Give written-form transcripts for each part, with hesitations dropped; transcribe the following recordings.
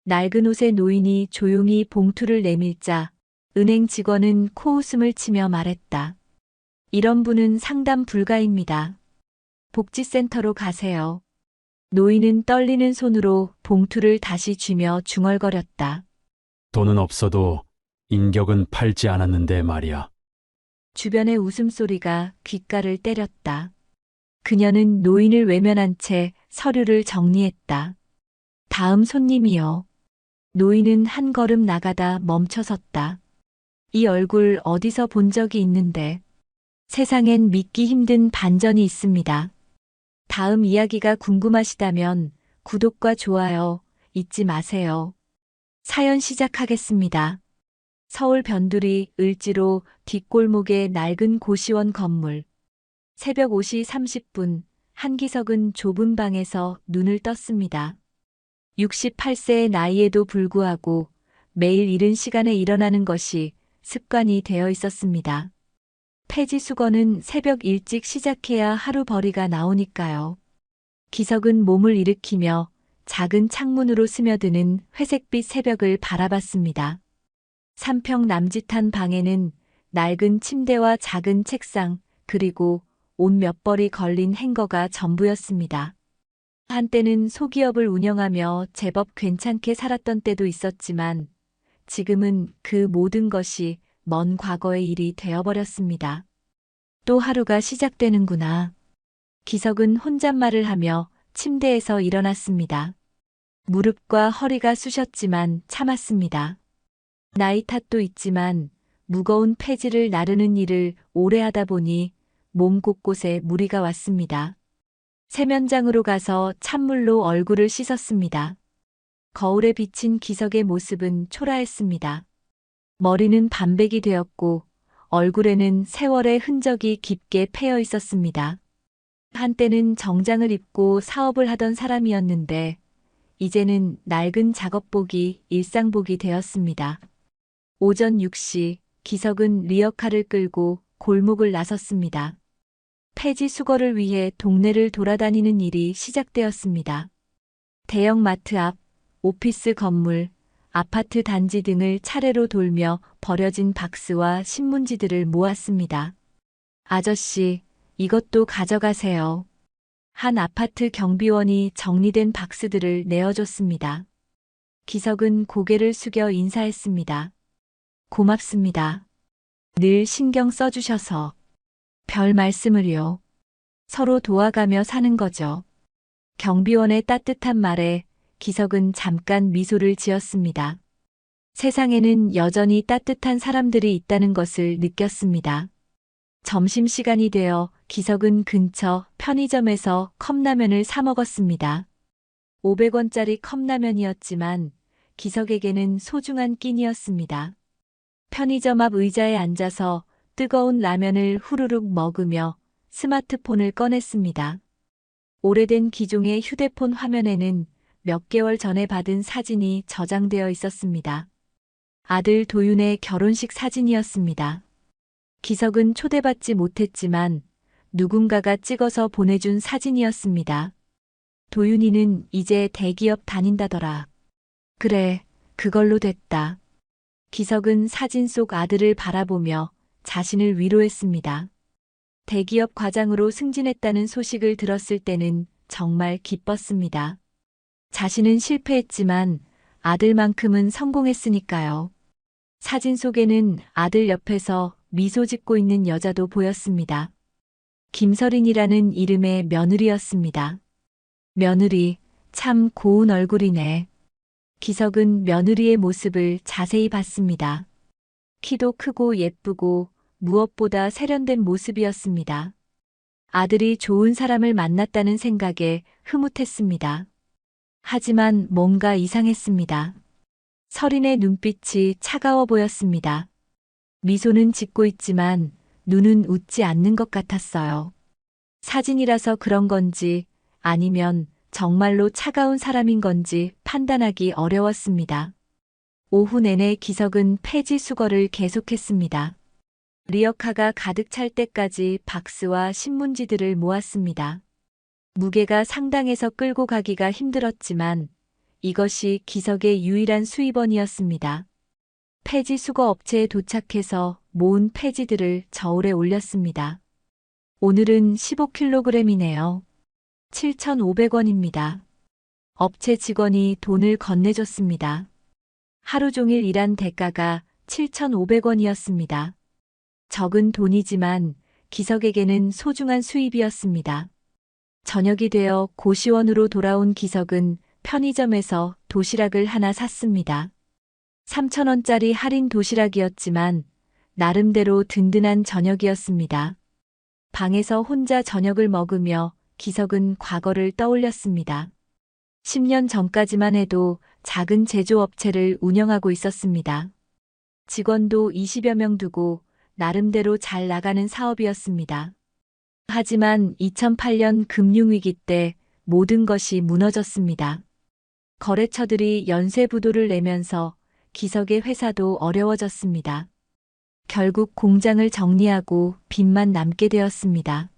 낡은 옷의 노인이 조용히 봉투를 내밀자 은행 직원은 코웃음을 치며 말했다. 이런 분은 상담 불가입니다. 복지센터로 가세요. 노인은 떨리는 손으로 봉투를 다시 쥐며 중얼거렸다. 돈은 없어도 인격은 팔지 않았는데 말이야. 주변의 웃음소리가 귓가를 때렸다. 그녀는 노인을 외면한 채 서류를 정리했다. 다음 손님이요. 노인은 한 걸음 나가다 멈춰섰다. 이 얼굴 어디서 본 적이 있는데. 세상엔 믿기 힘든 반전이 있습니다. 다음 이야기가 궁금하시다면 구독과 좋아요 잊지 마세요. 사연 시작하겠습니다. 서울 변두리 을지로 뒷골목의 낡은 고시원 건물. 새벽 5시 30분 한기석은 좁은 방에서 눈을 떴습니다. 68세의 나이에도 불구하고 매일 이른 시간에 일어나는 것이 습관이 되어 있었습니다. 폐지 수거는 새벽 일찍 시작해야 하루 벌이가 나오니까요. 기석은 몸을 일으키며 작은 창문으로 스며드는 회색빛 새벽을 바라봤습니다. 3평 남짓한 방에는 낡은 침대와 작은 책상, 그리고 옷 몇 벌이 걸린 행거가 전부였습니다. 한때는 소기업을 운영하며 제법 괜찮게 살았던 때도 있었지만 지금은 그 모든 것이 먼 과거의 일이 되어버렸습니다. 또 하루가 시작되는구나. 기석은 혼잣말을 하며 침대에서 일어났습니다. 무릎과 허리가 쑤셨지만 참았습니다. 나이 탓도 있지만 무거운 폐지를 나르는 일을 오래 하다 보니 몸 곳곳에 무리가 왔습니다. 세면장으로 가서 찬물로 얼굴을 씻었습니다. 거울에 비친 기석의 모습은 초라했습니다. 머리는 반백이 되었고 얼굴에는 세월의 흔적이 깊게 패여 있었습니다. 한때는 정장을 입고 사업을 하던 사람이었는데 이제는 낡은 작업복이 일상복이 되었습니다. 오전 6시 기석은 리어카를 끌고 골목을 나섰습니다. 폐지 수거를 위해 동네를 돌아다니는 일이 시작되었습니다. 대형 마트 앞, 오피스 건물, 아파트 단지 등을 차례로 돌며 버려진 박스와 신문지들을 모았습니다. 아저씨, 이것도 가져가세요. 한 아파트 경비원이 정리된 박스들을 내어줬습니다. 기석은 고개를 숙여 인사했습니다. 고맙습니다. 늘 신경 써주셔서. 별 말씀을요. 서로 도와가며 사는 거죠. 경비원의 따뜻한 말에 기석은 잠깐 미소를 지었습니다. 세상에는 여전히 따뜻한 사람들이 있다는 것을 느꼈습니다. 점심시간이 되어 기석은 근처 편의점에서 컵라면을 사 먹었습니다. 500원짜리 컵라면이었지만 기석에게는 소중한 끼니였습니다. 편의점 앞 의자에 앉아서 뜨거운 라면을 후루룩 먹으며 스마트폰을 꺼냈습니다. 오래된 기종의 휴대폰 화면에는 몇 개월 전에 받은 사진이 저장되어 있었습니다. 아들 도윤의 결혼식 사진이었습니다. 기석은 초대받지 못했지만 누군가가 찍어서 보내준 사진이었습니다. 도윤이는 이제 대기업 다닌다더라. 그래, 그걸로 됐다. 기석은 사진 속 아들을 바라보며 자신을 위로했습니다. 대기업 과장으로 승진했다는 소식을 들었을 때는 정말 기뻤습니다. 자신은 실패했지만 아들만큼은 성공했으니까요. 사진 속에는 아들 옆에서 미소 짓고 있는 여자도 보였습니다. 김서린이라는 이름의 며느리였습니다. 며느리, 참 고운 얼굴이네. 기석은 며느리의 모습을 자세히 봤습니다. 키도 크고 예쁘고 무엇보다 세련된 모습이었습니다. 아들이 좋은 사람을 만났다는 생각에 흐뭇했습니다. 하지만 뭔가 이상했습니다. 서린의 눈빛이 차가워 보였습니다. 미소는 짓고 있지만 눈은 웃지 않는 것 같았어요. 사진이라서 그런 건지 아니면 정말로 차가운 사람인 건지 판단하기 어려웠습니다. 오후 내내 기석은 폐지 수거를 계속했습니다. 리어카가 가득 찰 때까지 박스와 신문지들을 모았습니다. 무게가 상당해서 끌고 가기가 힘들었지만 이것이 기석의 유일한 수입원이었습니다. 폐지 수거 업체에 도착해서 모은 폐지들을 저울에 올렸습니다. 오늘은 15kg이네요. 7,500원입니다. 업체 직원이 돈을 건네줬습니다. 하루 종일 일한 대가가 7,500원이었습니다. 적은 돈이지만 기석에게는 소중한 수입이었습니다. 저녁이 되어 고시원으로 돌아온 기석은 편의점에서 도시락을 하나 샀습니다. 3,000원짜리 할인 도시락이었지만 나름대로 든든한 저녁이었습니다. 방에서 혼자 저녁을 먹으며 기석은 과거를 떠올렸습니다. 10년 전까지만 해도 작은 제조업체를 운영하고 있었습니다. 직원도 20여 명 두고 나름대로 잘 나가는 사업이었습니다. 하지만 2008년 금융위기 때 모든 것이 무너졌습니다. 거래처들이 연쇄부도를 내면서 기석의 회사도 어려워졌습니다. 결국 공장을 정리하고 빚만 남게 되었습니다.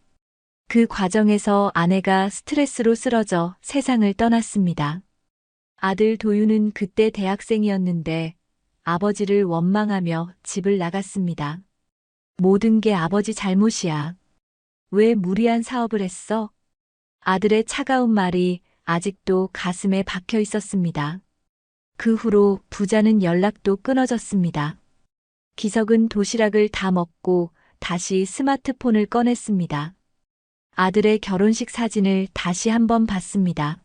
그 과정에서 아내가 스트레스로 쓰러져 세상을 떠났습니다. 아들 도윤은 그때 대학생이었는데 아버지를 원망하며 집을 나갔습니다. 모든 게 아버지 잘못이야. 왜 무리한 사업을 했어? 아들의 차가운 말이 아직도 가슴에 박혀 있었습니다. 그 후로 부자는 연락도 끊어졌습니다. 기석은 도시락을 다 먹고 다시 스마트폰을 꺼냈습니다. 아들의 결혼식 사진을 다시 한번 봤습니다.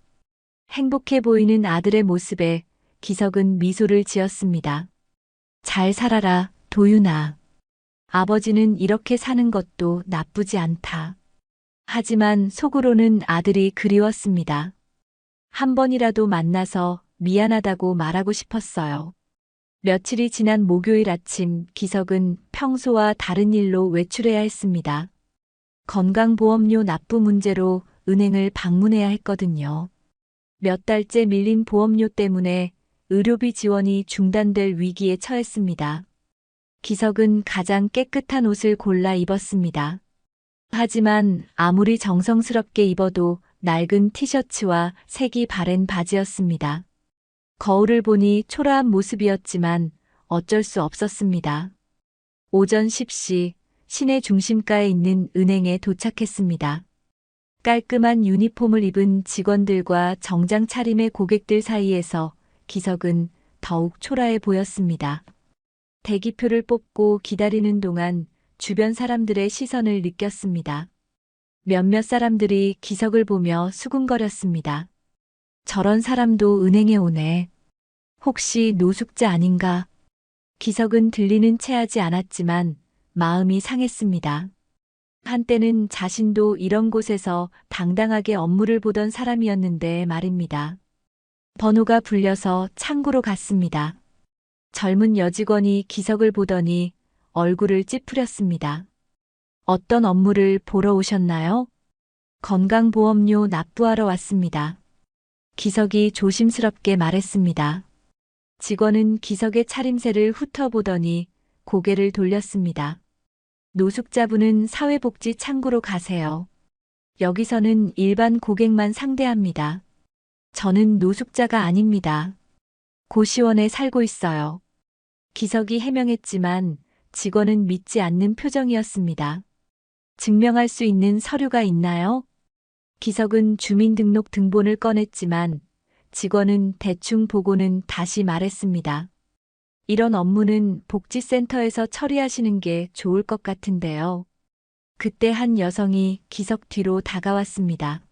행복해 보이는 아들의 모습에 기석은 미소를 지었습니다. 잘 살아라, 도윤아. 아버지는 이렇게 사는 것도 나쁘지 않다. 하지만 속으로는 아들이 그리웠습니다. 한 번이라도 만나서 미안하다고 말하고 싶었어요. 며칠이 지난 목요일 아침 기석은 평소와 다른 일로 외출해야 했습니다. 건강보험료 납부 문제로 은행을 방문해야 했거든요. 몇 달째 밀린 보험료 때문에 의료비 지원이 중단될 위기에 처했습니다. 기석은 가장 깨끗한 옷을 골라 입었습니다. 하지만 아무리 정성스럽게 입어도 낡은 티셔츠와 색이 바랜 바지였습니다. 거울을 보니 초라한 모습이었지만 어쩔 수 없었습니다. 오전 10시 시내 중심가에 있는 은행에 도착했습니다. 깔끔한 유니폼을 입은 직원들과 정장 차림의 고객들 사이에서 기석은 더욱 초라해 보였습니다. 대기표를 뽑고 기다리는 동안 주변 사람들의 시선을 느꼈습니다. 몇몇 사람들이 기석을 보며 수군거렸습니다. 저런 사람도 은행에 오네. 혹시 노숙자 아닌가? 기석은 들리는 채 하지 않았지만 마음이 상했습니다. 한때는 자신도 이런 곳에서 당당하게 업무를 보던 사람이었는데 말입니다. 번호가 불려서 창구로 갔습니다. 젊은 여직원이 기석을 보더니 얼굴을 찌푸렸습니다. 어떤 업무를 보러 오셨나요? 건강보험료 납부하러 왔습니다. 기석이 조심스럽게 말했습니다. 직원은 기석의 차림새를 훑어보더니 고개를 돌렸습니다. 노숙자분은 사회복지 창구로 가세요. 여기서는 일반 고객만 상대합니다. 저는 노숙자가 아닙니다. 고시원에 살고 있어요. 기석이 해명했지만 직원은 믿지 않는 표정이었습니다. 증명할 수 있는 서류가 있나요? 기석은 주민등록 등본을 꺼냈지만 직원은 대충 보고는 다시 말했습니다. 이런 업무는 복지센터에서 처리하시는 게 좋을 것 같은데요. 그때 한 여성이 기석 뒤로 다가왔습니다.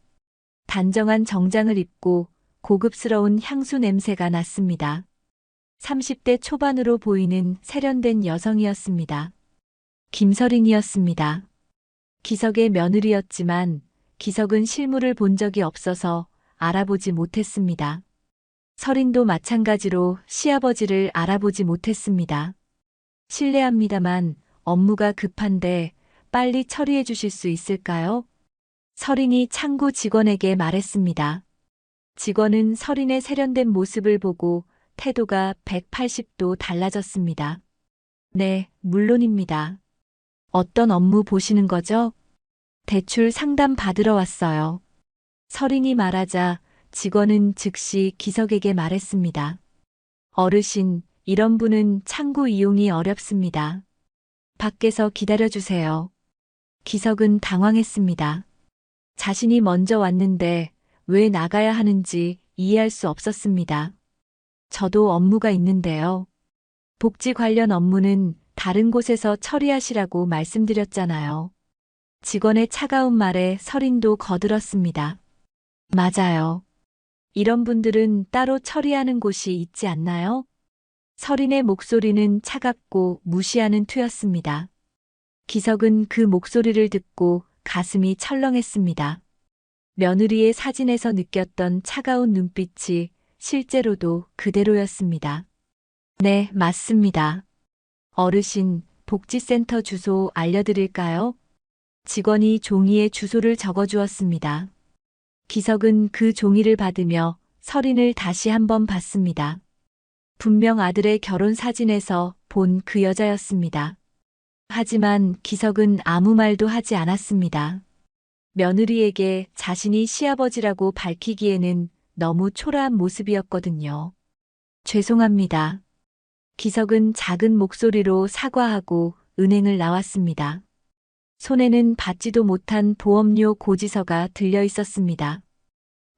단정한 정장을 입고 고급스러운 향수 냄새가 났습니다. 30대 초반으로 보이는 세련된 여성이었습니다. 김서린이었습니다. 기석의 며느리였지만 기석은 실물을 본 적이 없어서 알아보지 못했습니다. 서린도 마찬가지로 시아버지를 알아보지 못했습니다. 실례합니다만 업무가 급한데 빨리 처리해 주실 수 있을까요? 서린이 창구 직원에게 말했습니다. 직원은 서린의 세련된 모습을 보고 태도가 180도 달라졌습니다. 네, 물론입니다. 어떤 업무 보시는 거죠? 대출 상담 받으러 왔어요. 서린이 말하자 직원은 즉시 기석에게 말했습니다. 어르신, 이런 분은 창구 이용이 어렵습니다. 밖에서 기다려주세요. 기석은 당황했습니다. 자신이 먼저 왔는데 왜 나가야 하는지 이해할 수 없었습니다. 저도 업무가 있는데요. 복지 관련 업무는 다른 곳에서 처리하시라고 말씀드렸잖아요. 직원의 차가운 말에 설인도 거들었습니다. 맞아요. 이런 분들은 따로 처리하는 곳이 있지 않나요? 설인의 목소리는 차갑고 무시하는 투였습니다. 기석은 그 목소리를 듣고 가슴이 철렁했습니다. 며느리의 사진에서 느꼈던 차가운 눈빛이 실제로도 그대로였습니다. 네, 맞습니다. 어르신, 복지센터 주소 알려드릴까요? 직원이 종이에 주소를 적어주었습니다. 기석은 그 종이를 받으며 설인을 다시 한번 봤습니다. 분명 아들의 결혼 사진에서 본 그 여자였습니다. 하지만 기석은 아무 말도 하지 않았습니다. 며느리에게 자신이 시아버지라고 밝히기에는 너무 초라한 모습이었거든요. 죄송합니다. 기석은 작은 목소리로 사과하고 은행을 나왔습니다. 손에는 받지도 못한 보험료 고지서가 들려 있었습니다.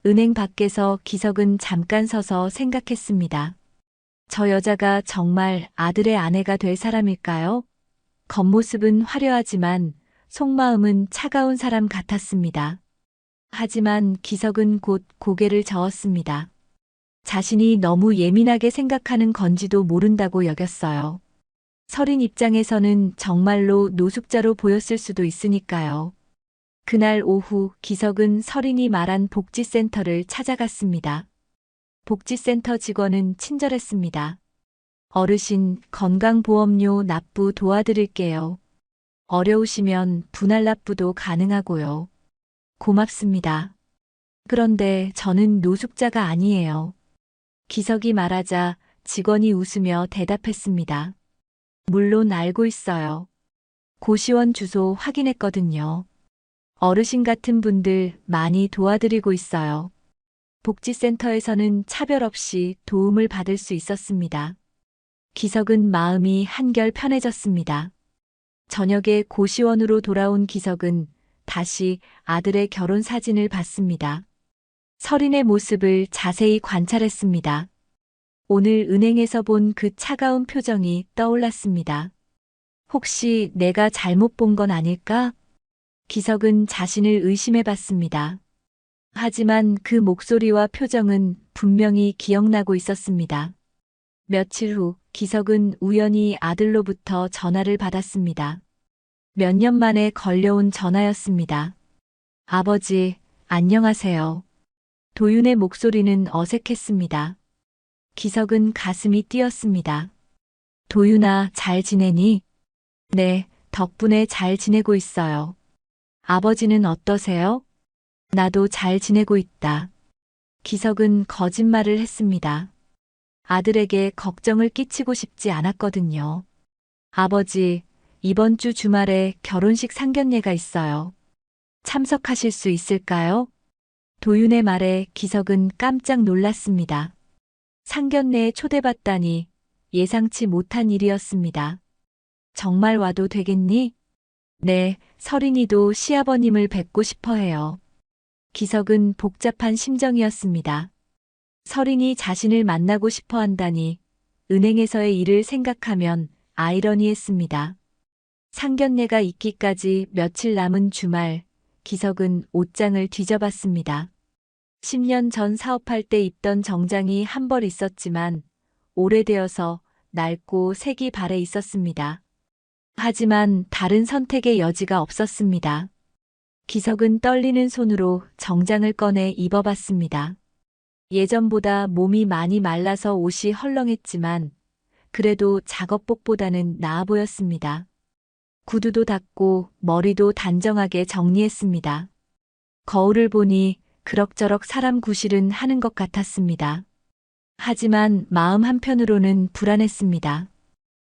은행 밖에서 기석은 잠깐 서서 생각했습니다. 저 여자가 정말 아들의 아내가 될 사람일까요? 겉모습은 화려하지만 속마음은 차가운 사람 같았습니다. 하지만 기석은 곧 고개를 저었습니다. 자신이 너무 예민하게 생각하는 건지도 모른다고 여겼어요. 설인 입장에서는 정말로 노숙자로 보였을 수도 있으니까요. 그날 오후 기석은 설인이 말한 복지센터를 찾아갔습니다. 복지센터 직원은 친절했습니다. 어르신, 건강보험료 납부 도와드릴게요. 어려우시면 분할 납부도 가능하고요. 고맙습니다. 그런데 저는 노숙자가 아니에요. 기석이 말하자 직원이 웃으며 대답했습니다. 물론 알고 있어요. 고시원 주소 확인했거든요. 어르신 같은 분들 많이 도와드리고 있어요. 복지센터에서는 차별 없이 도움을 받을 수 있었습니다. 기석은 마음이 한결 편해졌습니다. 저녁에 고시원으로 돌아온 기석은 다시 아들의 결혼 사진을 봤습니다. 설인의 모습을 자세히 관찰했습니다. 오늘 은행에서 본 그 차가운 표정이 떠올랐습니다. 혹시 내가 잘못 본 건 아닐까? 기석은 자신을 의심해 봤습니다. 하지만 그 목소리와 표정은 분명히 기억나고 있었습니다. 며칠 후 기석은 우연히 아들로부터 전화를 받았습니다. 몇 년 만에 걸려온 전화였습니다. 아버지, 안녕하세요. 도윤의 목소리는 어색했습니다. 기석은 가슴이 뛰었습니다. 도윤아, 잘 지내니? 네, 덕분에 잘 지내고 있어요. 아버지는 어떠세요? 나도 잘 지내고 있다. 기석은 거짓말을 했습니다. 아들에게 걱정을 끼치고 싶지 않았거든요. 아버지, 이번 주 주말에 결혼식 상견례가 있어요. 참석하실 수 있을까요? 도윤의 말에 기석은 깜짝 놀랐습니다. 상견례에 초대받다니 예상치 못한 일이었습니다. 정말 와도 되겠니? 네, 설인이도 시아버님을 뵙고 싶어 해요. 기석은 복잡한 심정이었습니다. 설인이 자신을 만나고 싶어 한다니 은행에서의 일을 생각하면 아이러니했습니다. 상견례가 있기까지 며칠 남은 주말, 기석은 옷장을 뒤져봤습니다. 10년 전 사업할 때 입던 정장이 한 벌 있었지만 오래되어서 낡고 색이 발해 있었습니다. 하지만 다른 선택의 여지가 없었습니다. 기석은 떨리는 손으로 정장을 꺼내 입어봤습니다. 예전보다 몸이 많이 말라서 옷이 헐렁했지만 그래도 작업복보다는 나아 보였습니다. 구두도 닫고 머리도 단정하게 정리했습니다. 거울을 보니 그럭저럭 사람 구실은 하는 것 같았습니다. 하지만 마음 한편으로는 불안했습니다.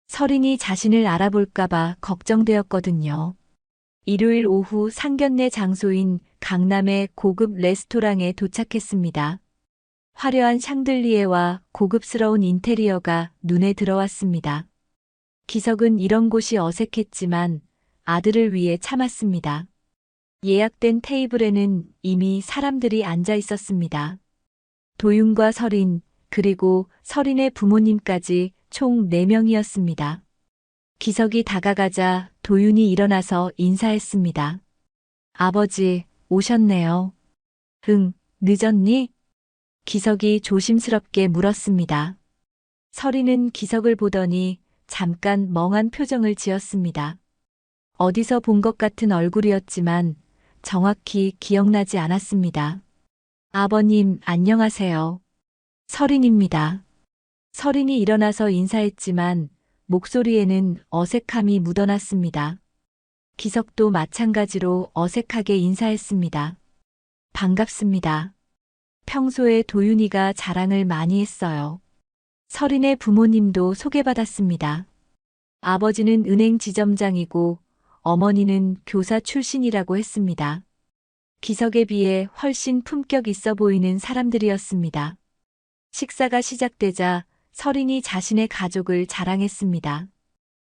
설인이 자신을 알아볼까봐 걱정되었거든요. 일요일 오후 상견례 장소인 강남의 고급 레스토랑에 도착했습니다. 화려한 샹들리에와 고급스러운 인테리어가 눈에 들어왔습니다. 기석은 이런 곳이 어색했지만 아들을 위해 참았습니다. 예약된 테이블에는 이미 사람들이 앉아 있었습니다. 도윤과 설인, 그리고 설인의 부모님까지 총 4명이었습니다. 기석이 다가가자 도윤이 일어나서 인사했습니다. 아버지, 오셨네요. 응, 늦었니? 기석이 조심스럽게 물었습니다. 설인은 기석을 보더니 잠깐 멍한 표정을 지었습니다. 어디서 본 것 같은 얼굴이었지만 정확히 기억나지 않았습니다. 아버님, 안녕하세요. 설인입니다. 설인이 일어나서 인사했지만 목소리에는 어색함이 묻어났습니다. 기석도 마찬가지로 어색하게 인사했습니다. 반갑습니다. 평소에 도윤이가 자랑을 많이 했어요. 설인의 부모님도 소개받았습니다. 아버지는 은행 지점장이고 어머니는 교사 출신이라고 했습니다. 기석에 비해 훨씬 품격 있어 보이는 사람들이었습니다. 식사가 시작되자 설인이 자신의 가족을 자랑했습니다.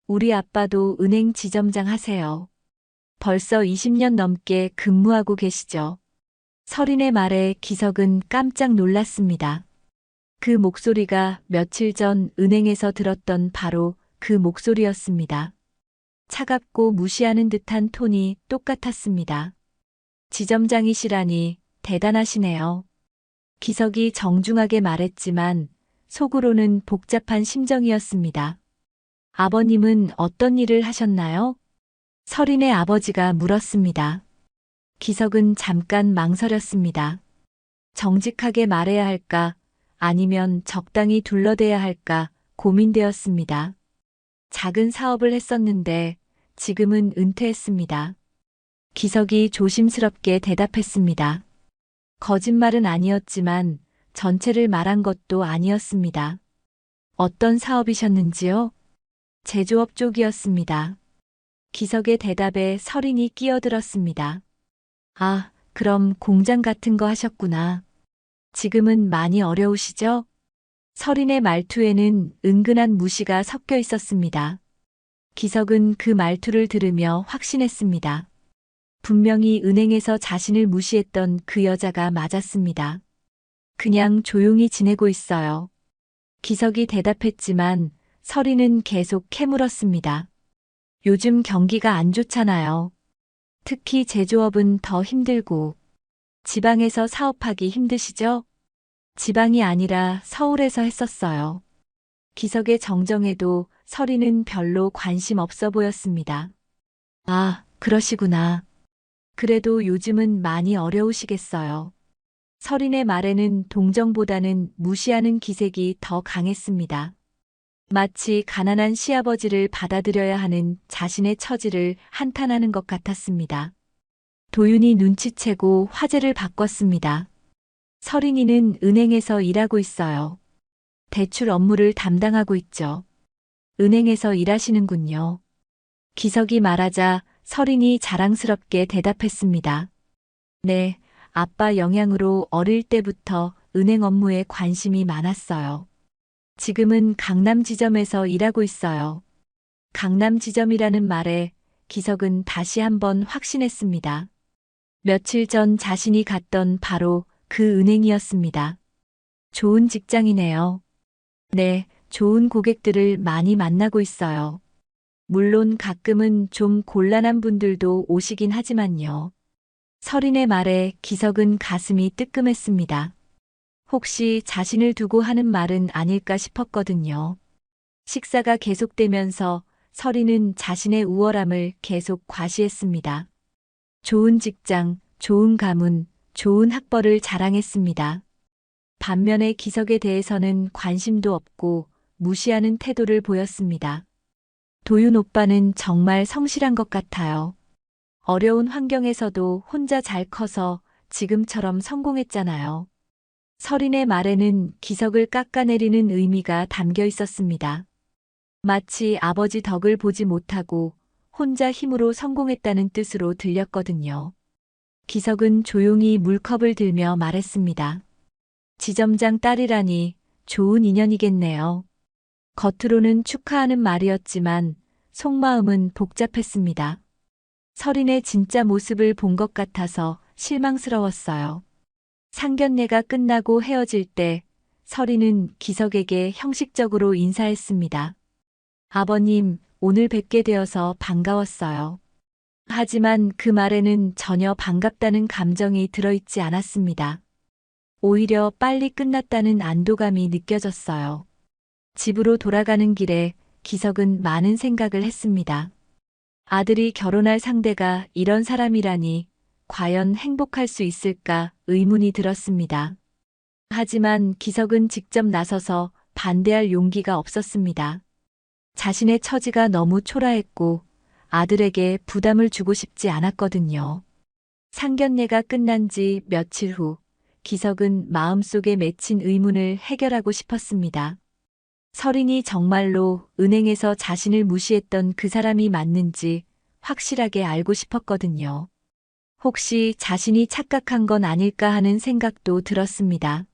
우리 아빠도 은행 지점장 하세요. 벌써 20년 넘게 근무하고 계시죠. 설인의 말에 기석은 깜짝 놀랐습니다. 그 목소리가 며칠 전 은행에서 들었던 바로 그 목소리였습니다. 차갑고 무시하는 듯한 톤이 똑같았습니다. 지점장이시라니 대단하시네요. 기석이 정중하게 말했지만 속으로는 복잡한 심정이었습니다. 아버님은 어떤 일을 하셨나요? 설인의 아버지가 물었습니다. 기석은 잠깐 망설였습니다. 정직하게 말해야 할까 아니면 적당히 둘러대야 할까 고민되었습니다. 작은 사업을 했었는데 지금은 은퇴했습니다. 기석이 조심스럽게 대답했습니다. 거짓말은 아니었지만 전체를 말한 것도 아니었습니다. 어떤 사업이셨는지요? 제조업 쪽이었습니다. 기석의 대답에 설인이 끼어들었습니다. 아, 그럼 공장 같은 거 하셨구나. 지금은 많이 어려우시죠? 설인의 말투에는 은근한 무시가 섞여 있었습니다. 기석은 그 말투를 들으며 확신했습니다. 분명히 은행에서 자신을 무시했던 그 여자가 맞았습니다. 그냥 조용히 지내고 있어요. 기석이 대답했지만 설인은 계속 캐물었습니다. 요즘 경기가 안 좋잖아요. 특히 제조업은 더 힘들고 지방에서 사업하기 힘드시죠? 지방이 아니라 서울에서 했었어요. 기석의 정정에도 설인은 별로 관심 없어 보였습니다. 아, 그러시구나. 그래도 요즘은 많이 어려우시겠어요. 설인의 말에는 동정보다는 무시하는 기색이 더 강했습니다. 마치 가난한 시아버지를 받아들여야 하는 자신의 처지를 한탄하는 것 같았습니다. 도윤이 눈치채고 화제를 바꿨습니다. 설인이는 은행에서 일하고 있어요. 대출 업무를 담당하고 있죠. 은행에서 일하시는군요. 기석이 말하자 설인이 자랑스럽게 대답했습니다. 네, 아빠 영향으로 어릴 때부터 은행 업무에 관심이 많았어요. 지금은 강남 지점에서 일하고 있어요. 강남 지점이라는 말에 기석은 다시 한번 확신했습니다. 며칠 전 자신이 갔던 바로 그 은행이었습니다. 좋은 직장이네요. 네, 좋은 고객들을 많이 만나고 있어요. 물론 가끔은 좀 곤란한 분들도 오시긴 하지만요. 설인의 말에 기석은 가슴이 뜨끔했습니다. 혹시 자신을 두고 하는 말은 아닐까 싶었거든요. 식사가 계속되면서 설인은 자신의 우월함을 계속 과시했습니다. 좋은 직장, 좋은 가문, 좋은 학벌을 자랑했습니다. 반면에 기석에 대해서는 관심도 없고 무시하는 태도를 보였습니다. 도윤 오빠는 정말 성실한 것 같아요. 어려운 환경에서도 혼자 잘 커서 지금처럼 성공했잖아요. 설인의 말에는 기석을 깎아내리는 의미가 담겨 있었습니다. 마치 아버지 덕을 보지 못하고 혼자 힘으로 성공했다는 뜻으로 들렸거든요. 기석은 조용히 물컵을 들며 말했습니다. 지점장 딸이라니 좋은 인연이겠네요. 겉으로는 축하하는 말이었지만 속마음은 복잡했습니다. 설인의 진짜 모습을 본 것 같아서 실망스러웠어요. 상견례가 끝나고 헤어질 때 설인은 기석에게 형식적으로 인사했습니다. 아버님, 오늘 뵙게 되어서 반가웠어요. 하지만 그 말에는 전혀 반갑다는 감정이 들어있지 않았습니다. 오히려 빨리 끝났다는 안도감이 느껴졌어요. 집으로 돌아가는 길에 기석은 많은 생각을 했습니다. 아들이 결혼할 상대가 이런 사람이라니 과연 행복할 수 있을까 의문이 들었습니다. 하지만 기석은 직접 나서서 반대할 용기가 없었습니다. 자신의 처지가 너무 초라했고 아들에게 부담을 주고 싶지 않았거든요. 상견례가 끝난 지 며칠 후 기석은 마음속에 맺힌 의문을 해결하고 싶었습니다. 설인이 정말로 은행에서 자신을 무시했던 그 사람이 맞는지 확실하게 알고 싶었거든요. 혹시 자신이 착각한 건 아닐까 하는 생각도 들었습니다.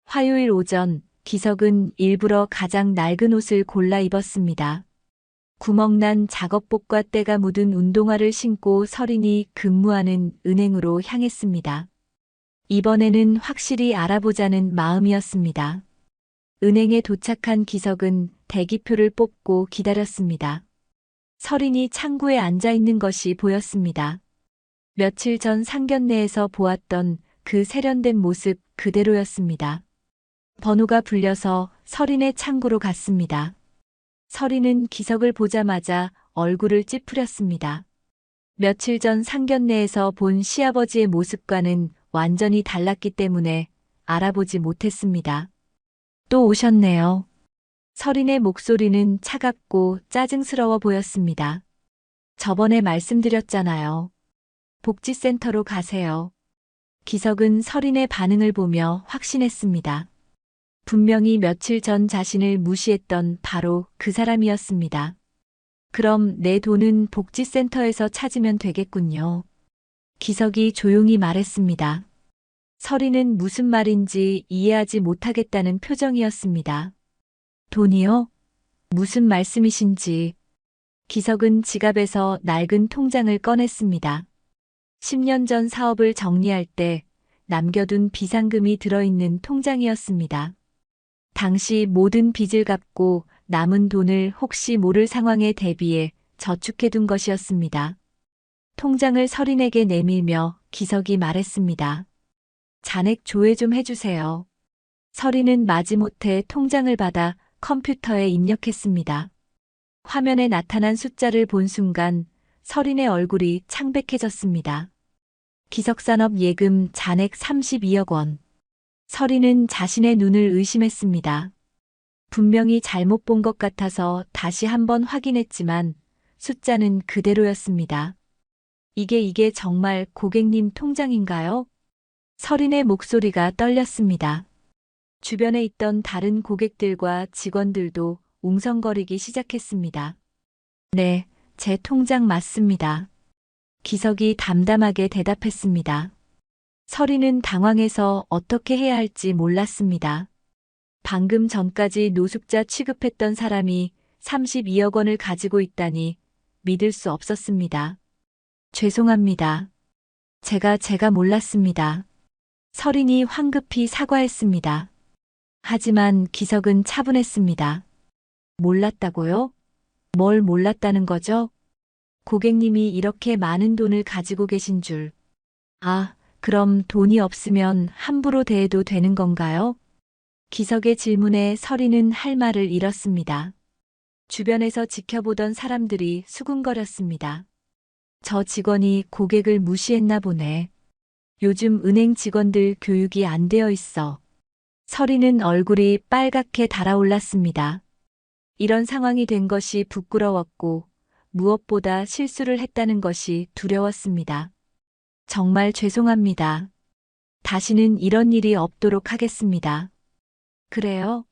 화요일 오전 기석은 일부러 가장 낡은 옷을 골라 입었습니다. 구멍난 작업복과 때가 묻은 운동화를 신고 설인이 근무하는 은행으로 향했습니다. 이번에는 확실히 알아보자는 마음이었습니다. 은행에 도착한 기석은 대기표를 뽑고 기다렸습니다. 설인이 창구에 앉아 있는 것이 보였습니다. 며칠 전 상견례에서 보았던 그 세련된 모습 그대로였습니다. 번호가 불려서 설인의 창구로 갔습니다. 설인은 기석을 보자마자 얼굴을 찌푸렸습니다. 며칠 전 상견례에서 본 시아버지의 모습과는 완전히 달랐기 때문에 알아보지 못했습니다. 또 오셨네요. 설인의 목소리는 차갑고 짜증스러워 보였습니다. 저번에 말씀드렸잖아요. 복지센터로 가세요. 기석은 설인의 반응을 보며 확신했습니다. 분명히 며칠 전 자신을 무시했던 바로 그 사람이었습니다. 그럼 내 돈은 복지센터에서 찾으면 되겠군요. 기석이 조용히 말했습니다. 설인은 무슨 말인지 이해하지 못하겠다는 표정이었습니다. 돈이요? 무슨 말씀이신지. 기석은 지갑에서 낡은 통장을 꺼냈습니다. 10년 전 사업을 정리할 때 남겨둔 비상금이 들어있는 통장이었습니다. 당시 모든 빚을 갚고 남은 돈을 혹시 모를 상황에 대비해 저축해둔 것이었습니다. 통장을 설인에게 내밀며 기석이 말했습니다. 잔액 조회 좀 해주세요. 설인은 마지못해 통장을 받아 컴퓨터에 입력했습니다. 화면에 나타난 숫자를 본 순간 설인의 얼굴이 창백해졌습니다. 기석산업 예금 잔액 32억 원. 설인은 자신의 눈을 의심했습니다. 분명히 잘못 본 것 같아서 다시 한번 확인했지만 숫자는 그대로였습니다. 이게 정말 고객님 통장인가요? 설인의 목소리가 떨렸습니다. 주변에 있던 다른 고객들과 직원들도 웅성거리기 시작했습니다. 네, 제 통장 맞습니다. 기석이 담담하게 대답했습니다. 설인은 당황해서 어떻게 해야 할지 몰랐습니다. 방금 전까지 노숙자 취급했던 사람이 32억 원을 가지고 있다니 믿을 수 없었습니다. 죄송합니다. 제가 몰랐습니다. 설인이 황급히 사과했습니다. 하지만 기석은 차분했습니다. 몰랐다고요? 뭘 몰랐다는 거죠? 고객님이 이렇게 많은 돈을 가지고 계신 줄. 아, 그럼 돈이 없으면 함부로 대해도 되는 건가요? 기석의 질문에 설인은 할 말을 잃었습니다. 주변에서 지켜보던 사람들이 수군거렸습니다. 저 직원이 고객을 무시했나 보네. 요즘 은행 직원들 교육이 안 되어 있어. 설인은 얼굴이 빨갛게 달아올랐습니다. 이런 상황이 된 것이 부끄러웠고 무엇보다 실수를 했다는 것이 두려웠습니다. 정말 죄송합니다. 다시는 이런 일이 없도록 하겠습니다. 그래요?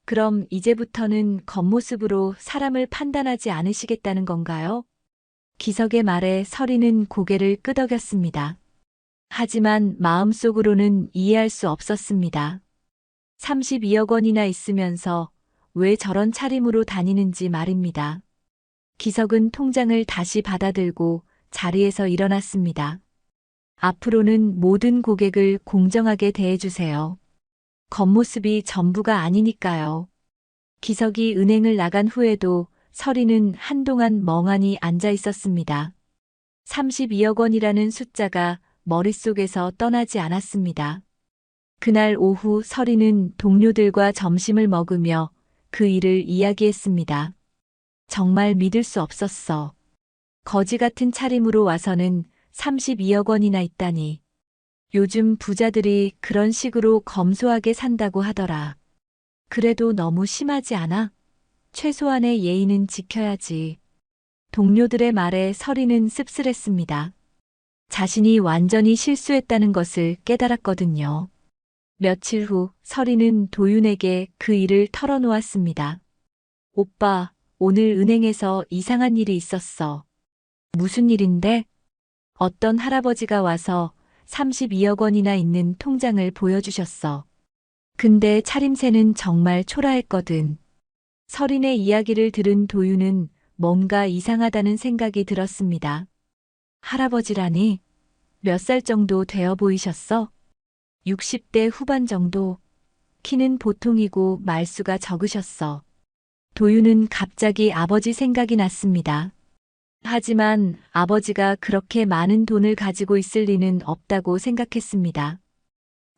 그럼 이제부터는 겉모습으로 사람을 판단하지 않으시겠다는 건가요? 기석의 말에 설인은 고개를 끄덕였습니다. 하지만 마음속으로는 이해할 수 없었습니다. 32억 원이나 있으면서 왜 저런 차림으로 다니는지 말입니다. 기석은 통장을 다시 받아들고 자리에서 일어났습니다. 앞으로는 모든 고객을 공정하게 대해주세요. 겉모습이 전부가 아니니까요. 기석이 은행을 나간 후에도 서리는 한동안 멍하니 앉아 있었습니다. 32억 원이라는 숫자가 머릿속에서 떠나지 않았습니다. 그날 오후 서리는 동료들과 점심을 먹으며 그 일을 이야기했습니다. 정말 믿을 수 없었어. 거지 같은 차림으로 와서는 32억 원이나 있다니. 요즘 부자들이 그런 식으로 검소하게 산다고 하더라. 그래도 너무 심하지 않아? 최소한의 예의는 지켜야지. 동료들의 말에 서리는 씁쓸했습니다. 자신이 완전히 실수했다는 것을 깨달았거든요. 며칠 후 서리는 도윤에게 그 일을 털어놓았습니다. 오빠, 오늘 은행에서 이상한 일이 있었어. 무슨 일인데? 어떤 할아버지가 와서 32억 원이나 있는 통장을 보여주셨어. 근데 차림새는 정말 초라했거든. 서린의 이야기를 들은 도윤은 뭔가 이상하다는 생각이 들었습니다. 할아버지라니? 몇 살 정도 되어 보이셨어? 60대 후반 정도. 키는 보통이고 말수가 적으셨어. 도윤은 갑자기 아버지 생각이 났습니다. 하지만 아버지가 그렇게 많은 돈을 가지고 있을 리는 없다고 생각했습니다.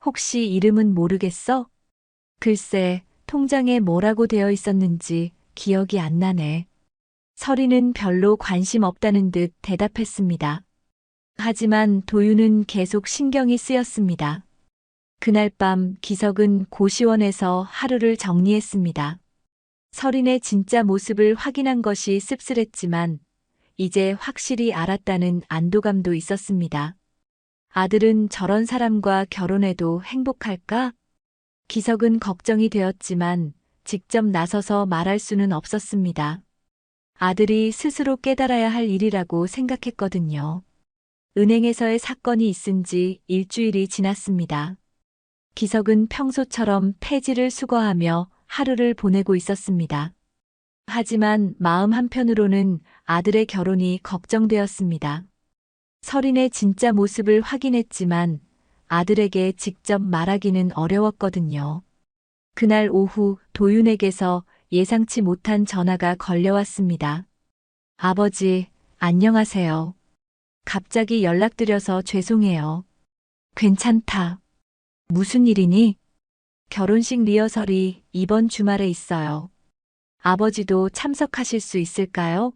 혹시 이름은 모르겠어? 글쎄, 통장에 뭐라고 되어 있었는지 기억이 안 나네. 서리는 별로 관심 없다는 듯 대답했습니다. 하지만 도윤은 계속 신경이 쓰였습니다. 그날 밤 기석은 고시원에서 하루를 정리했습니다. 서린의 진짜 모습을 확인한 것이 씁쓸했지만 이제 확실히 알았다는 안도감도 있었습니다. 아들은 저런 사람과 결혼해도 행복할까? 기석은 걱정이 되었지만 직접 나서서 말할 수는 없었습니다. 아들이 스스로 깨달아야 할 일이라고 생각했거든요. 은행에서의 사건이 있은 지 일주일이 지났습니다. 기석은 평소처럼 폐지를 수거하며 하루를 보내고 있었습니다. 하지만 마음 한편으로는 아들의 결혼이 걱정되었습니다. 서린의 진짜 모습을 확인했지만 아들에게 직접 말하기는 어려웠거든요. 그날 오후 도윤에게서 예상치 못한 전화가 걸려왔습니다. 아버지, 안녕하세요. 갑자기 연락드려서 죄송해요. 괜찮다. 무슨 일이니? 결혼식 리허설이 이번 주말에 있어요. 아버지도 참석하실 수 있을까요?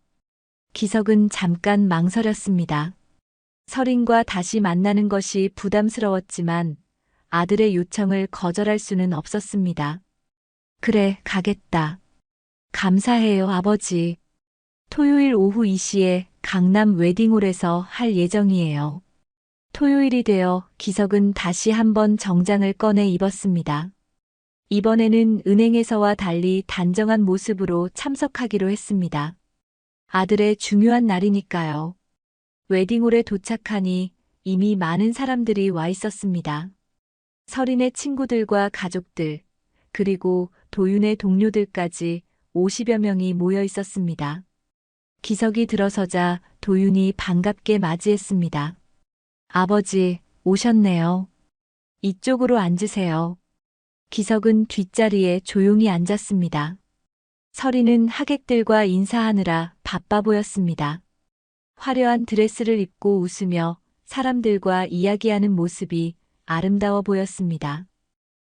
기석은 잠깐 망설였습니다. 서린과 다시 만나는 것이 부담스러웠지만 아들의 요청을 거절할 수는 없었습니다. 그래, 가겠다. 감사해요, 아버지. 토요일 오후 2시에 강남 웨딩홀에서 할 예정이에요. 토요일이 되어 기석은 다시 한번 정장을 꺼내 입었습니다. 이번에는 은행에서와 달리 단정한 모습으로 참석하기로 했습니다. 아들의 중요한 날이니까요. 웨딩홀에 도착하니 이미 많은 사람들이 와 있었습니다. 서린의 친구들과 가족들, 그리고 도윤의 동료들까지 50여 명이 모여 있었습니다. 기석이 들어서자 도윤이 반갑게 맞이했습니다. 아버지, 오셨네요. 이쪽으로 앉으세요. 기석은 뒷자리에 조용히 앉았습니다. 서리는 하객들과 인사하느라 바빠 보였습니다. 화려한 드레스를 입고 웃으며 사람들과 이야기하는 모습이 아름다워 보였습니다.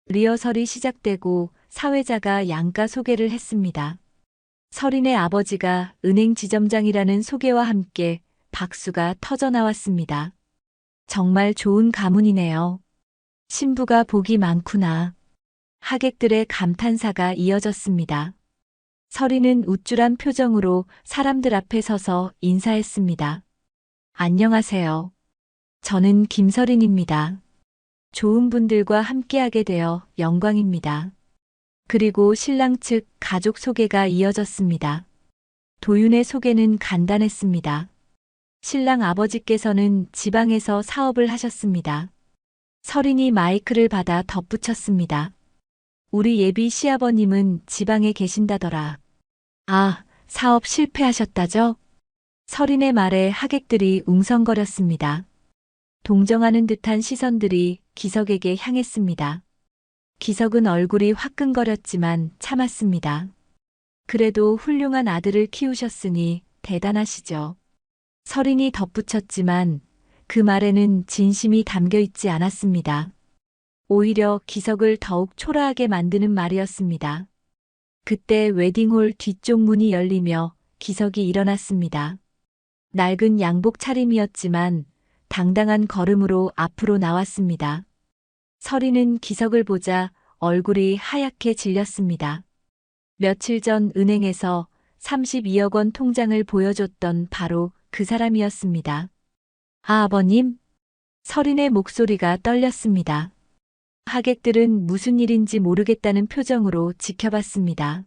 리허설이 시작되고 사회자가 양가 소개를 했습니다. 서린의 아버지가 은행 지점장이라는 소개와 함께 박수가 터져 나왔습니다. 정말 좋은 가문이네요. 신부가 복이 많구나. 하객들의 감탄사가 이어졌습니다. 서린은 우쭐한 표정으로 사람들 앞에 서서 인사했습니다. 안녕하세요. 저는 김서린입니다. 좋은 분들과 함께하게 되어 영광입니다. 그리고 신랑 측 가족 소개가 이어졌습니다. 도윤의 소개는 간단했습니다. 신랑 아버지께서는 지방에서 사업을 하셨습니다. 서린이 마이크를 받아 덧붙였습니다. 우리 예비 시아버님은 지방에 계신다더라. 아, 사업 실패하셨다죠? 설인의 말에 하객들이 웅성거렸습니다. 동정하는 듯한 시선들이 기석에게 향했습니다. 기석은 얼굴이 화끈거렸지만 참았습니다. 그래도 훌륭한 아들을 키우셨으니 대단하시죠. 설인이 덧붙였지만 그 말에는 진심이 담겨 있지 않았습니다. 오히려 기석을 더욱 초라하게 만드는 말이었습니다. 그때 웨딩홀 뒤쪽 문이 열리며 기석이 일어났습니다. 낡은 양복 차림이었지만 당당한 걸음으로 앞으로 나왔습니다. 설이는 기석을 보자 얼굴이 하얗게 질렸습니다. 며칠 전 은행에서 32억 원 통장을 보여줬던 바로 그 사람이었습니다. 아, 아버님? 설인의 목소리가 떨렸습니다. 하객들은 무슨 일인지 모르겠다는 표정으로 지켜봤습니다.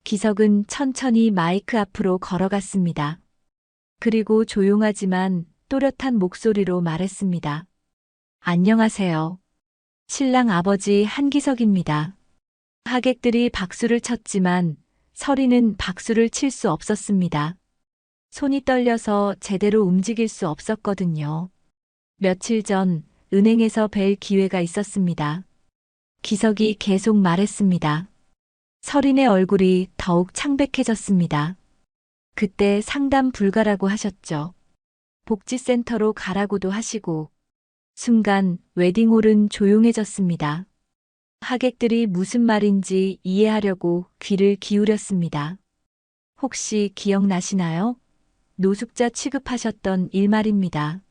기석은 천천히 마이크 앞으로 걸어갔습니다. 그리고 조용하지만 또렷한 목소리로 말했습니다. 안녕하세요. 신랑 아버지 한기석입니다. 하객들이 박수를 쳤지만 설이는 박수를 칠 수 없었습니다. 손이 떨려서 제대로 움직일 수 없었거든요. 며칠 전 은행에서 뵐 기회가 있었습니다. 기석이 계속 말했습니다. 설인의 얼굴이 더욱 창백해졌습니다. 그때 상담 불가라고 하셨죠. 복지센터로 가라고도 하시고 순간 웨딩홀은 조용해졌습니다. 하객들이 무슨 말인지 이해하려고 귀를 기울였습니다. 혹시 기억나시나요? 노숙자 취급하셨던 일 말입니다.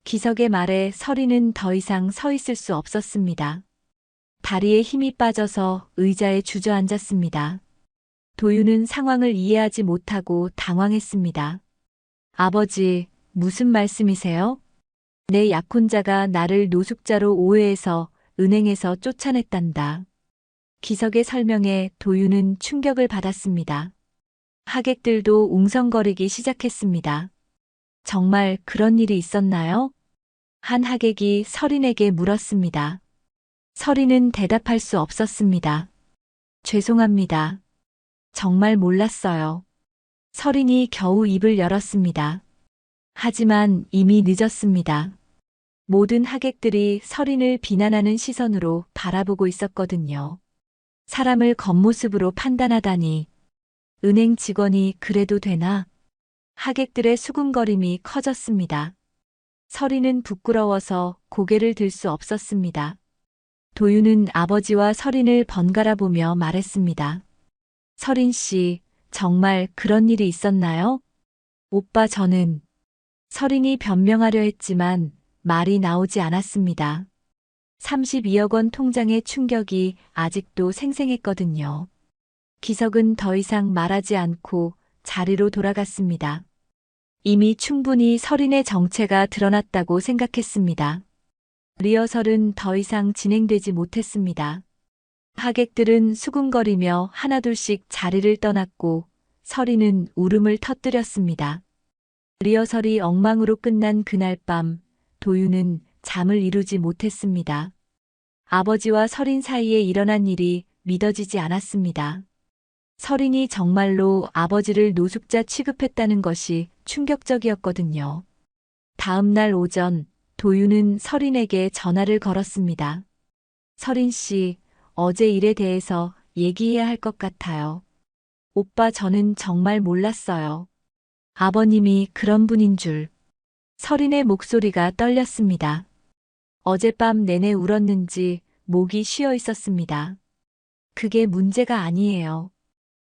기석의 말에 설이는 더 이상 서 있을 수 없었습니다. 다리에 힘이 빠져서 의자에 주저앉았습니다. 도윤은 상황을 이해하지 못하고 당황했습니다. 아버지, 무슨 말씀이세요? 내 약혼자가 나를 노숙자로 오해해서 은행에서 쫓아냈단다. 기석의 설명에 도윤은 충격을 받았습니다. 하객들도 웅성거리기 시작했습니다. 정말 그런 일이 있었나요? 한 하객이 설인에게 물었습니다. 설인은 대답할 수 없었습니다. 죄송합니다. 정말 몰랐어요. 설인이 겨우 입을 열었습니다. 하지만 이미 늦었습니다. 모든 하객들이 설인을 비난하는 시선으로 바라보고 있었거든요. 사람을 겉모습으로 판단하다니. 은행 직원이 그래도 되나? 하객들의 수군거림이 커졌습니다. 설이는 부끄러워서 고개를 들 수 없었습니다. 도윤은 아버지와 설인을 번갈아 보며 말했습니다. 설인 씨, 정말 그런 일이 있었나요? 오빠 저는 설인이 변명하려 했지만 말이 나오지 않았습니다. 32억 원 통장의 충격이 아직도 생생했거든요. 기석은 더 이상 말하지 않고 자리로 돌아갔습니다. 이미 충분히 설인의 정체가 드러났다고 생각했습니다. 리허설은 더 이상 진행되지 못했습니다. 하객들은 수군거리며 하나둘씩 자리를 떠났고 설인은 울음을 터뜨렸습니다. 리허설이 엉망으로 끝난 그날 밤 도윤은 잠을 이루지 못했습니다. 아버지와 설인 사이에 일어난 일이 믿어지지 않았습니다. 설인이 정말로 아버지를 노숙자 취급했다는 것이 충격적이었거든요. 다음 날 오전 도윤은 설인에게 전화를 걸었습니다. 설인 씨, 어제 일에 대해서 얘기해야 할 것 같아요. 오빠 저는 정말 몰랐어요. 아버님이 그런 분인 줄. 설인의 목소리가 떨렸습니다. 어젯밤 내내 울었는지 목이 쉬어 있었습니다. 그게 문제가 아니에요.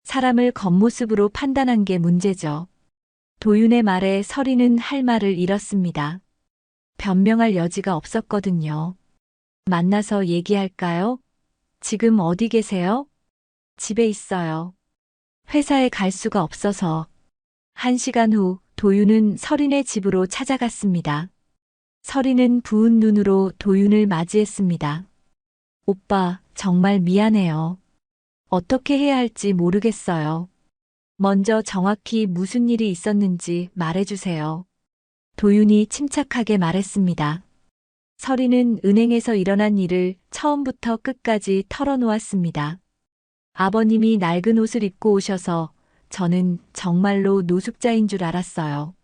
사람을 겉모습으로 판단한 게 문제죠. 도윤의 말에 설인은 할 말을 잃었습니다. 변명할 여지가 없었거든요. 만나서 얘기할까요? 지금 어디 계세요? 집에 있어요. 회사에 갈 수가 없어서. 1시간 후 도윤은 설인의 집으로 찾아갔습니다. 설인은 부은 눈으로 도윤을 맞이했습니다. 오빠, 정말 미안해요. 어떻게 해야 할지 모르겠어요. 먼저 정확히 무슨 일이 있었는지 말해주세요. 도윤이 침착하게 말했습니다. 서린은 은행에서 일어난 일을 처음부터 끝까지 털어놓았습니다. 아버님이 낡은 옷을 입고 오셔서 저는 정말로 노숙자인 줄 알았어요.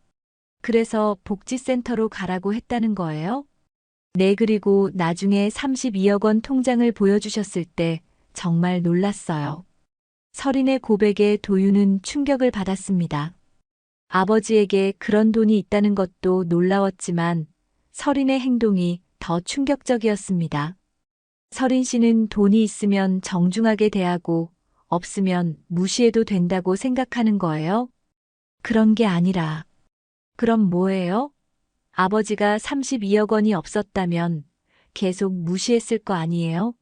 그래서 복지센터로 가라고 했다는 거예요? 네, 그리고 나중에 32억 원 통장을 보여주셨을 때 정말 놀랐어요. 서린의 고백에 도윤은 충격을 받았습니다. 아버지에게 그런 돈이 있다는 것도 놀라웠지만 서린의 행동이 더 충격적이었습니다. 서린 씨는 돈이 있으면 정중하게 대하고 없으면 무시해도 된다고 생각하는 거예요? 그런 게 아니라. 그럼 뭐예요? 아버지가 32억 원이 없었다면 계속 무시했을 거 아니에요?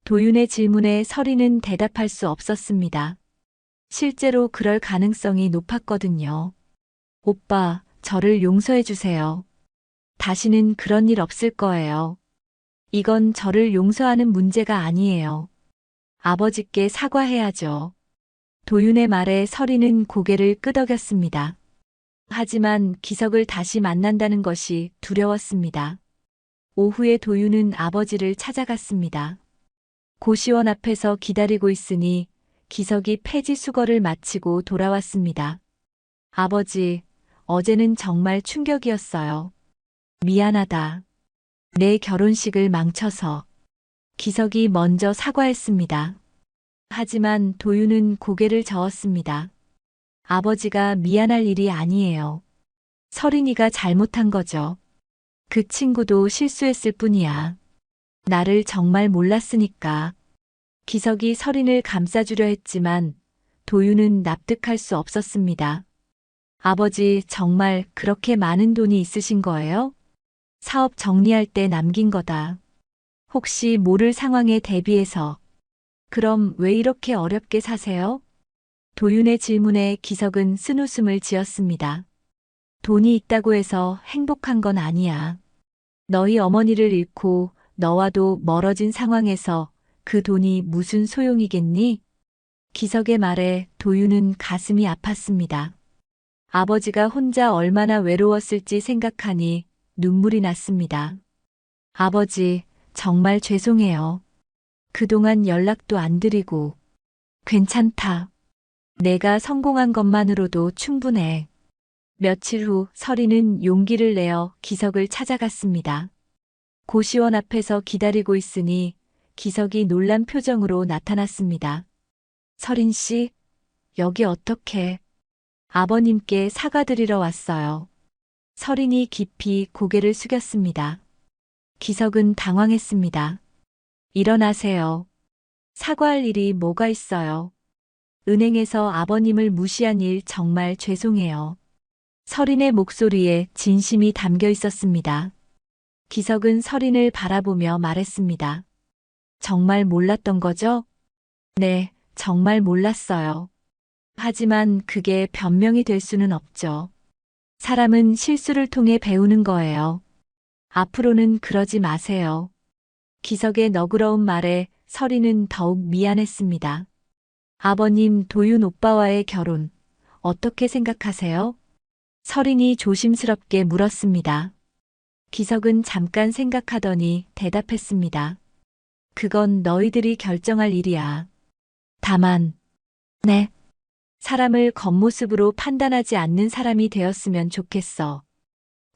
도윤의 질문에 서린은 대답할 수 없었습니다. 실제로 그럴 가능성이 높았거든요. 오빠, 저를 용서해 주세요. 다시는 그런 일 없을 거예요. 이건 저를 용서하는 문제가 아니에요. 아버지께 사과해야죠. 도윤의 말에 서린은 고개를 끄덕였습니다. 하지만 기석을 다시 만난다는 것이 두려웠습니다. 오후에 도윤은 아버지를 찾아갔습니다. 고시원 앞에서 기다리고 있으니 기석이 폐지 수거를 마치고 돌아왔습니다. 아버지, 어제는 정말 충격이었어요. 미안하다. 내 결혼식을 망쳐서. 기석이 먼저 사과했습니다. 하지만 도윤은 고개를 저었습니다. 아버지가 미안할 일이 아니에요. 서린이가 잘못한 거죠. 그 친구도 실수했을 뿐이야. 나를 정말 몰랐으니까. 기석이 서린을 감싸주려 했지만 도윤은 납득할 수 없었습니다. 아버지, 정말 그렇게 많은 돈이 있으신 거예요? 사업 정리할 때 남긴 거다. 혹시 모를 상황에 대비해서. 그럼 왜 이렇게 어렵게 사세요? 도윤의 질문에 기석은 쓴웃음을 지었습니다. 돈이 있다고 해서 행복한 건 아니야. 너희 어머니를 잃고 너와도 멀어진 상황에서 그 돈이 무슨 소용이겠니? 기석의 말에 도윤은 가슴이 아팠습니다. 아버지가 혼자 얼마나 외로웠을지 생각하니 눈물이 났습니다. 아버지, 정말 죄송해요. 그동안 연락도 안 드리고. 괜찮다. 내가 성공한 것만으로도 충분해. 며칠 후 서린은 용기를 내어 기석을 찾아갔습니다. 고시원 앞에서 기다리고 있으니 기석이 놀란 표정으로 나타났습니다. 서린 씨, 여기 어떻게? 아버님께 사과드리러 왔어요. 서린이 깊이 고개를 숙였습니다. 기석은 당황했습니다. 일어나세요. 사과할 일이 뭐가 있어요? 은행에서 아버님을 무시한 일 정말 죄송해요. 서린의 목소리에 진심이 담겨 있었습니다. 기석은 서린을 바라보며 말했습니다. 정말 몰랐던 거죠? 네, 정말 몰랐어요. 하지만 그게 변명이 될 수는 없죠. 사람은 실수를 통해 배우는 거예요. 앞으로는 그러지 마세요. 기석의 너그러운 말에 서린은 더욱 미안했습니다. 아버님, 도윤 오빠와의 결혼, 어떻게 생각하세요? 서린이 조심스럽게 물었습니다. 기석은 잠깐 생각하더니 대답했습니다. 그건 너희들이 결정할 일이야. 다만, 네. 사람을 겉모습으로 판단하지 않는 사람이 되었으면 좋겠어.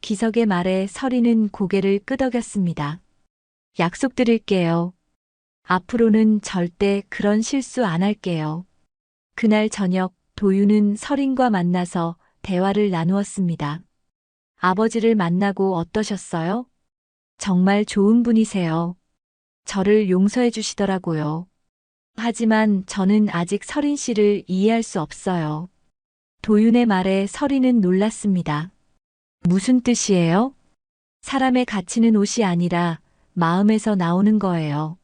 기석의 말에 서린은 고개를 끄덕였습니다. 약속드릴게요. 앞으로는 절대 그런 실수 안 할게요. 그날 저녁 도윤은 서린과 만나서 대화를 나누었습니다. 아버지를 만나고 어떠셨어요? 정말 좋은 분이세요. 저를 용서해 주시더라고요. 하지만 저는 아직 서린 씨를 이해할 수 없어요. 도윤의 말에 서린은 놀랐습니다. 무슨 뜻이에요? 사람의 가치는 옷이 아니라 마음에서 나오는 거예요.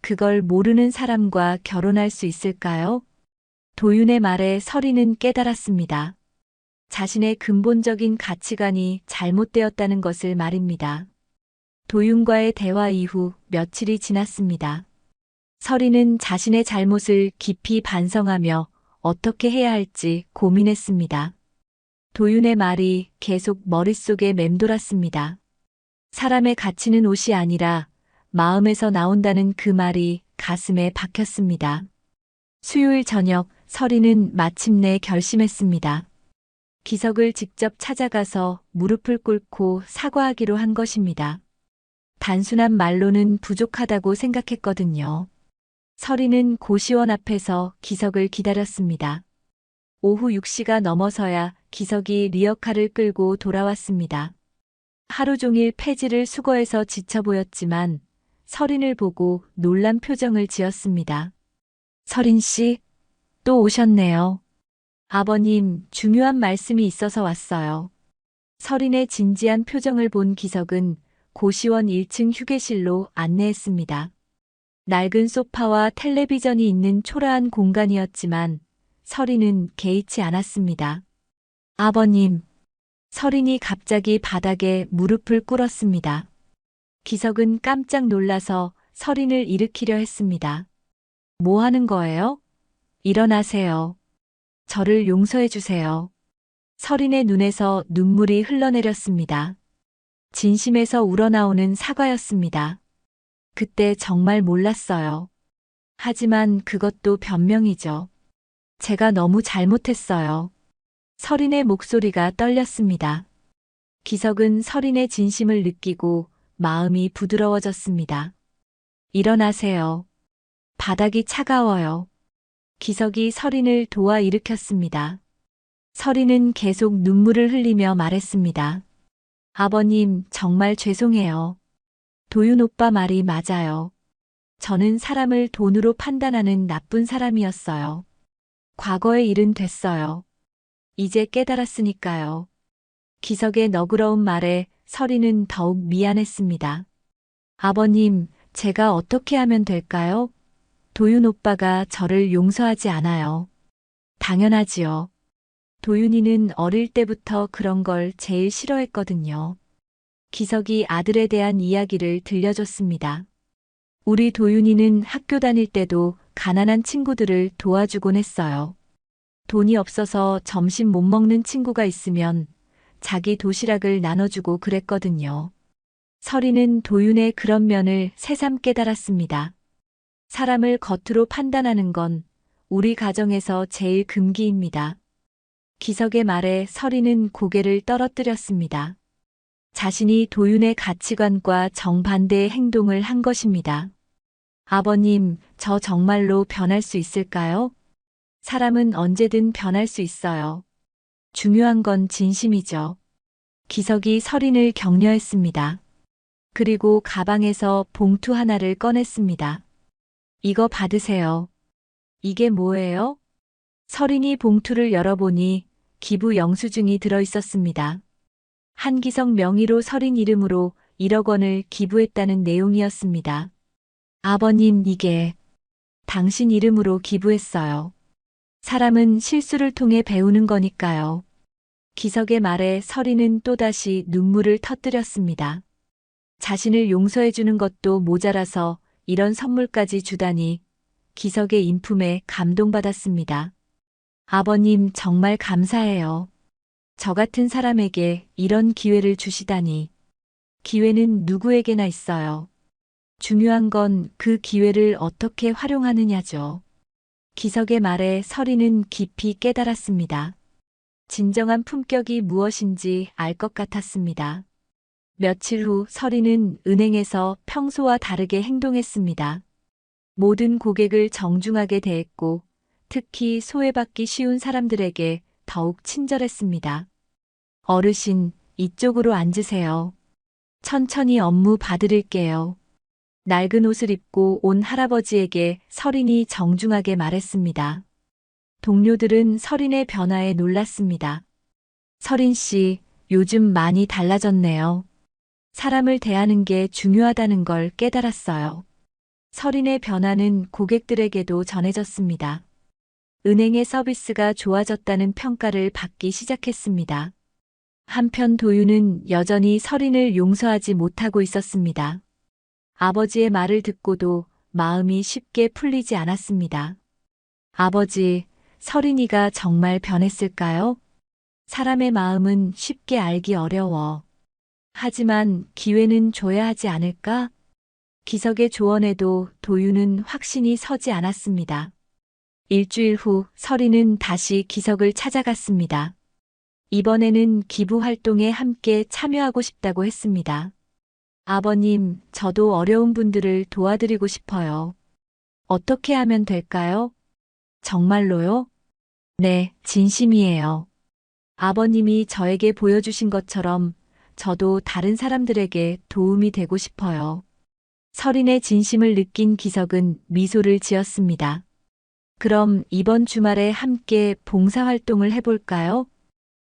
그걸 모르는 사람과 결혼할 수 있을까요? 도윤의 말에 서린은 깨달았습니다. 자신의 근본적인 가치관이 잘못되었다는 것을 말입니다. 도윤과의 대화 이후 며칠이 지났습니다. 서린은 자신의 잘못을 깊이 반성하며 어떻게 해야 할지 고민했습니다. 도윤의 말이 계속 머릿속에 맴돌았습니다. 사람의 가치는 옷이 아니라 마음에서 나온다는 그 말이 가슴에 박혔습니다. 수요일 저녁 서린은 마침내 결심했습니다. 기석을 직접 찾아가서 무릎을 꿇고 사과하기로 한 것입니다. 단순한 말로는 부족하다고 생각했거든요. 서린은 고시원 앞에서 기석을 기다렸습니다. 오후 6시가 넘어서야 기석이 리어카를 끌고 돌아왔습니다. 하루 종일 폐지를 수거해서 지쳐 보였지만 서린을 보고 놀란 표정을 지었습니다. 서린 씨, 또 오셨네요. 아버님, 중요한 말씀이 있어서 왔어요. 서린의 진지한 표정을 본 기석은 고시원 1층 휴게실로 안내했습니다. 낡은 소파와 텔레비전이 있는 초라한 공간이었지만 서린은 개의치 않았습니다. 아버님, 서린이 갑자기 바닥에 무릎을 꿇었습니다. 기석은 깜짝 놀라서 서린을 일으키려 했습니다. 뭐 하는 거예요? 일어나세요. 저를 용서해 주세요. 서린의 눈에서 눈물이 흘러내렸습니다. 진심에서 우러나오는 사과였습니다. 그때 정말 몰랐어요. 하지만 그것도 변명이죠. 제가 너무 잘못했어요. 서린의 목소리가 떨렸습니다. 기석은 서린의 진심을 느끼고 마음이 부드러워졌습니다. 일어나세요. 바닥이 차가워요. 기석이 서린을 도와 일으켰습니다. 서린은 계속 눈물을 흘리며 말했습니다. 아버님, 정말 죄송해요. 도윤 오빠 말이 맞아요. 저는 사람을 돈으로 판단하는 나쁜 사람이었어요. 과거의 일은 됐어요. 이제 깨달았으니까요. 기석의 너그러운 말에 서린은 더욱 미안했습니다. 아버님, 제가 어떻게 하면 될까요? 도윤 오빠가 저를 용서하지 않아요. 당연하지요. 도윤이는 어릴 때부터 그런 걸 제일 싫어했거든요. 기석이 아들에 대한 이야기를 들려줬습니다. 우리 도윤이는 학교 다닐 때도 가난한 친구들을 도와주곤 했어요. 돈이 없어서 점심 못 먹는 친구가 있으면 자기 도시락을 나눠주고 그랬거든요. 서린은 도윤의 그런 면을 새삼 깨달았습니다. 사람을 겉으로 판단하는 건 우리 가정에서 제일 금기입니다. 기석의 말에 서린은 고개를 떨어뜨렸습니다. 자신이 도윤의 가치관과 정반대의 행동을 한 것입니다. 아버님, 저 정말로 변할 수 있을까요? 사람은 언제든 변할 수 있어요. 중요한 건 진심이죠. 기석이 서린을 격려했습니다. 그리고 가방에서 봉투 하나를 꺼냈습니다. 이거 받으세요. 이게 뭐예요? 서린이 봉투를 열어보니 기부 영수증이 들어 있었습니다. 한기석 명의로 서린 이름으로 1억 원을 기부했다는 내용이었습니다. 아버님, 이게 당신 이름으로 기부했어요. 사람은 실수를 통해 배우는 거니까요. 기석의 말에 서린은 또다시 눈물을 터뜨렸습니다. 자신을 용서해주는 것도 모자라서 이런 선물까지 주다니 기석의 인품에 감동받았습니다. 아버님, 정말 감사해요. 저 같은 사람에게 이런 기회를 주시다니. 기회는 누구에게나 있어요. 중요한 건 그 기회를 어떻게 활용하느냐죠. 기석의 말에 서린은 깊이 깨달았습니다. 진정한 품격이 무엇인지 알 것 같았습니다. 며칠 후 서린은 은행에서 평소와 다르게 행동했습니다. 모든 고객을 정중하게 대했고 특히 소외받기 쉬운 사람들에게 더욱 친절했습니다. 어르신, 이쪽으로 앉으세요. 천천히 업무 봐드릴게요. 낡은 옷을 입고 온 할아버지에게 서린이 정중하게 말했습니다. 동료들은 서린의 변화에 놀랐습니다. 서린 씨, 요즘 많이 달라졌네요. 사람을 대하는 게 중요하다는 걸 깨달았어요. 서린의 변화는 고객들에게도 전해졌습니다. 은행의 서비스가 좋아졌다는 평가를 받기 시작했습니다. 한편 도윤은 여전히 서린을 용서하지 못하고 있었습니다. 아버지의 말을 듣고도 마음이 쉽게 풀리지 않았습니다. 아버지, 서린이가 정말 변했을까요? 사람의 마음은 쉽게 알기 어려워. 하지만 기회는 줘야 하지 않을까? 기석의 조언에도 도윤은 확신이 서지 않았습니다. 일주일 후 서리는 다시 기석을 찾아갔습니다. 이번에는 기부 활동에 함께 참여하고 싶다고 했습니다. 아버님, 저도 어려운 분들을 도와드리고 싶어요. 어떻게 하면 될까요? 정말로요? 네, 진심이에요. 아버님이 저에게 보여주신 것처럼 저도 다른 사람들에게 도움이 되고 싶어요. 서린의 진심을 느낀 기석은 미소를 지었습니다. 그럼 이번 주말에 함께 봉사활동을 해볼까요?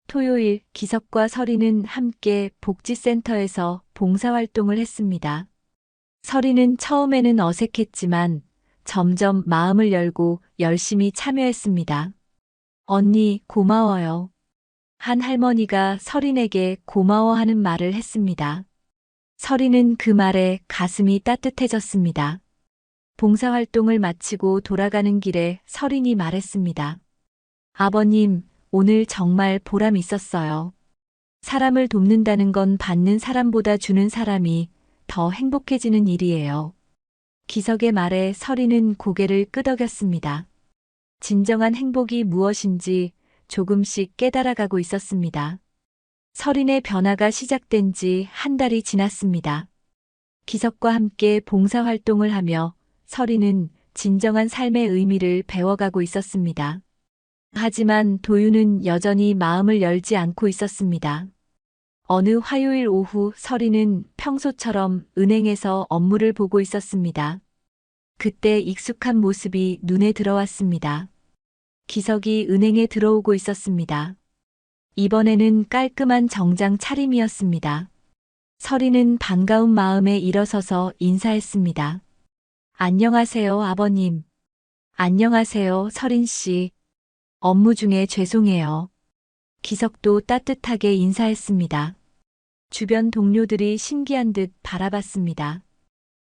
토요일 기석과 서린은 함께 복지센터에서 봉사활동을 했습니다. 서린은 처음에는 어색했지만 점점 마음을 열고 열심히 참여했습니다. 언니, 고마워요. 한 할머니가 서린에게 고마워하는 말을 했습니다. 서린은 그 말에 가슴이 따뜻해졌습니다. 봉사활동을 마치고 돌아가는 길에 서린이 말했습니다. 아버님, 오늘 정말 보람 있었어요. 사람을 돕는다는 건 받는 사람보다 주는 사람이 더 행복해지는 일이에요. 기석의 말에 서린은 고개를 끄덕였습니다. 진정한 행복이 무엇인지 조금씩 깨달아가고 있었습니다. 서린의 변화가 시작된 지 한 달이 지났습니다. 기석과 함께 봉사활동을 하며 서린은 진정한 삶의 의미를 배워가고 있었습니다. 하지만 도윤은 여전히 마음을 열지 않고 있었습니다. 어느 화요일 오후 서린은 평소처럼 은행에서 업무를 보고 있었습니다. 그때 익숙한 모습이 눈에 들어왔습니다. 기석이 은행에 들어오고 있었습니다. 이번에는 깔끔한 정장 차림이었습니다. 서린은 반가운 마음에 일어서서 인사했습니다. 안녕하세요, 아버님. 안녕하세요, 서린 씨. 업무 중에 죄송해요. 기석도 따뜻하게 인사했습니다. 주변 동료들이 신기한 듯 바라봤습니다.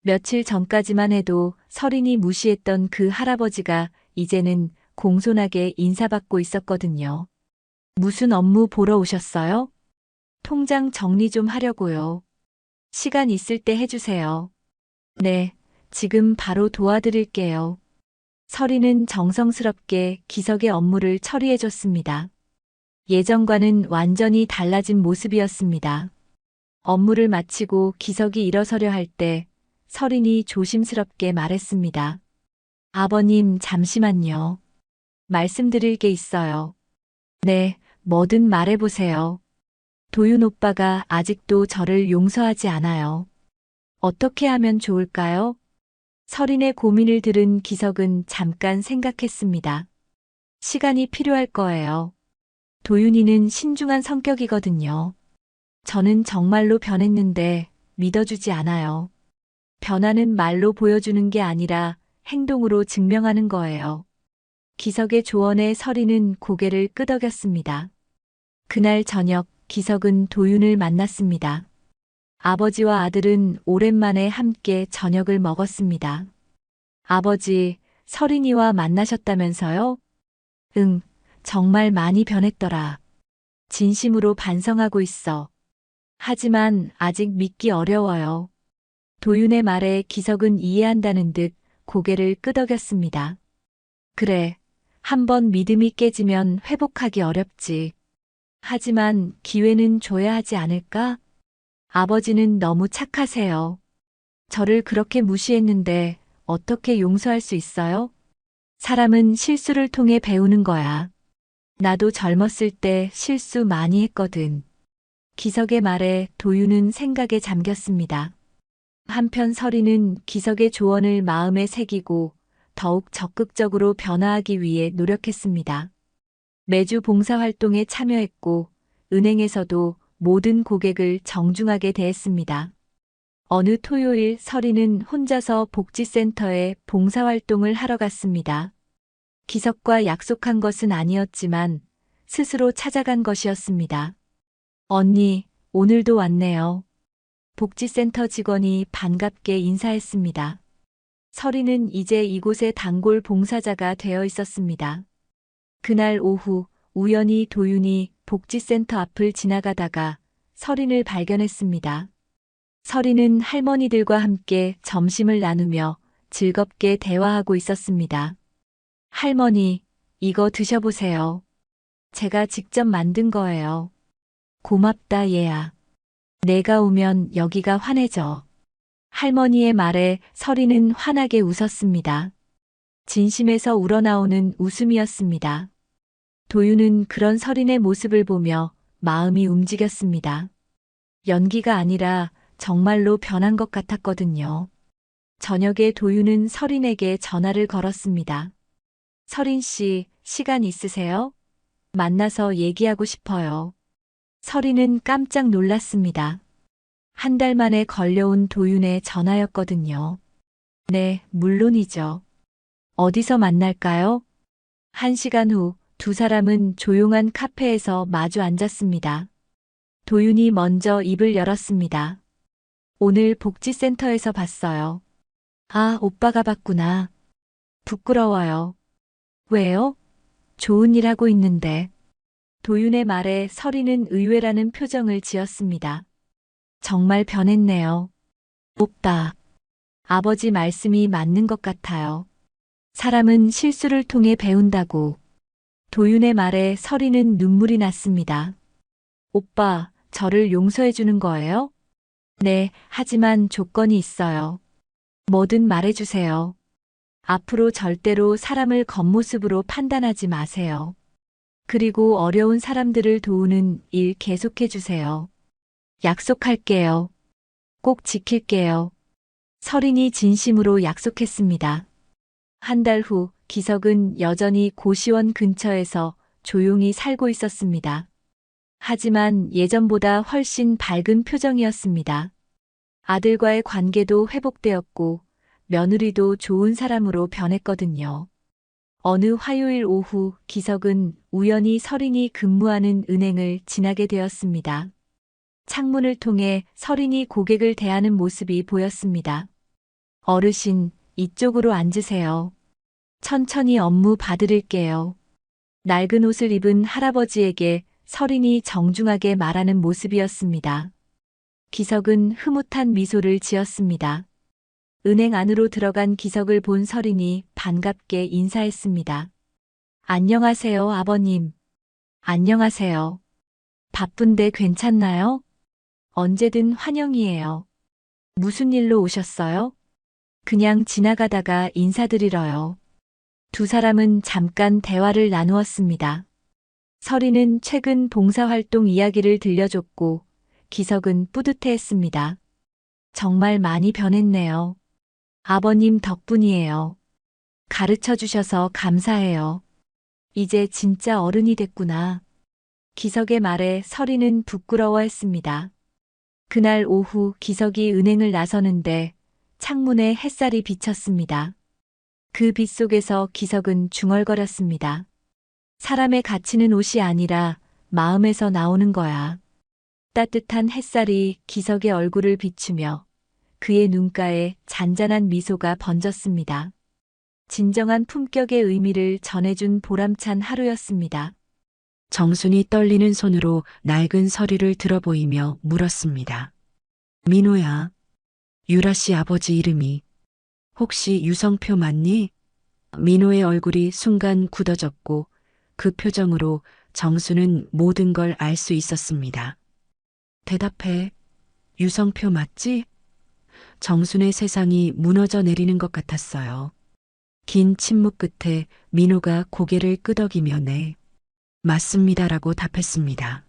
며칠 전까지만 해도 서린이 무시했던 그 할아버지가 이제는 공손하게 인사받고 있었거든요. 무슨 업무 보러 오셨어요? 통장 정리 좀 하려고요. 시간 있을 때 해주세요. 네, 지금 바로 도와드릴게요. 서린은 정성스럽게 기석의 업무를 처리해줬습니다. 예전과는 완전히 달라진 모습이었습니다. 업무를 마치고 기석이 일어서려 할 때 서린이 조심스럽게 말했습니다. 아버님, 잠시만요. 말씀드릴 게 있어요. 네, 뭐든 말해보세요. 도윤 오빠가 아직도 저를 용서하지 않아요. 어떻게 하면 좋을까요? 서린의 고민을 들은 기석은 잠깐 생각했습니다. 시간이 필요할 거예요. 도윤이는 신중한 성격이거든요. 저는 정말로 변했는데 믿어주지 않아요. 변화는 말로 보여주는 게 아니라 행동으로 증명하는 거예요. 기석의 조언에 서린은 고개를 끄덕였습니다. 그날 저녁 기석은 도윤을 만났습니다. 아버지와 아들은 오랜만에 함께 저녁을 먹었습니다. 아버지, 서린이와 만나셨다면서요? 응, 정말 많이 변했더라. 진심으로 반성하고 있어. 하지만 아직 믿기 어려워요. 도윤의 말에 기석은 이해한다는 듯 고개를 끄덕였습니다. 그래, 한번 믿음이 깨지면 회복하기 어렵지. 하지만 기회는 줘야 하지 않을까? 아버지는 너무 착하세요. 저를 그렇게 무시했는데 어떻게 용서할 수 있어요? 사람은 실수를 통해 배우는 거야. 나도 젊었을 때 실수 많이 했거든. 기석의 말에 도윤은 생각에 잠겼습니다. 한편 서린은 기석의 조언을 마음에 새기고 더욱 적극적으로 변화하기 위해 노력했습니다. 매주 봉사활동에 참여했고 은행에서도 모든 고객을 정중하게 대했습니다. 어느 토요일 서린은 혼자서 복지센터에 봉사활동을 하러 갔습니다. 기석과 약속한 것은 아니었지만 스스로 찾아간 것이었습니다. 언니, 오늘도 왔네요. 복지센터 직원이 반갑게 인사했습니다. 서린은 이제 이곳의 단골 봉사자가 되어 있었습니다. 그날 오후 우연히 도윤이 복지센터 앞을 지나가다가 서린을 발견했습니다. 서린은 할머니들과 함께 점심을 나누며 즐겁게 대화하고 있었습니다. 할머니, 이거 드셔보세요. 제가 직접 만든 거예요. 고맙다, 얘야. 내가 오면 여기가 환해져. 할머니의 말에 서린은 환하게 웃었습니다. 진심에서 우러나오는 웃음이었습니다. 도윤은 그런 서린의 모습을 보며 마음이 움직였습니다. 연기가 아니라 정말로 변한 것 같았거든요. 저녁에 도윤은 서린에게 전화를 걸었습니다. 서린 씨, 시간 있으세요? 만나서 얘기하고 싶어요. 서린은 깜짝 놀랐습니다. 한 달 만에 걸려온 도윤의 전화였거든요. 네, 물론이죠. 어디서 만날까요? 1시간 후 두 사람은 조용한 카페에서 마주 앉았습니다. 도윤이 먼저 입을 열었습니다. 오늘 복지센터에서 봤어요. 아, 오빠가 봤구나. 부끄러워요. 왜요? 좋은 일 하고 있는데. 도윤의 말에 서린은 의외라는 표정을 지었습니다. 정말 변했네요. 오빠. 아버지 말씀이 맞는 것 같아요. 사람은 실수를 통해 배운다고. 도윤의 말에 서린은 눈물이 났습니다. 오빠, 저를 용서해 주는 거예요? 네, 하지만 조건이 있어요. 뭐든 말해주세요. 앞으로 절대로 사람을 겉모습으로 판단하지 마세요. 그리고 어려운 사람들을 도우는 일 계속해 주세요. 약속할게요. 꼭 지킬게요. 서린이 진심으로 약속했습니다. 한 달 후 기석은 여전히 고시원 근처에서 조용히 살고 있었습니다. 하지만 예전보다 훨씬 밝은 표정이었습니다. 아들과의 관계도 회복되었고 며느리도 좋은 사람으로 변했거든요. 어느 화요일 오후 기석은 우연히 서린이 근무하는 은행을 지나게 되었습니다. 창문을 통해 서린이 고객을 대하는 모습이 보였습니다. 어르신, 이쪽으로 앉으세요. 천천히 업무 봐드릴게요. 낡은 옷을 입은 할아버지에게 서린이 정중하게 말하는 모습이었습니다. 기석은 흐뭇한 미소를 지었습니다. 은행 안으로 들어간 기석을 본 서린이 반갑게 인사했습니다. 안녕하세요, 아버님. 안녕하세요. 바쁜데 괜찮나요? 언제든 환영이에요. 무슨 일로 오셨어요? 그냥 지나가다가 인사드리러요. 두 사람은 잠깐 대화를 나누었습니다. 서린은 최근 봉사활동 이야기를 들려줬고 기석은 뿌듯해했습니다. 정말 많이 변했네요. 아버님 덕분이에요. 가르쳐 주셔서 감사해요. 이제 진짜 어른이 됐구나. 기석의 말에 서린은 부끄러워했습니다. 그날 오후 기석이 은행을 나서는데 창문에 햇살이 비쳤습니다. 그 빛 속에서 기석은 중얼거렸습니다. 사람의 가치는 옷이 아니라 마음에서 나오는 거야. 따뜻한 햇살이 기석의 얼굴을 비추며 그의 눈가에 잔잔한 미소가 번졌습니다. 진정한 품격의 의미를 전해준 보람찬 하루였습니다. 정순이 떨리는 손으로 낡은 서류를 들어보이며 물었습니다. 민호야, 유라 씨 아버지 이름이 혹시 유성표 맞니? 민호의 얼굴이 순간 굳어졌고 그 표정으로 정수는 모든 걸 알 수 있었습니다. 대답해. 유성표 맞지? 정순의 세상이 무너져 내리는 것 같았어요. 긴 침묵 끝에 민호가 고개를 끄덕이며 네. 맞습니다라고 답했습니다.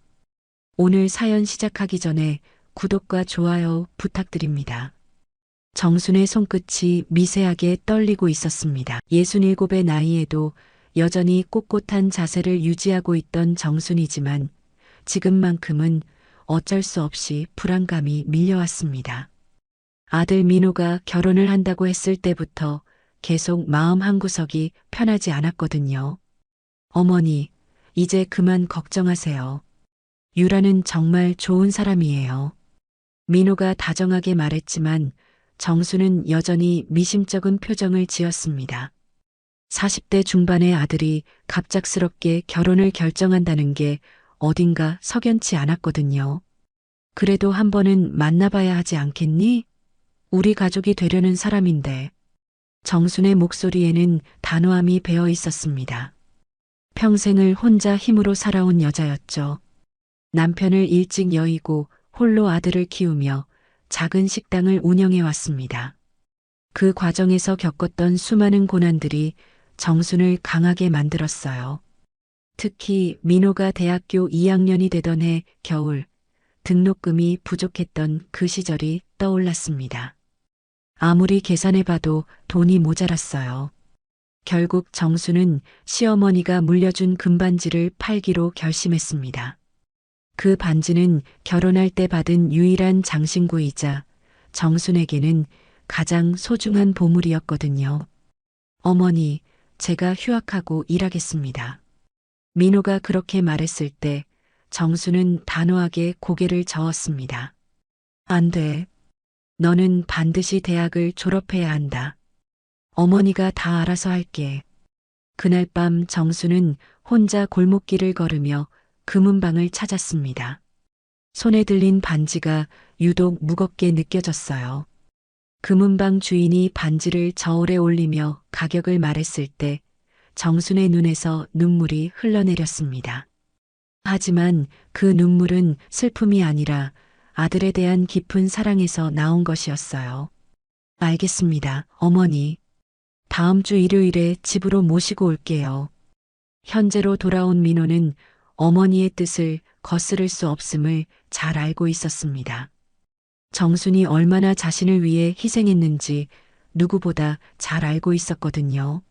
오늘 사연 시작하기 전에 구독과 좋아요 부탁드립니다. 정순의 손끝이 미세하게 떨리고 있었습니다. 67의 나이에도 여전히 꼿꼿한 자세를 유지하고 있던 정순이지만 지금만큼은 어쩔 수 없이 불안감이 밀려왔습니다. 아들 민호가 결혼을 한다고 했을 때부터 계속 마음 한구석이 편하지 않았거든요. 어머니, 이제 그만 걱정하세요. 유라는 정말 좋은 사람이에요. 민호가 다정하게 말했지만 정수는 여전히 미심쩍은 표정을 지었습니다. 40대 중반의 아들이 갑작스럽게 결혼을 결정한다는 게 어딘가 석연치 않았거든요. 그래도 한 번은 만나봐야 하지 않겠니? 우리 가족이 되려는 사람인데. 정순의 목소리에는 단호함이 배어 있었습니다. 평생을 혼자 힘으로 살아온 여자였죠. 남편을 일찍 여의고 홀로 아들을 키우며 작은 식당을 운영해 왔습니다. 그 과정에서 겪었던 수많은 고난들이 정순을 강하게 만들었어요. 특히 민호가 대학교 2학년이 되던 해 겨울 등록금이 부족했던 그 시절이 떠올랐습니다. 아무리 계산해봐도 돈이 모자랐어요. 결국 정수는 시어머니가 물려준 금반지를 팔기로 결심했습니다. 그 반지는 결혼할 때 받은 유일한 장신구이자 정순에게는 가장 소중한 보물이었거든요. 어머니, 제가 휴학하고 일하겠습니다. 민호가 그렇게 말했을 때 정수는 단호하게 고개를 저었습니다. 안 돼. 너는 반드시 대학을 졸업해야 한다. 어머니가 다 알아서 할게. 그날 밤 정수는 혼자 골목길을 걸으며 금은방을 찾았습니다. 손에 들린 반지가 유독 무겁게 느껴졌어요. 금은방 주인이 반지를 저울에 올리며 가격을 말했을 때 정순의 눈에서 눈물이 흘러내렸습니다. 하지만 그 눈물은 슬픔이 아니라 아들에 대한 깊은 사랑에서 나온 것이었어요. 알겠습니다, 어머니. 다음 주 일요일에 집으로 모시고 올게요. 현재로 돌아온 민호는 어머니의 뜻을 거스를 수 없음을 잘 알고 있었습니다. 정순이 얼마나 자신을 위해 희생했는지 누구보다 잘 알고 있었거든요.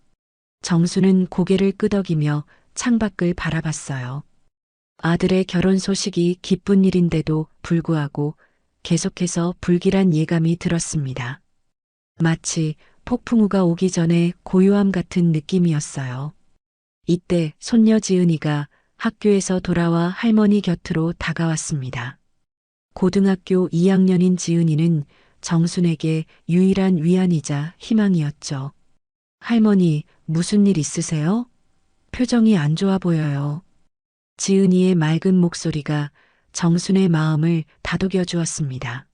정순은 고개를 끄덕이며 창밖을 바라봤어요. 아들의 결혼 소식이 기쁜 일인데도 불구하고 계속해서 불길한 예감이 들었습니다. 마치 폭풍우가 오기 전에 고요함 같은 느낌이었어요. 이때 손녀 지은이가 학교에서 돌아와 할머니 곁으로 다가왔습니다. 고등학교 2학년인 지은이는 정순에게 유일한 위안이자 희망이었죠. 할머니, 무슨 일 있으세요? 표정이 안 좋아 보여요. 지은이의 맑은 목소리가 정순의 마음을 다독여 주었습니다.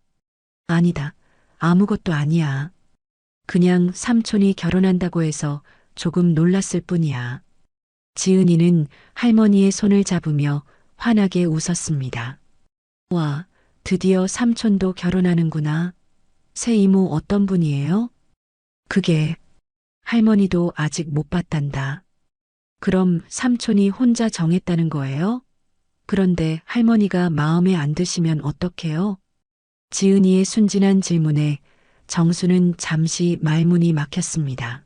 아니다. 아무것도 아니야. 그냥 삼촌이 결혼한다고 해서 조금 놀랐을 뿐이야. 지은이는 할머니의 손을 잡으며 환하게 웃었습니다. 와, 드디어 삼촌도 결혼하는구나. 새 이모 어떤 분이에요? 그게 할머니도 아직 못 봤단다. 그럼 삼촌이 혼자 정했다는 거예요? 그런데 할머니가 마음에 안 드시면 어떡해요? 지은이의 순진한 질문에 정수는 잠시 말문이 막혔습니다.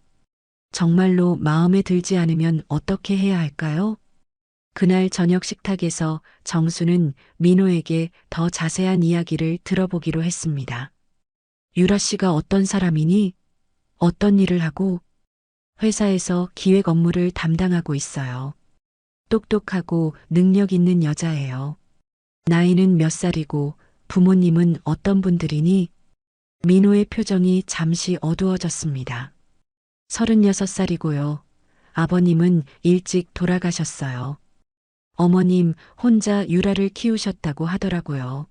정말로 마음에 들지 않으면 어떻게 해야 할까요? 그날 저녁 식탁에서 정수는 민호에게 더 자세한 이야기를 들어보기로 했습니다. 유라 씨가 어떤 사람이니? 어떤 일을 하고? 회사에서 기획 업무를 담당하고 있어요. 똑똑하고 능력 있는 여자예요. 나이는 몇 살이고 부모님은 어떤 분들이니? 민호의 표정이 잠시 어두워졌습니다. 36살이고요. 아버님은 일찍 돌아가셨어요. 어머님 혼자 유라를 키우셨다고 하더라고요.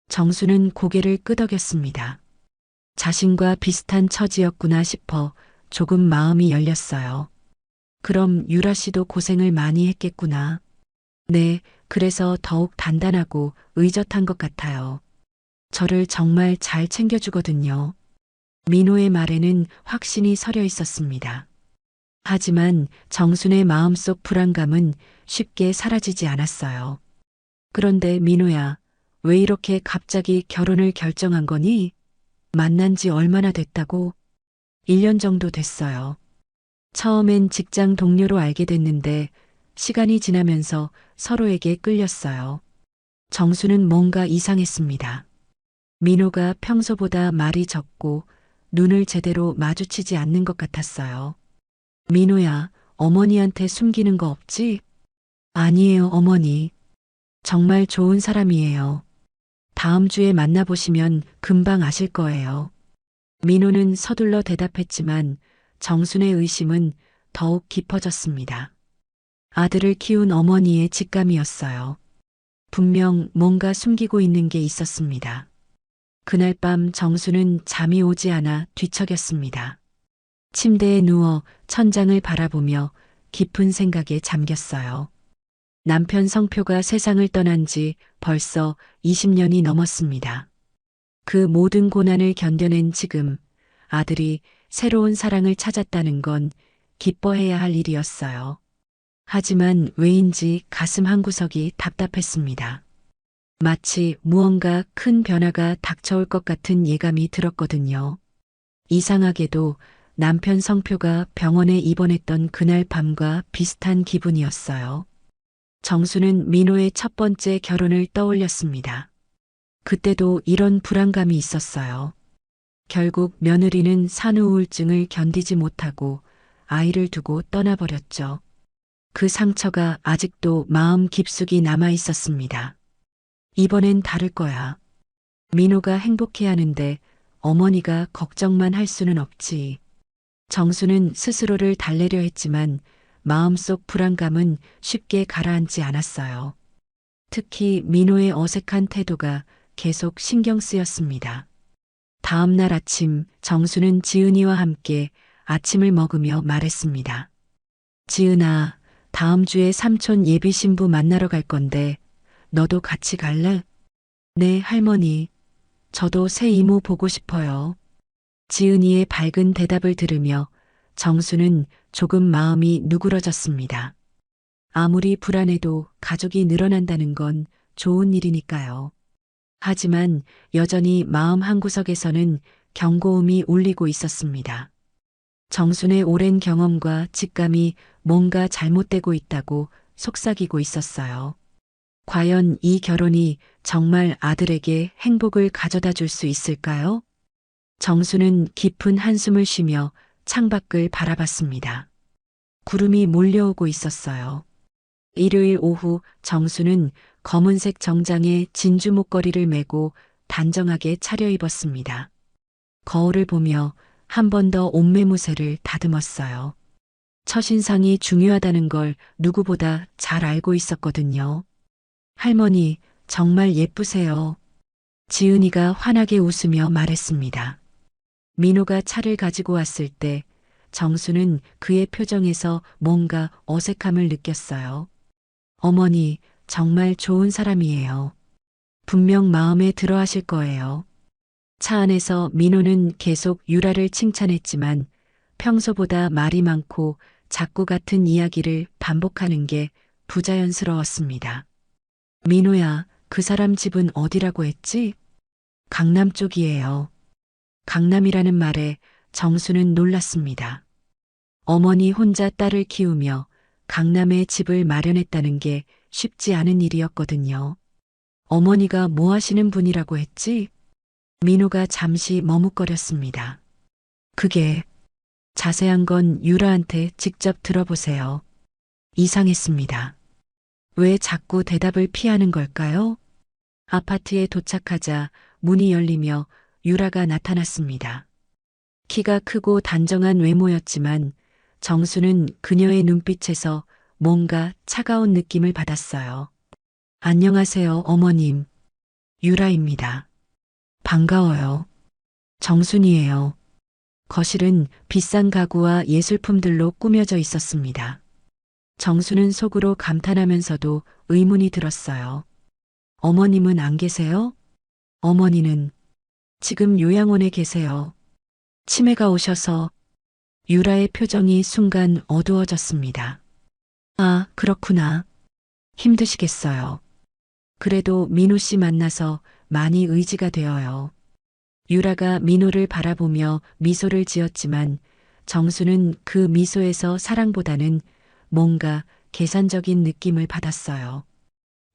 정수는 고개를 끄덕였습니다. 자신과 비슷한 처지였구나 싶어 조금 마음이 열렸어요. 그럼 유라 씨도 고생을 많이 했겠구나. 네, 그래서 더욱 단단하고 의젓한 것 같아요. 저를 정말 잘 챙겨주거든요. 민호의 말에는 확신이 서려 있었습니다. 하지만 정순의 마음속 불안감은 쉽게 사라지지 않았어요. 그런데 민호야, 왜 이렇게 갑자기 결혼을 결정한 거니? 만난 지 얼마나 됐다고? 1년 정도 됐어요. 처음엔 직장 동료로 알게 됐는데 시간이 지나면서 서로에게 끌렸어요. 정수는 뭔가 이상했습니다. 민호가 평소보다 말이 적고 눈을 제대로 마주치지 않는 것 같았어요. 민호야, 어머니한테 숨기는 거 없지? 아니에요, 어머니. 정말 좋은 사람이에요. 다음 주에 만나보시면 금방 아실 거예요. 민호는 서둘러 대답했지만 정순의 의심은 더욱 깊어졌습니다. 아들을 키운 어머니의 직감이었어요. 분명 뭔가 숨기고 있는 게 있었습니다. 그날 밤 정수는 잠이 오지 않아 뒤척였습니다. 침대에 누워 천장을 바라보며 깊은 생각에 잠겼어요. 남편 성표가 세상을 떠난 지 벌써 20년이 넘었습니다. 그 모든 고난을 견뎌낸 지금 아들이 새로운 사랑을 찾았다는 건 기뻐해야 할 일이었어요. 하지만 왜인지 가슴 한구석이 답답했습니다. 마치 무언가 큰 변화가 닥쳐올 것 같은 예감이 들었거든요. 이상하게도 남편 성표가 병원에 입원했던 그날 밤과 비슷한 기분이었어요. 정수는 민호의 첫 번째 결혼을 떠올렸습니다. 그때도 이런 불안감이 있었어요. 결국 며느리는 산후 우울증을 견디지 못하고 아이를 두고 떠나버렸죠. 그 상처가 아직도 마음 깊숙이 남아 있었습니다. 이번엔 다를 거야. 민호가 행복해 하는데 어머니가 걱정만 할 수는 없지. 정수는 스스로를 달래려 했지만 마음속 불안감은 쉽게 가라앉지 않았어요. 특히 민호의 어색한 태도가 계속 신경 쓰였습니다. 다음 날 아침 정수는 지은이와 함께 아침을 먹으며 말했습니다. 지은아, 다음 주에 삼촌 예비 신부 만나러 갈 건데 너도 같이 갈래? 네, 할머니. 저도 새 이모 보고 싶어요. 지은이의 밝은 대답을 들으며 정수는 조금 마음이 누그러졌습니다. 아무리 불안해도 가족이 늘어난다는 건 좋은 일이니까요. 하지만 여전히 마음 한구석에서는 경고음이 울리고 있었습니다. 정순의 오랜 경험과 직감이 뭔가 잘못되고 있다고 속삭이고 있었어요. 과연 이 결혼이 정말 아들에게 행복을 가져다 줄 수 있을까요? 정수는 깊은 한숨을 쉬며 창밖을 바라봤습니다. 구름이 몰려오고 있었어요. 일요일 오후 정수는 검은색 정장에 진주 목걸이를 메고 단정하게 차려입었습니다. 거울을 보며 한 번 더 옷매무새를 다듬었어요. 첫인상이 중요하다는 걸 누구보다 잘 알고 있었거든요. 할머니, 정말 예쁘세요. 지은이가 환하게 웃으며 말했습니다. 민호가 차를 가지고 왔을 때 정수는 그의 표정에서 뭔가 어색함을 느꼈어요. 어머니, 정말 좋은 사람이에요. 분명 마음에 들어 하실 거예요. 차 안에서 민호는 계속 유라를 칭찬했지만 평소보다 말이 많고 자꾸 같은 이야기를 반복하는 게 부자연스러웠습니다. 민호야, 그 사람 집은 어디라고 했지? 강남 쪽이에요. 강남이라는 말에 정수는 놀랐습니다. 어머니 혼자 딸을 키우며 강남에 집을 마련했다는 게 쉽지 않은 일이었거든요. 어머니가 뭐 하시는 분이라고 했지? 민호가 잠시 머뭇거렸습니다. 그게 자세한 건 유라한테 직접 들어보세요. 이상했습니다. 왜 자꾸 대답을 피하는 걸까요? 아파트에 도착하자 문이 열리며 유라가 나타났습니다. 키가 크고 단정한 외모였지만 정수는 그녀의 눈빛에서 뭔가 차가운 느낌을 받았어요. 안녕하세요, 어머님. 유라입니다. 반가워요. 정순이에요. 거실은 비싼 가구와 예술품들로 꾸며져 있었습니다. 정수는 속으로 감탄하면서도 의문이 들었어요. 어머님은 안 계세요? 어머니는 지금 요양원에 계세요. 치매가 오셔서 유라의 표정이 순간 어두워졌습니다. 아, 그렇구나. 힘드시겠어요. 그래도 민호 씨 만나서 많이 의지가 되어요. 유라가 민호를 바라보며 미소를 지었지만 정수는 그 미소에서 사랑보다는 뭔가 계산적인 느낌을 받았어요.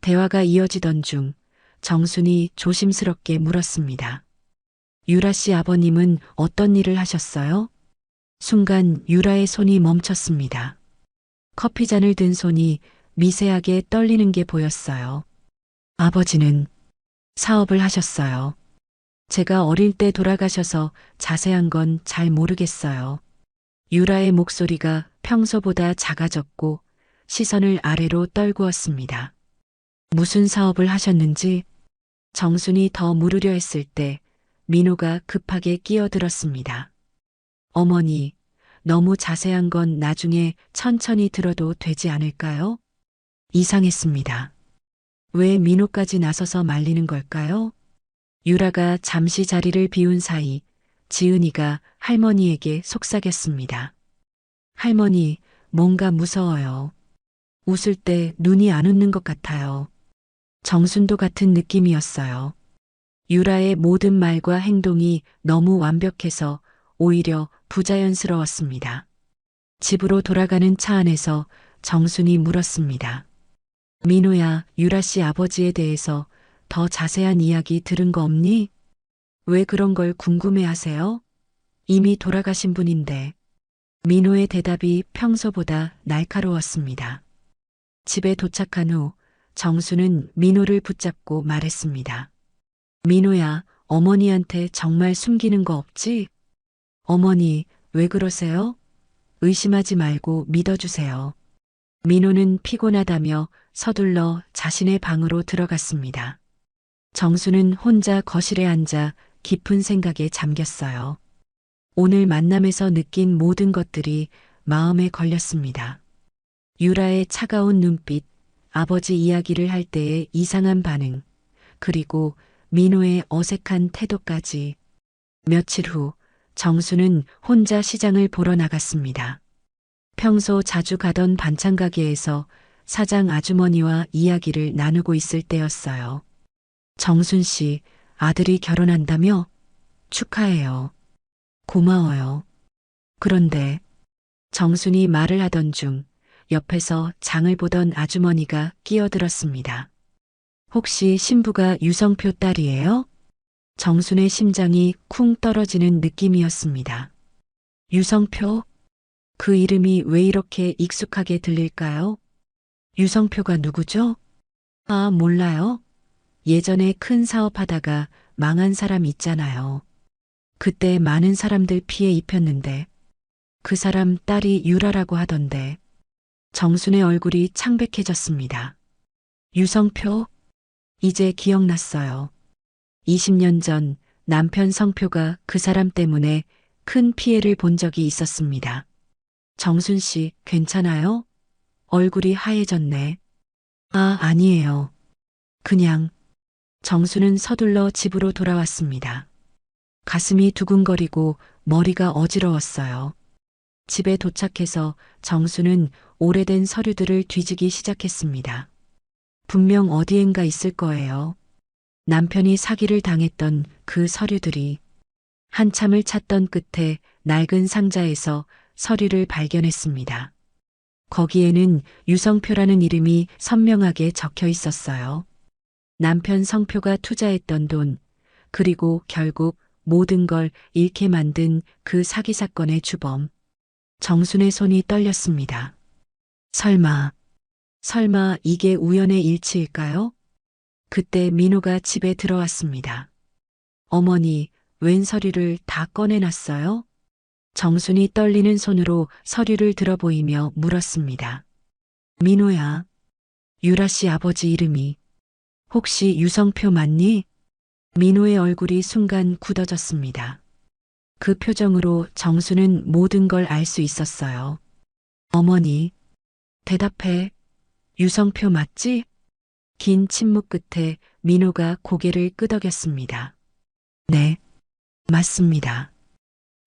대화가 이어지던 중 정순이 조심스럽게 물었습니다. 유라 씨 아버님은 어떤 일을 하셨어요? 순간 유라의 손이 멈췄습니다. 커피잔을 든 손이 미세하게 떨리는 게 보였어요. 아버지는 사업을 하셨어요. 제가 어릴 때 돌아가셔서 자세한 건 잘 모르겠어요. 유라의 목소리가 평소보다 작아졌고 시선을 아래로 떨구었습니다. 무슨 사업을 하셨는지 정순이 더 물으려 했을 때 민호가 급하게 끼어들었습니다. 어머니, 너무 자세한 건 나중에 천천히 들어도 되지 않을까요? 이상했습니다. 왜 민호까지 나서서 말리는 걸까요? 유라가 잠시 자리를 비운 사이 지은이가 할머니에게 속삭였습니다. 할머니, 뭔가 무서워요. 웃을 때 눈이 안 웃는 것 같아요. 정순도 같은 느낌이었어요. 유라의 모든 말과 행동이 너무 완벽해서 오히려 부자연스러웠습니다. 집으로 돌아가는 차 안에서 정순이 물었습니다. 민호야, 유라 씨 아버지에 대해서 더 자세한 이야기 들은 거 없니? 왜 그런 걸 궁금해 하세요? 이미 돌아가신 분인데. 민호의 대답이 평소보다 날카로웠습니다. 집에 도착한 후 정수는 민호를 붙잡고 말했습니다. 민호야, 어머니한테 정말 숨기는 거 없지? 어머니, 왜 그러세요? 의심하지 말고 믿어주세요. 민호는 피곤하다며 서둘러 자신의 방으로 들어갔습니다. 정수는 혼자 거실에 앉아 깊은 생각에 잠겼어요. 오늘 만남에서 느낀 모든 것들이 마음에 걸렸습니다. 유라의 차가운 눈빛, 아버지 이야기를 할 때의 이상한 반응, 그리고 민호의 어색한 태도까지. 며칠 후 정수는 혼자 시장을 보러 나갔습니다. 평소 자주 가던 반찬 가게에서 사장 아주머니와 이야기를 나누고 있을 때였어요. 정순 씨, 아들이 결혼한다며? 축하해요. 고마워요. 그런데 정순이 말을 하던 중 옆에서 장을 보던 아주머니가 끼어들었습니다. 혹시 신부가 유성표 딸이에요? 정순의 심장이 쿵 떨어지는 느낌이었습니다. 유성표? 그 이름이 왜 이렇게 익숙하게 들릴까요? 유성표가 누구죠? 아, 몰라요? 예전에 큰 사업하다가 망한 사람 있잖아요. 그때 많은 사람들 피해 입혔는데 그 사람 딸이 유라라고 하던데. 정순의 얼굴이 창백해졌습니다. 유성표? 이제 기억났어요. 20년 전 남편 성표가 그 사람 때문에 큰 피해를 본 적이 있었습니다. 정순 씨, 괜찮아요? 얼굴이 하얘졌네. 아, 아니에요. 그냥. 정수는 서둘러 집으로 돌아왔습니다. 가슴이 두근거리고 머리가 어지러웠어요. 집에 도착해서 정수는 오래된 서류들을 뒤지기 시작했습니다. 분명 어디엔가 있을 거예요. 남편이 사기를 당했던 그 서류들이. 한참을 찾던 끝에 낡은 상자에서 서류를 발견했습니다. 거기에는 유성표라는 이름이 선명하게 적혀 있었어요. 남편 성표가 투자했던 돈, 그리고 결국 모든 걸 잃게 만든 그 사기 사건의 주범. 정순의 손이 떨렸습니다. 설마 이게 우연의 일치일까요? 그때 민호가 집에 들어왔습니다. 어머니, 웬 서류를 다 꺼내놨어요? 정순이 떨리는 손으로 서류를 들어보이며 물었습니다. 민호야, 유라 씨 아버지 이름이 혹시 유성표 맞니? 민호의 얼굴이 순간 굳어졌습니다. 그 표정으로 정수는 모든 걸 알 수 있었어요. 어머니, 대답해. 유성표 맞지? 긴 침묵 끝에 민호가 고개를 끄덕였습니다. 네, 맞습니다.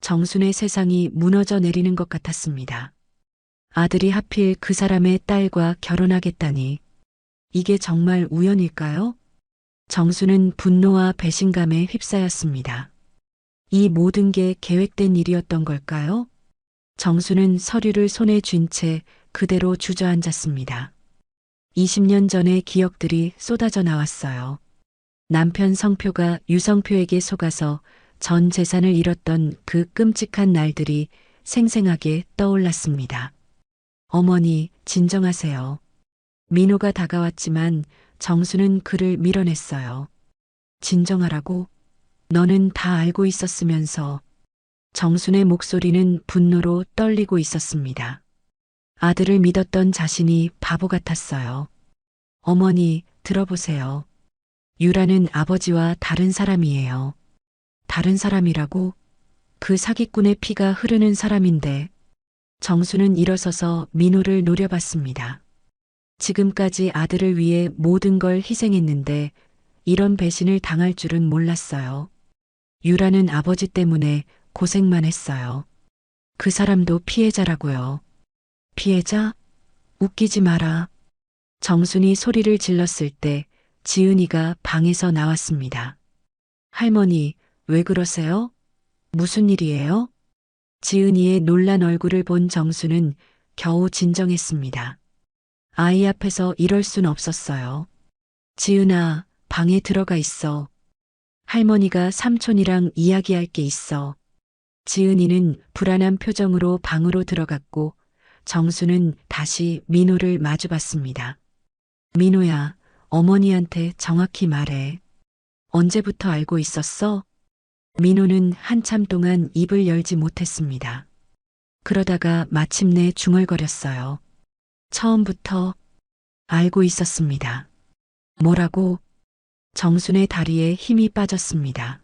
정순의 세상이 무너져 내리는 것 같았습니다. 아들이 하필 그 사람의 딸과 결혼하겠다니. 이게 정말 우연일까요? 정수는 분노와 배신감에 휩싸였습니다. 이 모든 게 계획된 일이었던 걸까요? 정수는 서류를 손에 쥔 채 그대로 주저앉았습니다. 20년 전의 기억들이 쏟아져 나왔어요. 남편 성표가 유성표에게 속아서 전 재산을 잃었던 그 끔찍한 날들이 생생하게 떠올랐습니다. 어머니, 진정하세요. 민호가 다가왔지만 정수는 그를 밀어냈어요. 진정하라고? 너는 다 알고 있었으면서. 정순의 목소리는 분노로 떨리고 있었습니다. 아들을 믿었던 자신이 바보 같았어요. 어머니, 들어보세요. 유라는 아버지와 다른 사람이에요. 다른 사람이라고? 그 사기꾼의 피가 흐르는 사람인데. 정수는 일어서서 민호를 노려봤습니다. 지금까지 아들을 위해 모든 걸 희생했는데 이런 배신을 당할 줄은 몰랐어요. 유라는 아버지 때문에 고생만 했어요. 그 사람도 피해자라고요. 피해자? 웃기지 마라. 정순이 소리를 질렀을 때 지은이가 방에서 나왔습니다. 할머니, 왜 그러세요? 무슨 일이에요? 지은이의 놀란 얼굴을 본 정수는 겨우 진정했습니다. 아이 앞에서 이럴 순 없었어요. 지은아, 방에 들어가 있어. 할머니가 삼촌이랑 이야기할 게 있어. 지은이는 불안한 표정으로 방으로 들어갔고 정수는 다시 민호를 마주봤습니다. 민호야, 어머니한테 정확히 말해. 언제부터 알고 있었어? 민호는 한참 동안 입을 열지 못했습니다. 그러다가 마침내 중얼거렸어요. 처음부터 알고 있었습니다. 뭐라고? 정순의 다리에 힘이 빠졌습니다.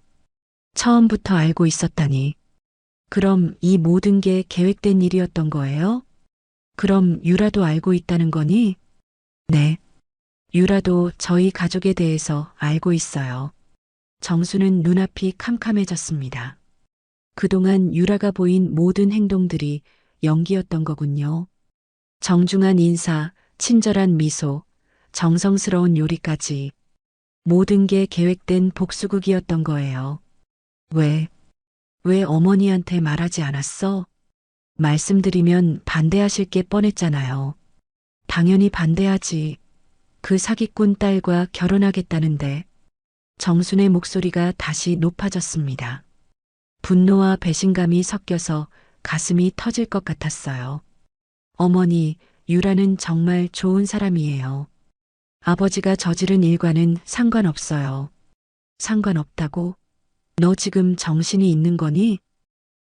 처음부터 알고 있었다니. 그럼 이 모든 게 계획된 일이었던 거예요? 그럼 유라도 알고 있다는 거니? 네. 유라도 저희 가족에 대해서 알고 있어요. 정수는 눈앞이 캄캄해졌습니다. 그동안 유라가 보인 모든 행동들이 연기였던 거군요. 정중한 인사, 친절한 미소, 정성스러운 요리까지 모든 게 계획된 복수극이었던 거예요. 왜 어머니한테 말하지 않았어? 말씀드리면 반대하실 게 뻔했잖아요. 당연히 반대하지. 그 사기꾼 딸과 결혼하겠다는데. 정순의 목소리가 다시 높아졌습니다. 분노와 배신감이 섞여서 가슴이 터질 것 같았어요. 어머니, 유라는 정말 좋은 사람이에요. 아버지가 저지른 일과는 상관없어요. 상관없다고? 너 지금 정신이 있는 거니?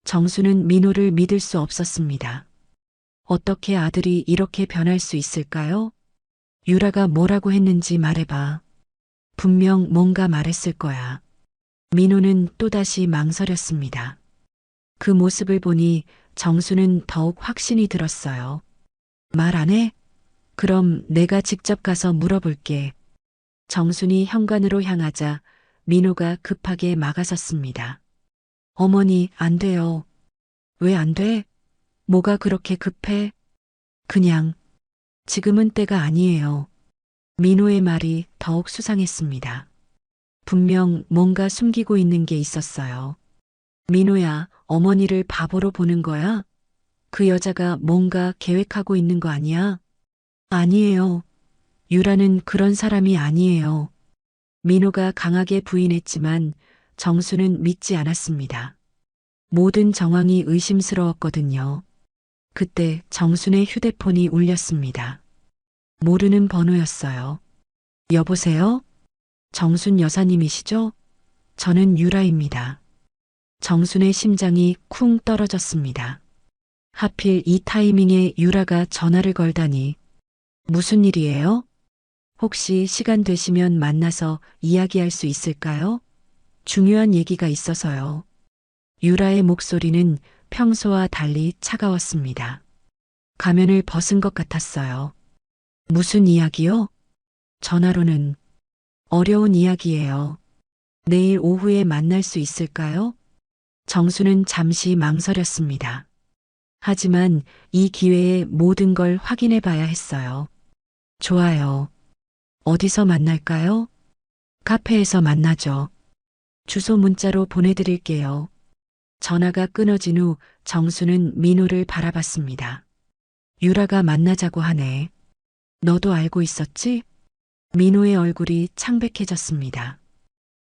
정수는 민호를 믿을 수 없었습니다. 어떻게 아들이 이렇게 변할 수 있을까요? 유라가 뭐라고 했는지 말해봐. 분명 뭔가 말했을 거야. 민호는 또다시 망설였습니다. 그 모습을 보니 정수는 더욱 확신이 들었어요. 말 안 해? 그럼 내가 직접 가서 물어볼게. 정순이 현관으로 향하자 민호가 급하게 막아섰습니다. 어머니, 안 돼요. 왜 안 돼? 뭐가 그렇게 급해? 그냥, 지금은 때가 아니에요. 민호의 말이 더욱 수상했습니다. 분명 뭔가 숨기고 있는 게 있었어요. 민호야, 어머니를 바보로 보는 거야? 그 여자가 뭔가 계획하고 있는 거 아니야? 아니에요. 유라는 그런 사람이 아니에요. 민호가 강하게 부인했지만 정수는 믿지 않았습니다. 모든 정황이 의심스러웠거든요. 그때 정순의 휴대폰이 울렸습니다. 모르는 번호였어요. 여보세요? 정순 여사님이시죠? 저는 유라입니다. 정순의 심장이 쿵 떨어졌습니다. 하필 이 타이밍에 유라가 전화를 걸다니. 무슨 일이에요? 혹시 시간 되시면 만나서 이야기할 수 있을까요? 중요한 얘기가 있어서요. 유라의 목소리는 평소와 달리 차가웠습니다. 가면을 벗은 것 같았어요. 무슨 이야기요? 전화로는 어려운 이야기예요. 내일 오후에 만날 수 있을까요? 정수는 잠시 망설였습니다. 하지만 이 기회에 모든 걸 확인해 봐야 했어요. 좋아요. 어디서 만날까요? 카페에서 만나죠. 주소 문자로 보내드릴게요. 전화가 끊어진 후 정수는 민호를 바라봤습니다. 유라가 만나자고 하네. 너도 알고 있었지? 민호의 얼굴이 창백해졌습니다.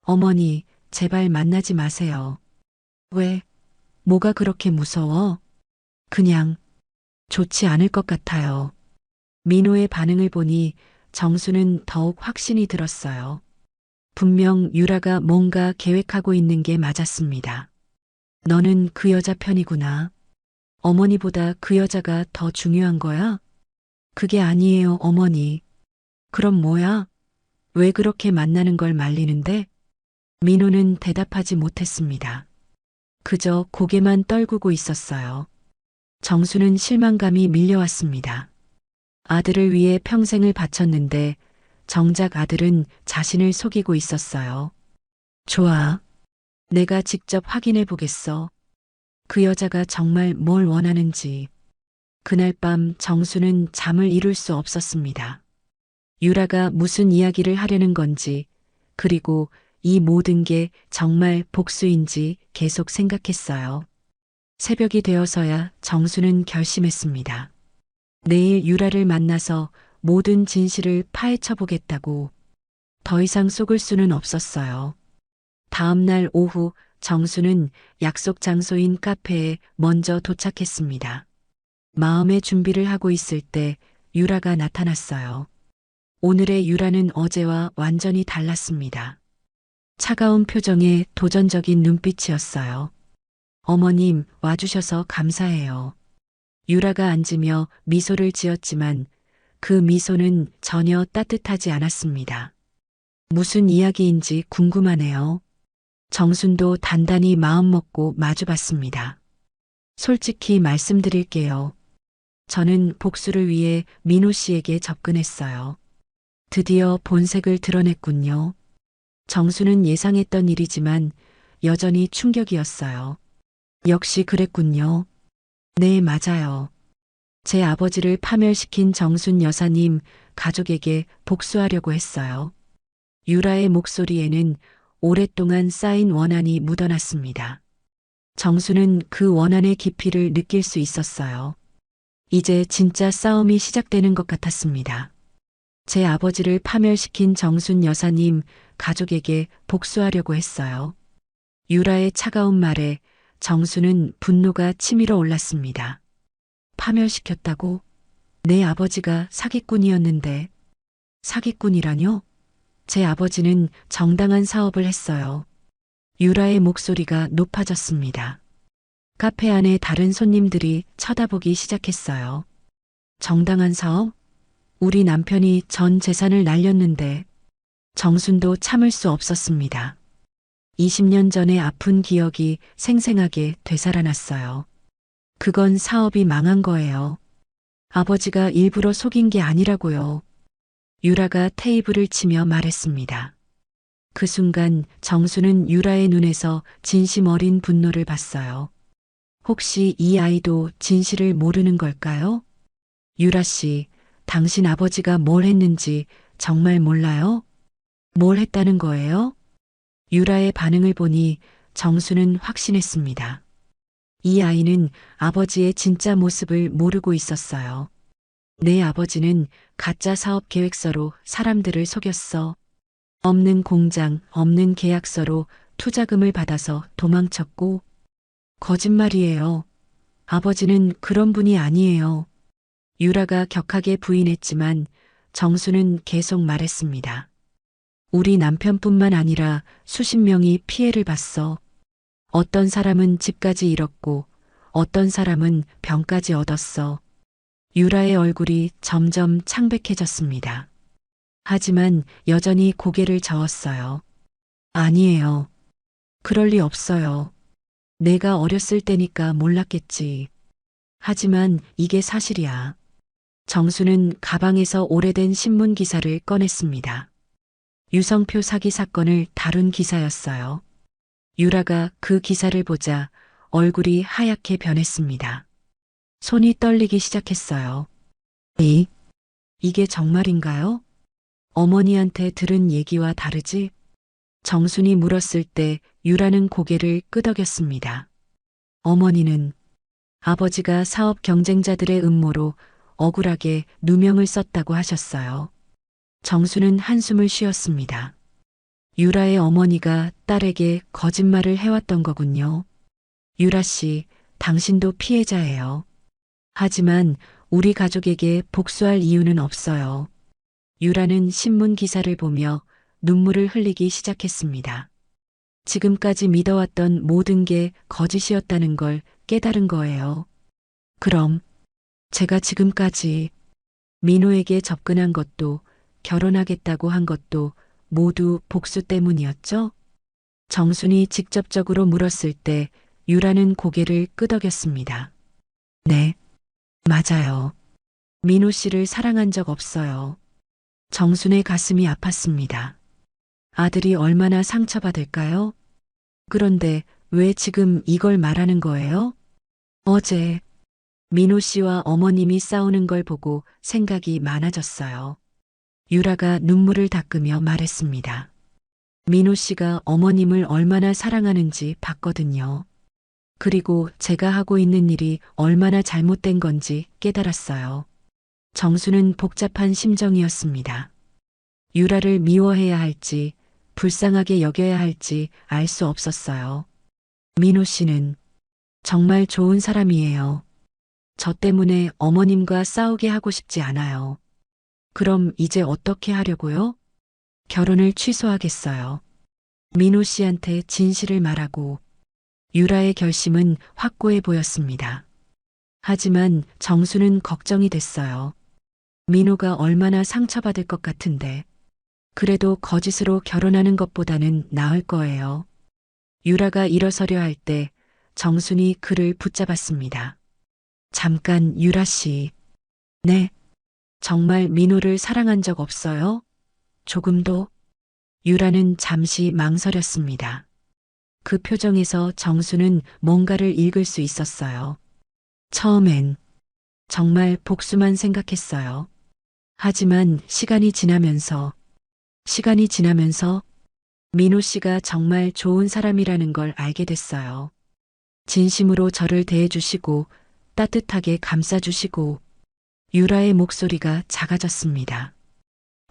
어머니, 제발 만나지 마세요. 왜? 뭐가 그렇게 무서워? 그냥 좋지 않을 것 같아요. 민호의 반응을 보니 정수는 더욱 확신이 들었어요. 분명 유라가 뭔가 계획하고 있는 게 맞았습니다. 너는 그 여자 편이구나. 어머니보다 그 여자가 더 중요한 거야? 그게 아니에요, 어머니. 그럼 뭐야? 왜 그렇게 만나는 걸 말리는데? 민호는 대답하지 못했습니다. 그저 고개만 떨구고 있었어요. 정수는 실망감이 밀려왔습니다. 아들을 위해 평생을 바쳤는데 정작 아들은 자신을 속이고 있었어요. 좋아. 내가 직접 확인해 보겠어. 그 여자가 정말 뭘 원하는지. 그날 밤 정수는 잠을 이룰 수 없었습니다. 유라가 무슨 이야기를 하려는 건지, 그리고 이 모든 게 정말 복수인지 계속 생각했어요. 새벽이 되어서야 정수는 결심했습니다. 내일 유라를 만나서 모든 진실을 파헤쳐 보겠다고. 더 이상 속을 수는 없었어요. 다음 날 오후 정수는 약속 장소인 카페에 먼저 도착했습니다. 마음의 준비를 하고 있을 때 유라가 나타났어요. 오늘의 유라는 어제와 완전히 달랐습니다. 차가운 표정에 도전적인 눈빛이었어요. 어머님, 와주셔서 감사해요. 유라가 앉으며 미소를 지었지만 그 미소는 전혀 따뜻하지 않았습니다. 무슨 이야기인지 궁금하네요. 정순도 단단히 마음먹고 마주봤습니다. 솔직히 말씀드릴게요. 저는 복수를 위해 민호 씨에게 접근했어요. 드디어 본색을 드러냈군요. 정수는 예상했던 일이지만 여전히 충격이었어요. 역시 그랬군요. 네, 맞아요. 제 아버지를 파멸시킨 정순 여사님 가족에게 복수하려고 했어요. 유라의 목소리에는 오랫동안 쌓인 원한이 묻어났습니다. 정수는 그 원한의 깊이를 느낄 수 있었어요. 이제 진짜 싸움이 시작되는 것 같았습니다. 제 아버지를 파멸시킨 정순 여사님 가족에게 복수하려고 했어요. 유라의 차가운 말에 정수는 분노가 치밀어 올랐습니다. 파멸시켰다고? 내 아버지가 사기꾼이었는데. 사기꾼이라뇨? 제 아버지는 정당한 사업을 했어요. 유라의 목소리가 높아졌습니다. 카페 안에 다른 손님들이 쳐다보기 시작했어요. 정당한 사업? 우리 남편이 전 재산을 날렸는데. 정순도 참을 수 없었습니다. 20년 전의 아픈 기억이 생생하게 되살아났어요. 그건 사업이 망한 거예요. 아버지가 일부러 속인 게 아니라고요. 유라가 테이블을 치며 말했습니다. 그 순간 정수는 유라의 눈에서 진심 어린 분노를 봤어요. 혹시 이 아이도 진실을 모르는 걸까요? 유라 씨, 당신 아버지가 뭘 했는지 정말 몰라요? 뭘 했다는 거예요? 유라의 반응을 보니 정수는 확신했습니다. 이 아이는 아버지의 진짜 모습을 모르고 있었어요. 내 아버지는 가짜 사업 계획서로 사람들을 속였어. 없는 공장, 없는 계약서로 투자금을 받아서 도망쳤고, 거짓말이에요. 아버지는 그런 분이 아니에요. 유라가 격하게 부인했지만 정수는 계속 말했습니다. 우리 남편뿐만 아니라 수십 명이 피해를 봤어. 어떤 사람은 집까지 잃었고 어떤 사람은 병까지 얻었어. 유라의 얼굴이 점점 창백해졌습니다. 하지만 여전히 고개를 저었어요. 아니에요. 그럴 리 없어요. 내가 어렸을 때니까 몰랐겠지. 하지만 이게 사실이야. 정수는 가방에서 오래된 신문 기사를 꺼냈습니다. 유성표 사기 사건을 다룬 기사였어요. 유라가 그 기사를 보자 얼굴이 하얗게 변했습니다. 손이 떨리기 시작했어요. 이게 정말인가요? 어머니한테 들은 얘기와 다르지? 정순이 물었을 때 유라는 고개를 끄덕였습니다. 어머니는 아버지가 사업 경쟁자들의 음모로 억울하게 누명을 썼다고 하셨어요. 정수는 한숨을 쉬었습니다. 유라의 어머니가 딸에게 거짓말을 해왔던 거군요. 유라 씨, 당신도 피해자예요. 하지만 우리 가족에게 복수할 이유는 없어요. 유라는 신문 기사를 보며 눈물을 흘리기 시작했습니다. 지금까지 믿어왔던 모든 게 거짓이었다는 걸 깨달은 거예요. 그럼 제가 지금까지 민호에게 접근한 것도 결혼하겠다고 한 것도 모두 복수 때문이었죠? 정순이 직접적으로 물었을 때 유라는 고개를 끄덕였습니다. 네, 맞아요. 민호 씨를 사랑한 적 없어요. 정순의 가슴이 아팠습니다. 아들이 얼마나 상처받을까요? 그런데 왜 지금 이걸 말하는 거예요? 어제 민호 씨와 어머님이 싸우는 걸 보고 생각이 많아졌어요. 유라가 눈물을 닦으며 말했습니다. 민호 씨가 어머님을 얼마나 사랑하는지 봤거든요. 그리고 제가 하고 있는 일이 얼마나 잘못된 건지 깨달았어요. 정수는 복잡한 심정이었습니다. 유라를 미워해야 할지, 불쌍하게 여겨야 할지 알 수 없었어요. 민호 씨는 정말 좋은 사람이에요. 저 때문에 어머님과 싸우게 하고 싶지 않아요. 그럼 이제 어떻게 하려고요? 결혼을 취소하겠어요. 민호 씨한테 진실을 말하고 유라의 결심은 확고해 보였습니다. 하지만 정수는 걱정이 됐어요. 민호가 얼마나 상처받을 것 같은데 그래도 거짓으로 결혼하는 것보다는 나을 거예요. 유라가 일어서려 할 때 정순이 그를 붙잡았습니다. 잠깐 유라 씨. 네. 정말 민호를 사랑한 적 없어요? 조금도? 유라는 잠시 망설였습니다. 그 표정에서 정수는 뭔가를 읽을 수 있었어요. 처음엔 정말 복수만 생각했어요. 하지만 시간이 지나면서 민호 씨가 정말 좋은 사람이라는 걸 알게 됐어요. 진심으로 저를 대해주시고 따뜻하게 감싸주시고 유라의 목소리가 작아졌습니다.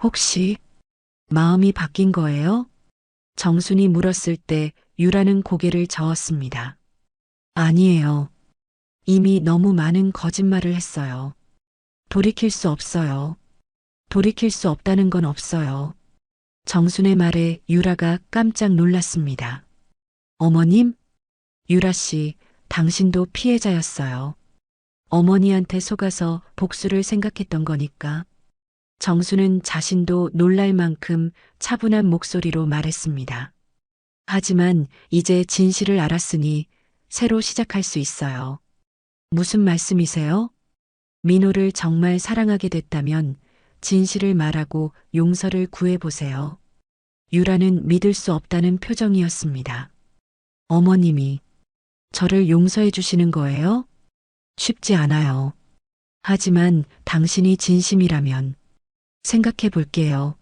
혹시 마음이 바뀐 거예요? 정순이 물었을 때 유라는 고개를 저었습니다. 아니에요. 이미 너무 많은 거짓말을 했어요. 돌이킬 수 없어요. 돌이킬 수 없다는 건 없어요. 정순의 말에 유라가 깜짝 놀랐습니다. 어머님? 유라 씨, 당신도 피해자였어요. 어머니한테 속아서 복수를 생각했던 거니까. 정수는 자신도 놀랄 만큼 차분한 목소리로 말했습니다. 하지만 이제 진실을 알았으니 새로 시작할 수 있어요. 무슨 말씀이세요? 민호를 정말 사랑하게 됐다면 진실을 말하고 용서를 구해보세요. 유라는 믿을 수 없다는 표정이었습니다. 어머님이 저를 용서해 주시는 거예요? 쉽지 않아요. 하지만 당신이 진심이라면 생각해 볼게요.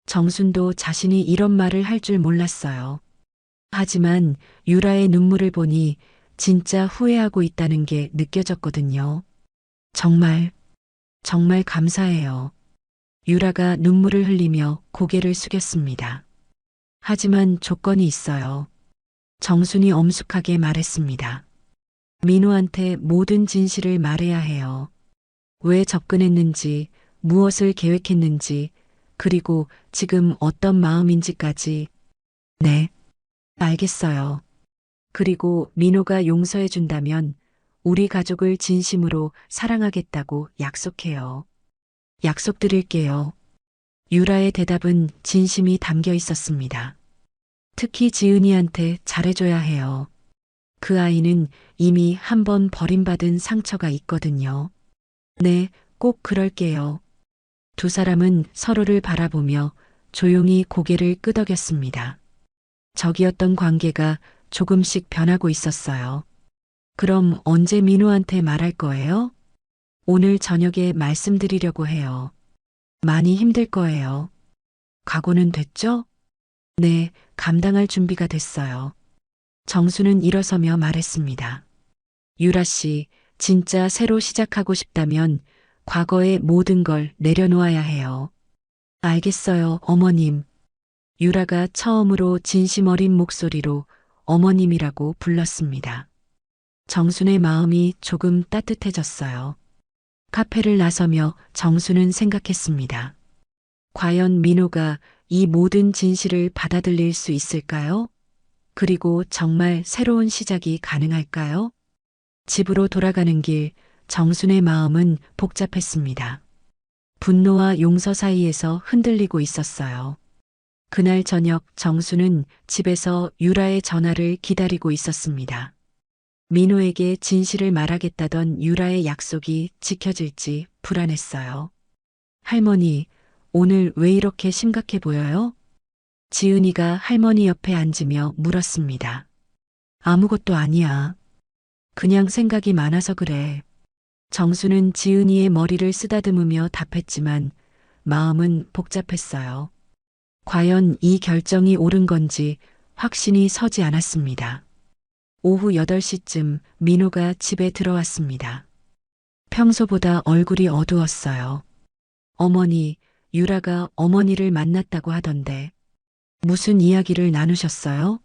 정순도 자신이 이런 말을 할 줄 몰랐어요. 하지만 유라의 눈물을 보니 진짜 후회하고 있다는 게 느껴졌거든요. 정말 감사해요. 유라가 눈물을 흘리며 고개를 숙였습니다. 하지만 조건이 있어요. 정순이 엄숙하게 말했습니다. 민호한테 모든 진실을 말해야 해요. 왜 접근했는지, 무엇을 계획했는지, 그리고 지금 어떤 마음인지까지. 네, 알겠어요. 그리고 민호가 용서해준다면 우리 가족을 진심으로 사랑하겠다고 약속해요. 약속드릴게요. 유라의 대답은 진심이 담겨 있었습니다. 특히 지은이한테 잘해줘야 해요. 그 아이는 이미 한 번 버림받은 상처가 있거든요. 네, 꼭 그럴게요. 두 사람은 서로를 바라보며 조용히 고개를 끄덕였습니다. 적이었던 관계가 조금씩 변하고 있었어요. 그럼 언제 민호한테 말할 거예요? 오늘 저녁에 말씀드리려고 해요. 많이 힘들 거예요. 각오는 됐죠? 네, 감당할 준비가 됐어요. 정수는 일어서며 말했습니다. 유라 씨, 진짜 새로 시작하고 싶다면 과거의 모든 걸 내려놓아야 해요. 알겠어요, 어머님. 유라가 처음으로 진심 어린 목소리로 어머님이라고 불렀습니다. 정순의 마음이 조금 따뜻해졌어요. 카페를 나서며 정수는 생각했습니다. 과연 민호가 이 모든 진실을 받아들일 수 있을까요? 그리고 정말 새로운 시작이 가능할까요? 집으로 돌아가는 길, 정순의 마음은 복잡했습니다. 분노와 용서 사이에서 흔들리고 있었어요. 그날 저녁 정수는 집에서 유라의 전화를 기다리고 있었습니다. 민호에게 진실을 말하겠다던 유라의 약속이 지켜질지 불안했어요. 할머니, 오늘 왜 이렇게 심각해 보여요? 지은이가 할머니 옆에 앉으며 물었습니다. 아무것도 아니야. 그냥 생각이 많아서 그래. 정수는 지은이의 머리를 쓰다듬으며 답했지만 마음은 복잡했어요. 과연 이 결정이 옳은 건지 확신이 서지 않았습니다. 오후 8시쯤 민호가 집에 들어왔습니다. 평소보다 얼굴이 어두웠어요. 어머니, 유라가 어머니를 만났다고 하던데 무슨 이야기를 나누셨어요?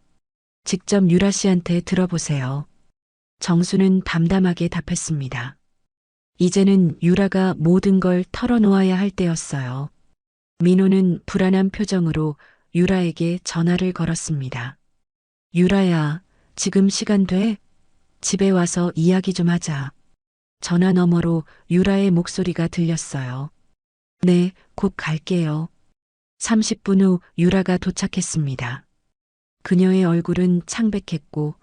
직접 유라 씨한테 들어보세요. 정수는 담담하게 답했습니다. 이제는 유라가 모든 걸 털어놓아야 할 때였어요. 민호는 불안한 표정으로 유라에게 전화를 걸었습니다. 유라야, 지금 시간 돼? 집에 와서 이야기 좀 하자. 전화 너머로 유라의 목소리가 들렸어요. 네, 곧 갈게요. 30분 후 유라가 도착했습니다. 그녀의 얼굴은 창백했고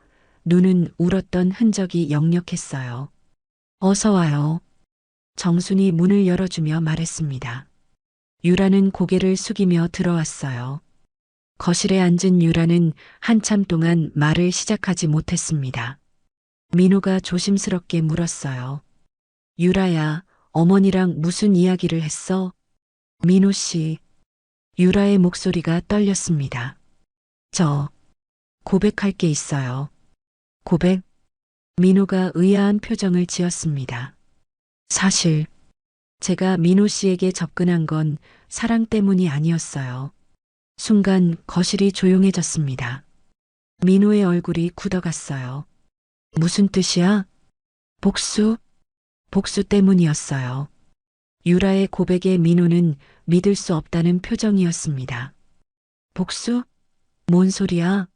눈은 울었던 흔적이 역력했어요. 어서 와요. 정순이 문을 열어주며 말했습니다. 유라는 고개를 숙이며 들어왔어요. 거실에 앉은 유라는 한참 동안 말을 시작하지 못했습니다. 민호가 조심스럽게 물었어요. 유라야, 어머니랑 무슨 이야기를 했어? 민호 씨. 유라의 목소리가 떨렸습니다. 저 고백할 게 있어요. 고백? 민호가 의아한 표정을 지었습니다. 사실 제가 민호 씨에게 접근한 건 사랑 때문이 아니었어요. 순간 거실이 조용해졌습니다. 민호의 얼굴이 굳어갔어요. 무슨 뜻이야? 복수? 복수 때문이었어요. 유라의 고백에 민호는 믿을 수 없다는 표정이었습니다. 복수? 뭔 소리야?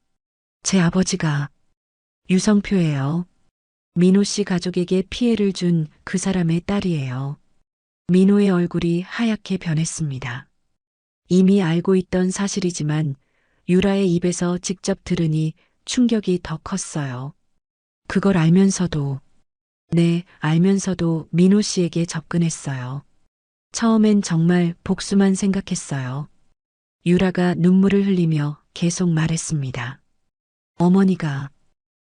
제 아버지가 유성표예요. 민호 씨 가족에게 피해를 준 그 사람의 딸이에요. 민호의 얼굴이 하얗게 변했습니다. 이미 알고 있던 사실이지만 유라의 입에서 직접 들으니 충격이 더 컸어요. 그걸 알면서도, 네, 알면서도 민호 씨에게 접근했어요. 처음엔 정말 복수만 생각했어요. 유라가 눈물을 흘리며 계속 말했습니다. 어머니가,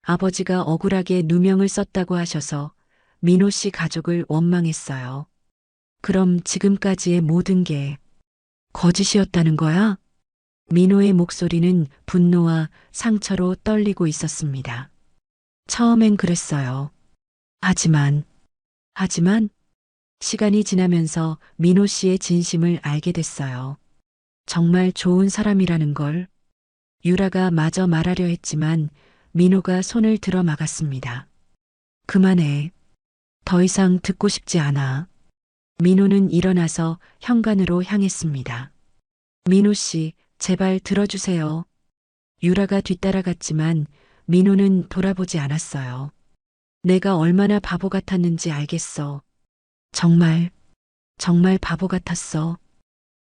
아버지가 억울하게 누명을 썼다고 하셔서 민호 씨 가족을 원망했어요. 그럼 지금까지의 모든 게 거짓이었다는 거야? 민호의 목소리는 분노와 상처로 떨리고 있었습니다. 처음엔 그랬어요. 하지만 시간이 지나면서 민호 씨의 진심을 알게 됐어요. 정말 좋은 사람이라는 걸. 유라가 마저 말하려 했지만 민호가 손을 들어 막았습니다. 그만해. 더 이상 듣고 싶지 않아. 민호는 일어나서 현관으로 향했습니다. 민호 씨, 제발 들어주세요. 유라가 뒤따라갔지만 민호는 돌아보지 않았어요. 내가 얼마나 바보 같았는지 알겠어. 정말 바보 같았어.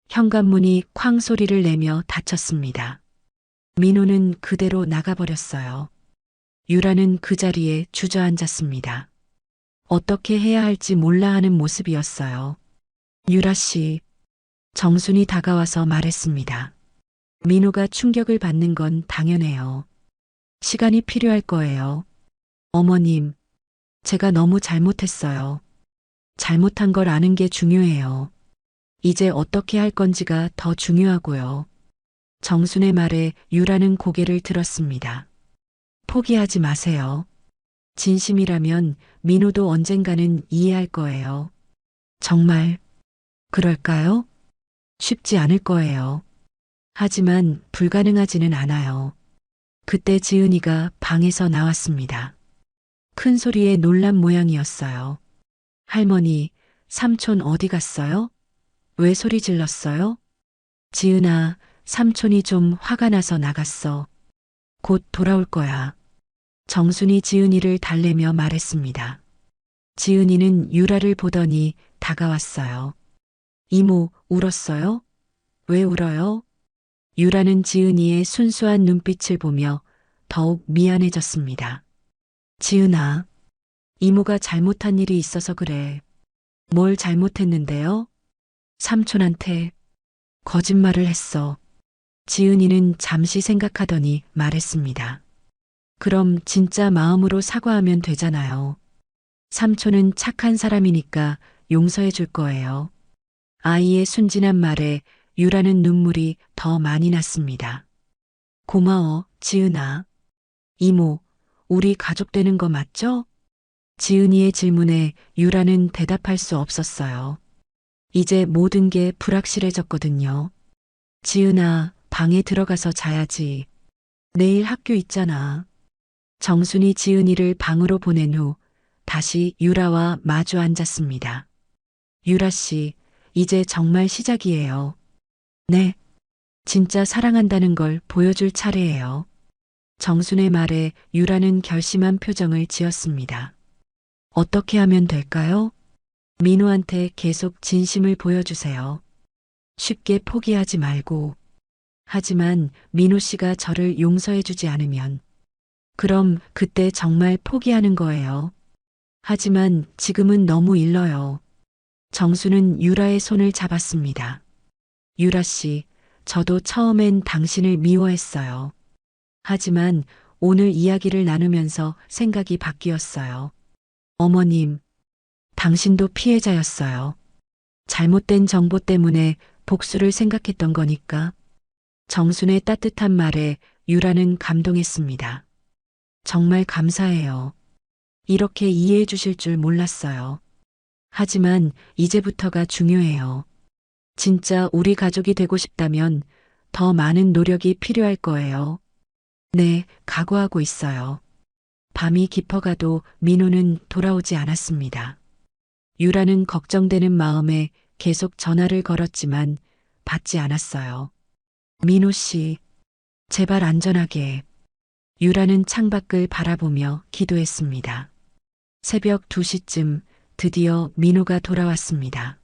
현관문이 쾅 소리를 내며 닫혔습니다. 민호는 그대로 나가버렸어요. 유라는 그 자리에 주저앉았습니다. 어떻게 해야 할지 몰라 하는 모습이었어요. 유라 씨, 정순이 다가와서 말했습니다. 민호가 충격을 받는 건 당연해요. 시간이 필요할 거예요. 어머님, 제가 너무 잘못했어요. 잘못한 걸 아는 게 중요해요. 이제 어떻게 할 건지가 더 중요하고요. 정순의 말에 유라는 고개를 들었습니다. 포기하지 마세요. 진심이라면 민호도 언젠가는 이해할 거예요. 정말 그럴까요? 쉽지 않을 거예요. 하지만 불가능하지는 않아요. 그때 지은이가 방에서 나왔습니다. 큰 소리에 놀란 모양이었어요. 할머니, 삼촌 어디 갔어요? 왜 소리 질렀어요? 지은아, 삼촌이 좀 화가 나서 나갔어. 곧 돌아올 거야. 정순이 지은이를 달래며 말했습니다. 지은이는 유라를 보더니 다가왔어요. 이모, 울었어요? 왜 울어요? 유라는 지은이의 순수한 눈빛을 보며 더욱 미안해졌습니다. 지은아, 이모가 잘못한 일이 있어서 그래. 뭘 잘못했는데요? 삼촌한테 거짓말을 했어. 지은이는 잠시 생각하더니 말했습니다. 그럼 진짜 마음으로 사과하면 되잖아요. 삼촌은 착한 사람이니까 용서해 줄 거예요. 아이의 순진한 말에 유라는 눈물이 더 많이 났습니다. 고마워, 지은아. 이모, 우리 가족 되는 거 맞죠? 지은이의 질문에 유라는 대답할 수 없었어요. 이제 모든 게 불확실해졌거든요. 지은아, 방에 들어가서 자야지. 내일 학교 있잖아. 정순이 지은이를 방으로 보낸 후 다시 유라와 마주 앉았습니다. 유라 씨, 이제 정말 시작이에요. 네. 진짜 사랑한다는 걸 보여줄 차례예요. 정순의 말에 유라는 결심한 표정을 지었습니다. 어떻게 하면 될까요? 민호한테 계속 진심을 보여주세요. 쉽게 포기하지 말고. 하지만 민호 씨가 저를 용서해주지 않으면 그럼 그때 정말 포기하는 거예요. 하지만 지금은 너무 일러요. 정수는 유라의 손을 잡았습니다. 유라 씨, 저도 처음엔 당신을 미워했어요. 하지만 오늘 이야기를 나누면서 생각이 바뀌었어요. 어머님, 당신도 피해자였어요. 잘못된 정보 때문에 복수를 생각했던 거니까. 정순의 따뜻한 말에 유라는 감동했습니다. 정말 감사해요. 이렇게 이해해 주실 줄 몰랐어요. 하지만 이제부터가 중요해요. 진짜 우리 가족이 되고 싶다면 더 많은 노력이 필요할 거예요. 네, 각오하고 있어요. 밤이 깊어가도 민호는 돌아오지 않았습니다. 유라는 걱정되는 마음에 계속 전화를 걸었지만 받지 않았어요. 민호 씨, 제발 안전하게. 유라는 창밖을 바라보며 기도했습니다. 새벽 2시쯤 드디어 민호가 돌아왔습니다.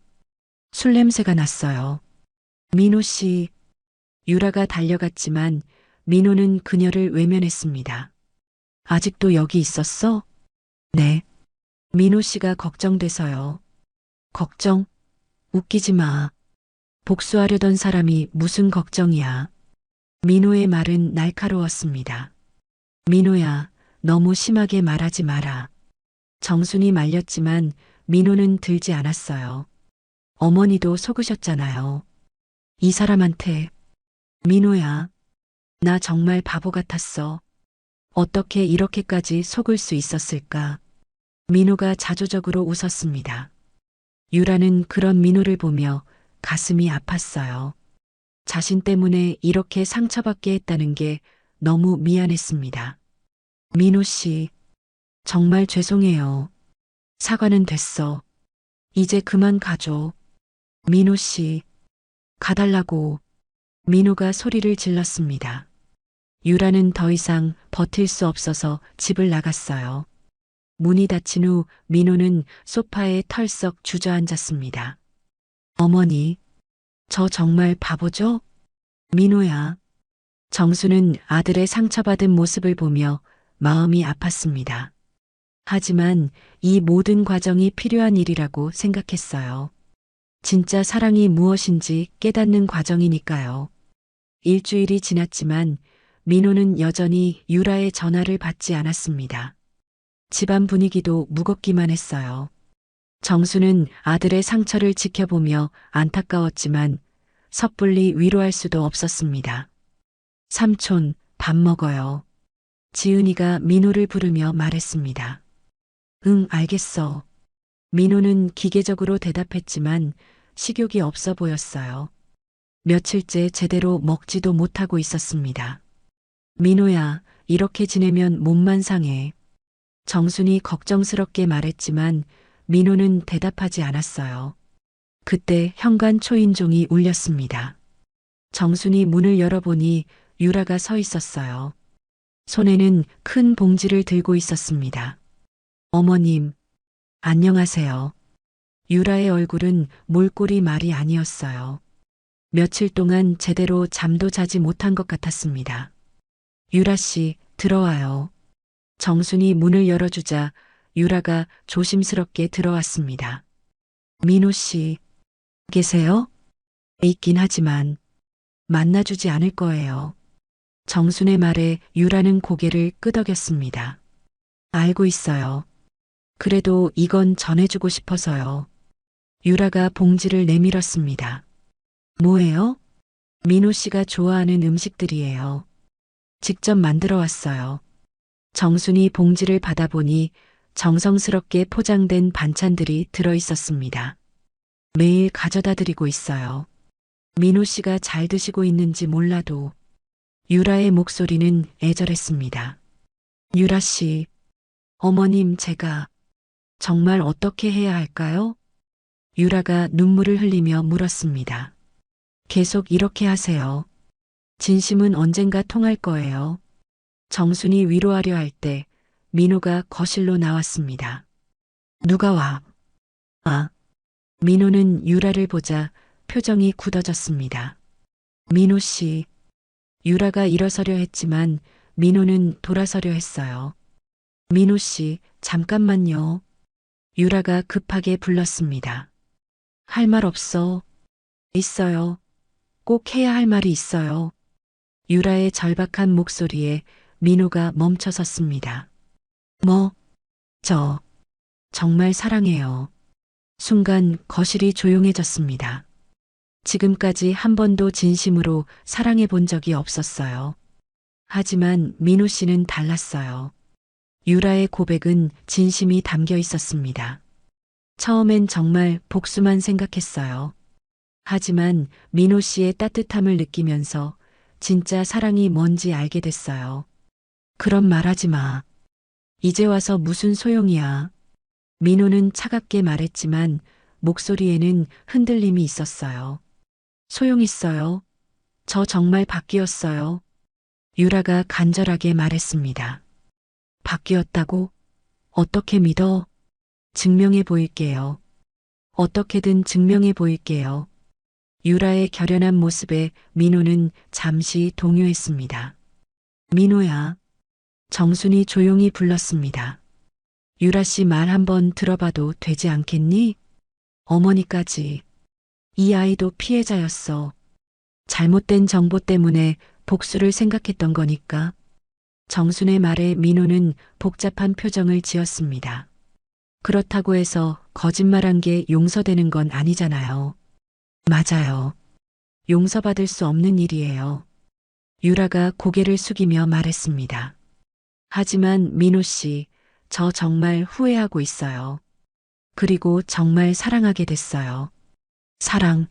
술 냄새가 났어요. 민호 씨, 유라가 달려갔지만 민호는 그녀를 외면했습니다. 아직도 여기 있었어? 네. 민호 씨가 걱정돼서요. 걱정? 웃기지 마. 복수하려던 사람이 무슨 걱정이야. 민호의 말은 날카로웠습니다. 민호야, 너무 심하게 말하지 마라. 정순이 말렸지만 민호는 들지 않았어요. 어머니도 속으셨잖아요. 이 사람한테. 민호야, 나 정말 바보 같았어. 어떻게 이렇게까지 속을 수 있었을까? 민호가 자조적으로 웃었습니다. 유라는 그런 민호를 보며 가슴이 아팠어요. 자신 때문에 이렇게 상처받게 했다는 게 너무 미안했습니다. 민호 씨, 정말 죄송해요. 사과는 됐어. 이제 그만 가줘. 민호 씨, 가달라고. 민호가 소리를 질렀습니다. 유라는 더 이상 버틸 수 없어서 집을 나갔어요. 문이 닫힌 후 민호는 소파에 털썩 주저앉았습니다. 어머니, 저 정말 바보죠? 민호야. 정수는 아들의 상처받은 모습을 보며 마음이 아팠습니다. 하지만 이 모든 과정이 필요한 일이라고 생각했어요. 진짜 사랑이 무엇인지 깨닫는 과정이니까요. 일주일이 지났지만 민호는 여전히 유라의 전화를 받지 않았습니다. 집안 분위기도 무겁기만 했어요. 정수는 아들의 상처를 지켜보며 안타까웠지만 섣불리 위로할 수도 없었습니다. 삼촌, 밥 먹어요. 지은이가 민호를 부르며 말했습니다. 응, 알겠어. 민호는 기계적으로 대답했지만 식욕이 없어 보였어요. 며칠째 제대로 먹지도 못하고 있었습니다. 민호야, 이렇게 지내면 몸만 상해. 정순이 걱정스럽게 말했지만 민호는 대답하지 않았어요. 그때 현관 초인종이 울렸습니다. 정순이 문을 열어보니 유라가 서 있었어요. 손에는 큰 봉지를 들고 있었습니다. 어머님, 안녕하세요. 유라의 얼굴은 몰골이 말이 아니었어요. 며칠 동안 제대로 잠도 자지 못한 것 같았습니다. 유라 씨, 들어와요. 정순이 문을 열어주자 유라가 조심스럽게 들어왔습니다. 민호 씨, 계세요? 있긴 하지만 만나주지 않을 거예요. 정순의 말에 유라는 고개를 끄덕였습니다. 알고 있어요. 그래도 이건 전해주고 싶어서요. 유라가 봉지를 내밀었습니다. 뭐예요? 민호 씨가 좋아하는 음식들이에요. 직접 만들어 왔어요. 정순이 봉지를 받아보니 정성스럽게 포장된 반찬들이 들어 있었습니다. 매일 가져다 드리고 있어요. 민호 씨가 잘 드시고 있는지 몰라도 유라의 목소리는 애절했습니다. 유라 씨, 어머님 제가 정말 어떻게 해야 할까요? 유라가 눈물을 흘리며 물었습니다. 계속 이렇게 하세요. 진심은 언젠가 통할 거예요. 정순이 위로하려 할 때 민호가 거실로 나왔습니다. 누가 와? 아, 민호는 유라를 보자 표정이 굳어졌습니다. 민호 씨, 유라가 일어서려 했지만 민호는 돌아서려 했어요. 민호 씨, 잠깐만요. 유라가 급하게 불렀습니다. 할 말 없어. 있어요. 꼭 해야 할 말이 있어요. 유라의 절박한 목소리에 민호가 멈춰 섰습니다. 뭐? 저 정말 사랑해요. 순간 거실이 조용해졌습니다. 지금까지 한 번도 진심으로 사랑해 본 적이 없었어요. 하지만 민호 씨는 달랐어요. 유라의 고백은 진심이 담겨 있었습니다. 처음엔 정말 복수만 생각했어요. 하지만 민호 씨의 따뜻함을 느끼면서 진짜 사랑이 뭔지 알게 됐어요. 그런 말 하지 마. 이제 와서 무슨 소용이야. 민호는 차갑게 말했지만 목소리에는 흔들림이 있었어요. 소용있어요. 저 정말 바뀌었어요. 유라가 간절하게 말했습니다. 바뀌었다고? 어떻게 믿어? 증명해 보일게요. 어떻게든 증명해 보일게요. 유라의 결연한 모습에 민호는 잠시 동요했습니다. 민호야. 정순이 조용히 불렀습니다. 유라 씨 말 한번 들어봐도 되지 않겠니? 어머니까지. 이 아이도 피해자였어. 잘못된 정보 때문에 복수를 생각했던 거니까. 정순의 말에 민호는 복잡한 표정을 지었습니다. 그렇다고 해서 거짓말한 게 용서되는 건 아니잖아요. 맞아요. 용서받을 수 없는 일이에요. 유라가 고개를 숙이며 말했습니다. 하지만 민호 씨, 저 정말 후회하고 있어요. 그리고 정말 사랑하게 됐어요. 사랑.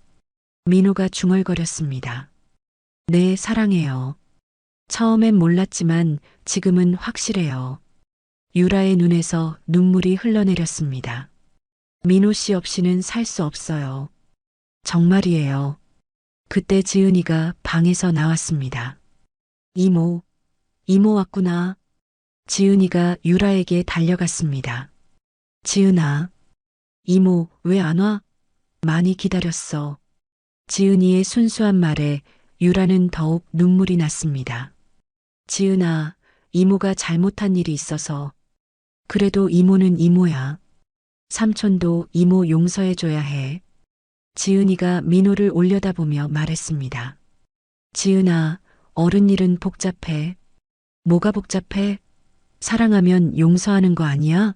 민호가 중얼거렸습니다. 네, 사랑해요. 처음엔 몰랐지만 지금은 확실해요. 유라의 눈에서 눈물이 흘러내렸습니다. 민호 씨 없이는 살 수 없어요. 정말이에요. 그때 지은이가 방에서 나왔습니다. 이모 왔구나. 지은이가 유라에게 달려갔습니다. 지은아, 이모 왜 안 와? 많이 기다렸어. 지은이의 순수한 말에 유라는 더욱 눈물이 났습니다. 지은아, 이모가 잘못한 일이 있어서. 그래도 이모는 이모야. 삼촌도 이모 용서해줘야 해. 지은이가 민호를 올려다보며 말했습니다. 지은아, 어른 일은 복잡해. 뭐가 복잡해? 사랑하면 용서하는 거 아니야?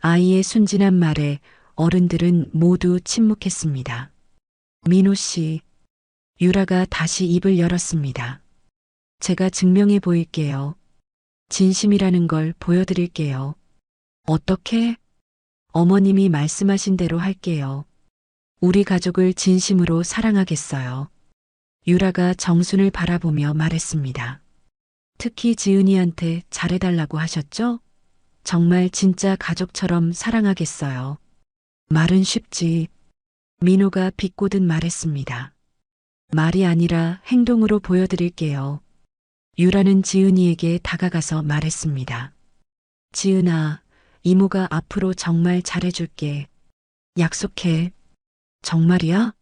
아이의 순진한 말에 어른들은 모두 침묵했습니다. 민호 씨, 유라가 다시 입을 열었습니다. 제가 증명해 보일게요. 진심이라는 걸 보여드릴게요. 어떻게? 어머님이 말씀하신 대로 할게요. 우리 가족을 진심으로 사랑하겠어요. 유라가 정순을 바라보며 말했습니다. 특히 지은이한테 잘해달라고 하셨죠? 정말 진짜 가족처럼 사랑하겠어요. 말은 쉽지. 민호가 비꼬듯 말했습니다. 말이 아니라 행동으로 보여드릴게요. 유라는 지은이에게 다가가서 말했습니다. 지은아, 이모가 앞으로 정말 잘해줄게. 약속해. 정말이야?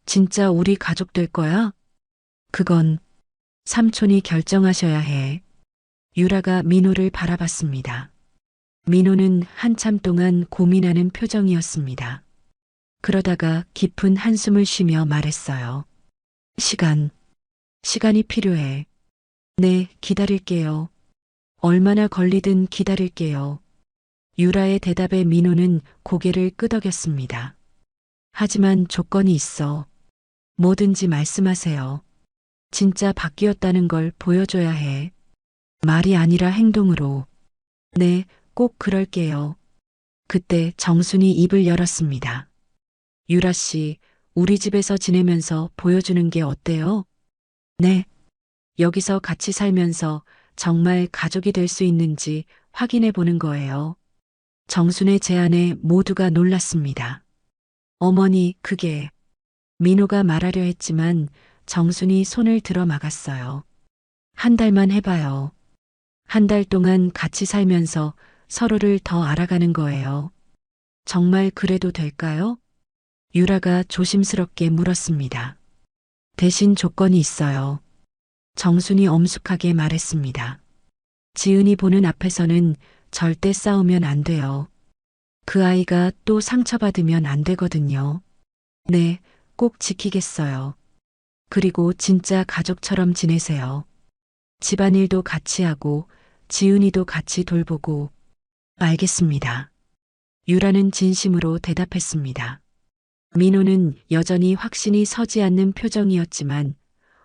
진짜 우리 가족 될 거야? 그건 삼촌이 결정하셔야 해. 유라가 민호를 바라봤습니다. 민호는 한참 동안 고민하는 표정이었습니다. 그러다가 깊은 한숨을 쉬며 말했어요. 시간이 필요해. 네, 기다릴게요. 얼마나 걸리든 기다릴게요. 유라의 대답에 민호는 고개를 끄덕였습니다. 하지만 조건이 있어. 뭐든지 말씀하세요. 진짜 바뀌었다는 걸 보여줘야 해. 말이 아니라 행동으로. 네, 꼭 그럴게요. 그때 정순이 입을 열었습니다. 유라 씨, 우리 집에서 지내면서 보여주는 게 어때요? 네. 여기서 같이 살면서 정말 가족이 될 수 있는지 확인해 보는 거예요. 정순의 제안에 모두가 놀랐습니다. 어머니, 그게. 민호가 말하려 했지만 정순이 손을 들어 막았어요. 한 달만 해봐요. 한 달 동안 같이 살면서 서로를 더 알아가는 거예요. 정말 그래도 될까요? 유라가 조심스럽게 물었습니다. 대신 조건이 있어요. 정순이 엄숙하게 말했습니다. 지은이 보는 앞에서는 절대 싸우면 안 돼요. 그 아이가 또 상처받으면 안 되거든요. 네, 꼭 지키겠어요. 그리고 진짜 가족처럼 지내세요. 집안일도 같이 하고 지은이도 같이 돌보고. 알겠습니다. 유라는 진심으로 대답했습니다. 민호는 여전히 확신이 서지 않는 표정이었지만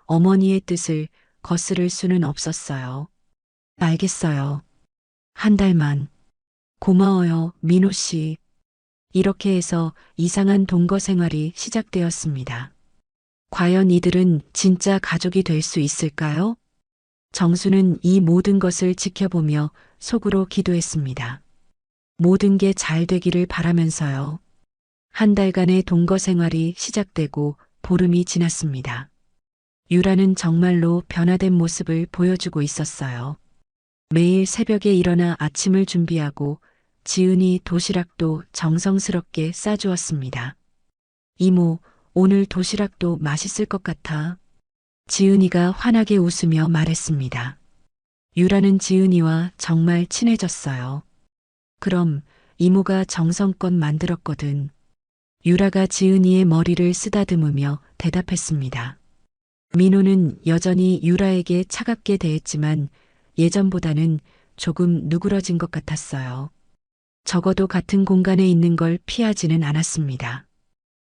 어머니의 뜻을 거스를 수는 없었어요. 알겠어요. 한 달만. 고마워요, 민호 씨. 이렇게 해서 이상한 동거 생활이 시작되었습니다. 과연 이들은 진짜 가족이 될 수 있을까요? 정수는 이 모든 것을 지켜보며 속으로 기도했습니다. 모든 게 잘 되기를 바라면서요. 한 달간의 동거 생활이 시작되고 보름이 지났습니다. 유라는 정말로 변화된 모습을 보여주고 있었어요. 매일 새벽에 일어나 아침을 준비하고 지은이 도시락도 정성스럽게 싸주었습니다. 이모, 오늘 도시락도 맛있을 것 같아. 지은이가 환하게 웃으며 말했습니다. 유라는 지은이와 정말 친해졌어요. 그럼 이모가 정성껏 만들었거든. 유라가 지은이의 머리를 쓰다듬으며 대답했습니다. 민호는 여전히 유라에게 차갑게 대했지만 예전보다는 조금 누그러진 것 같았어요. 적어도 같은 공간에 있는 걸 피하지는 않았습니다.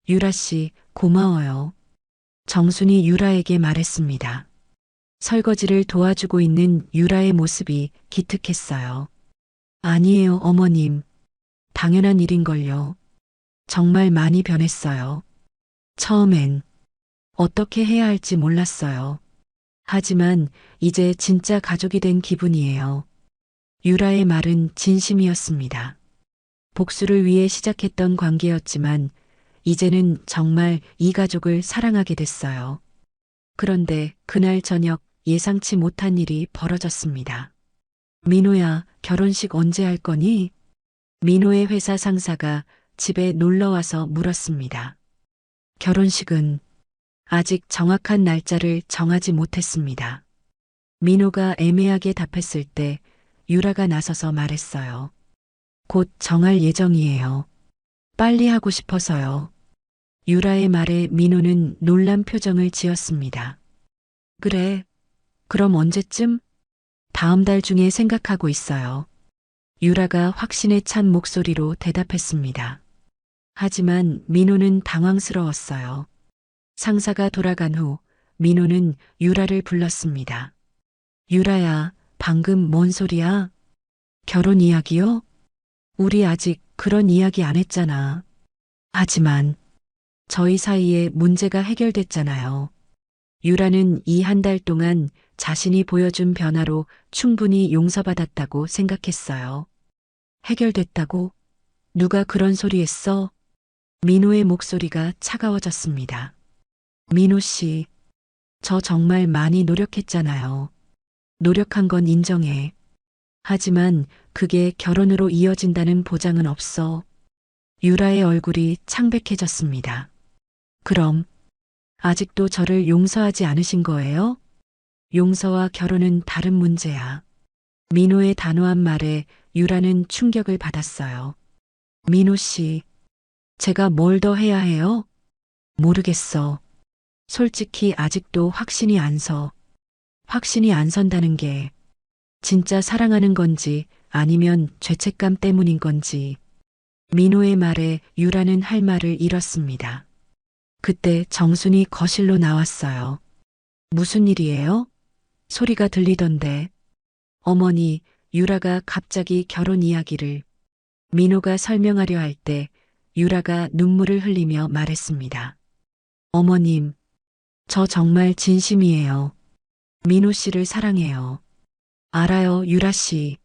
유라 씨, 고마워요. 정순이 유라에게 말했습니다. 설거지를 도와주고 있는 유라의 모습이 기특했어요. 아니에요, 어머님. 당연한 일인걸요. 정말 많이 변했어요. 처음엔 어떻게 해야 할지 몰랐어요. 하지만 이제 진짜 가족이 된 기분이에요. 유라의 말은 진심이었습니다. 복수를 위해 시작했던 관계였지만 이제는 정말 이 가족을 사랑하게 됐어요. 그런데 그날 저녁 예상치 못한 일이 벌어졌습니다. 민호야, 결혼식 언제 할 거니? 민호의 회사 상사가 집에 놀러와서 물었습니다. 결혼식은 아직 정확한 날짜를 정하지 못했습니다. 민호가 애매하게 답했을 때 유라가 나서서 말했어요. 곧 정할 예정이에요. 빨리 하고 싶어서요. 유라의 말에 민호는 놀란 표정을 지었습니다. 그래, 그럼 언제쯤? 다음 달 중에 생각하고 있어요. 유라가 확신에 찬 목소리로 대답했습니다. 하지만 민호는 당황스러웠어요. 상사가 돌아간 후 민호는 유라를 불렀습니다. 유라야, 방금 뭔 소리야? 결혼 이야기요? 우리 아직 그런 이야기 안 했잖아. 하지만 저희 사이에 문제가 해결됐잖아요. 유라는 이 한 달 동안 자신이 보여준 변화로 충분히 용서받았다고 생각했어요. 해결됐다고? 누가 그런 소리 했어? 민호의 목소리가 차가워졌습니다. 민호 씨, 저 정말 많이 노력했잖아요. 노력한 건 인정해. 하지만 그게 결혼으로 이어진다는 보장은 없어. 유라의 얼굴이 창백해졌습니다. 그럼 아직도 저를 용서하지 않으신 거예요? 용서와 결혼은 다른 문제야. 민호의 단호한 말에 유라는 충격을 받았어요. 민호 씨, 제가 뭘 더 해야 해요? 모르겠어. 솔직히 아직도 확신이 안 선다는 게 진짜 사랑하는 건지 아니면 죄책감 때문인 건지. 민호의 말에 유라는 할 말을 잃었습니다. 그때 정순이 거실로 나왔어요. 무슨 일이에요? 소리가 들리던데. 어머니, 유라가 갑자기 결혼 이야기를. 민호가 설명하려 할 때 유라가 눈물을 흘리며 말했습니다. 어머님, 저 정말 진심이에요. 민호 씨를 사랑해요. 알아요, 유라 씨.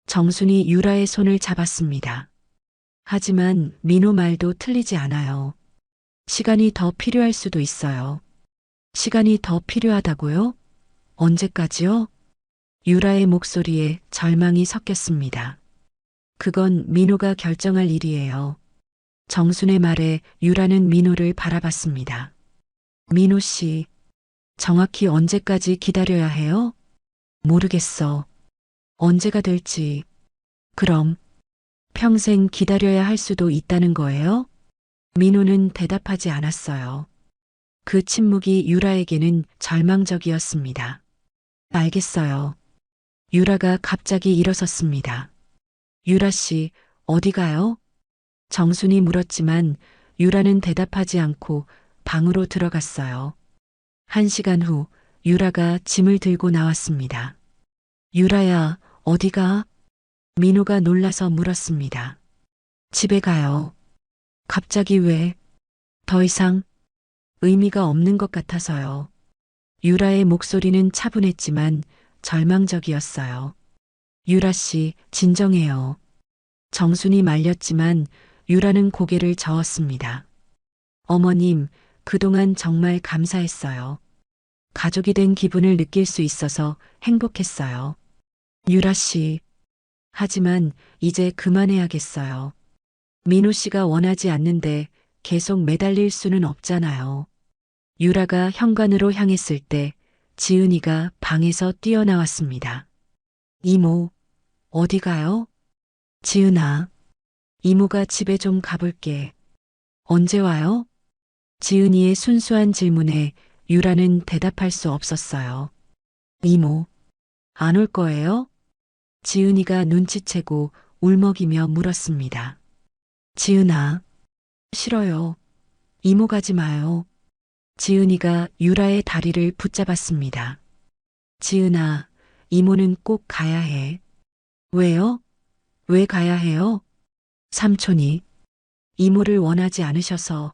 정순이 유라의 손을 잡았습니다. 하지만 민호 말도 틀리지 않아요. 시간이 더 필요할 수도 있어요. 시간이 더 필요하다고요? 언제까지요? 유라의 목소리에 절망이 섞였습니다. 그건 민호가 결정할 일이에요. 정순의 말에 유라는 민호를 바라봤습니다. 민호 씨, 정확히 언제까지 기다려야 해요? 모르겠어. 언제가 될지. 그럼 평생 기다려야 할 수도 있다는 거예요? 민호는 대답하지 않았어요. 그 침묵이 유라에게는 절망적이었습니다. 알겠어요. 유라가 갑자기 일어섰습니다. 유라 씨, 어디 가요? 정순이 물었지만 유라는 대답하지 않고 방으로 들어갔어요. 1시간 후 유라가 짐을 들고 나왔습니다. 유라야, 어디 가? 민호가 놀라서 물었습니다. 집에 가요. 갑자기 왜? 더 이상 의미가 없는 것 같아서요. 유라의 목소리는 차분했지만 절망적이었어요. 유라 씨, 진정해요. 정순이 말렸지만 유라는 고개를 저었습니다. 어머님, 그동안 정말 감사했어요. 가족이 된 기분을 느낄 수 있어서 행복했어요. 유라 씨, 하지만 이제 그만해야겠어요. 민호 씨가 원하지 않는데 계속 매달릴 수는 없잖아요. 유라가 현관으로 향했을 때 지은이가 방에서 뛰어나왔습니다. 이모, 어디 가요? 지은아, 이모가 집에 좀 가볼게. 언제 와요? 지은이의 순수한 질문에 유라는 대답할 수 없었어요. 이모, 안 올 거예요? 지은이가 눈치채고 울먹이며 물었습니다. 지은아, 싫어요. 이모 가지 마요. 지은이가 유라의 다리를 붙잡았습니다. 지은아, 이모는 꼭 가야 해. 왜요? 왜 가야 해요? 삼촌이 이모를 원하지 않으셔서.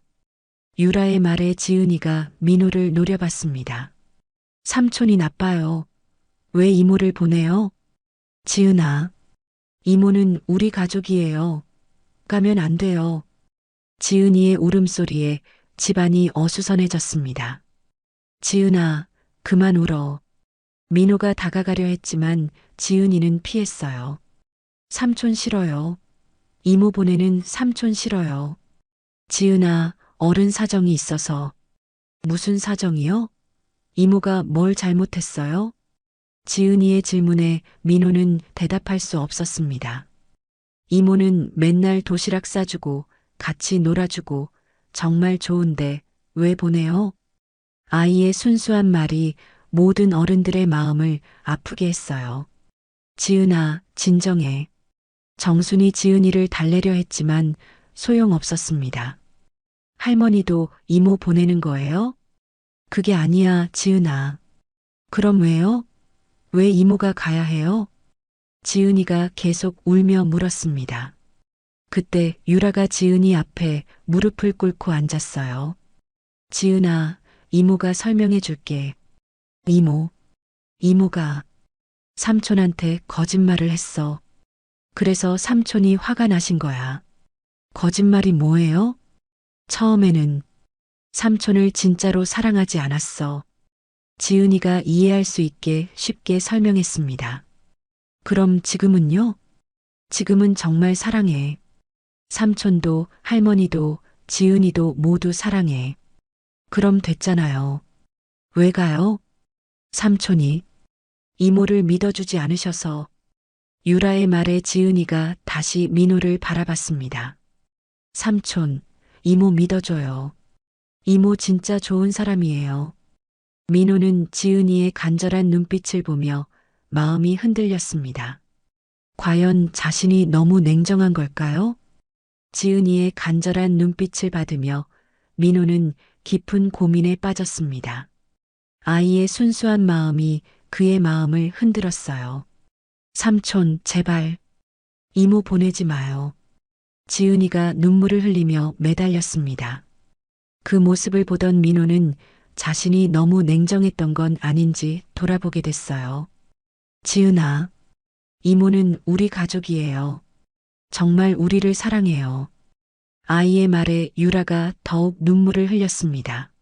유라의 말에 지은이가 민호를 노려봤습니다. 삼촌이 나빠요. 왜 이모를 보내요? 지은아, 이모는 우리 가족이에요. 가면 안 돼요. 지은이의 울음소리에 집안이 어수선해졌습니다. 지은아, 그만 울어. 민호가 다가가려 했지만 지은이는 피했어요. 삼촌 싫어요. 이모 보내는 삼촌 싫어요. 지은아, 어른 사정이 있어서. 무슨 사정이요? 이모가 뭘 잘못했어요? 지은이의 질문에 민호는 대답할 수 없었습니다. 이모는 맨날 도시락 싸주고 같이 놀아주고 정말 좋은데 왜 보내요? 아이의 순수한 말이 모든 어른들의 마음을 아프게 했어요. 지은아, 진정해. 정순이 지은이를 달래려 했지만 소용없었습니다. 할머니도 이모 보내는 거예요? 그게 아니야, 지은아. 그럼 왜요? 왜 이모가 가야 해요? 지은이가 계속 울며 물었습니다. 그때 유라가 지은이 앞에 무릎을 꿇고 앉았어요. 지은아, 이모가 설명해 줄게. 이모가 삼촌한테 거짓말을 했어. 그래서 삼촌이 화가 나신 거야. 거짓말이 뭐예요? 처음에는 삼촌을 진짜로 사랑하지 않았어. 지은이가 이해할 수 있게 쉽게 설명했습니다. 그럼 지금은요? 지금은 정말 사랑해. 삼촌도 할머니도 지은이도 모두 사랑해. 그럼 됐잖아요. 왜 가요? 삼촌이 이모를 믿어주지 않으셔서 유라의 말에 지은이가 다시 민호를 바라봤습니다. 삼촌, 이모 믿어줘요. 이모 진짜 좋은 사람이에요. 민호는 지은이의 간절한 눈빛을 보며 마음이 흔들렸습니다. 과연 자신이 너무 냉정한 걸까요? 지은이의 간절한 눈빛을 받으며 민호는 깊은 고민에 빠졌습니다. 아이의 순수한 마음이 그의 마음을 흔들었어요. 삼촌, 제발. 이모 보내지 마요. 지은이가 눈물을 흘리며 매달렸습니다. 그 모습을 보던 민호는 자신이 너무 냉정했던 건 아닌지 돌아보게 됐어요. 지은아, 이모는 우리 가족이에요. 정말 우리를 사랑해요. 아이의 말에 유라가 더욱 눈물을 흘렸습니다.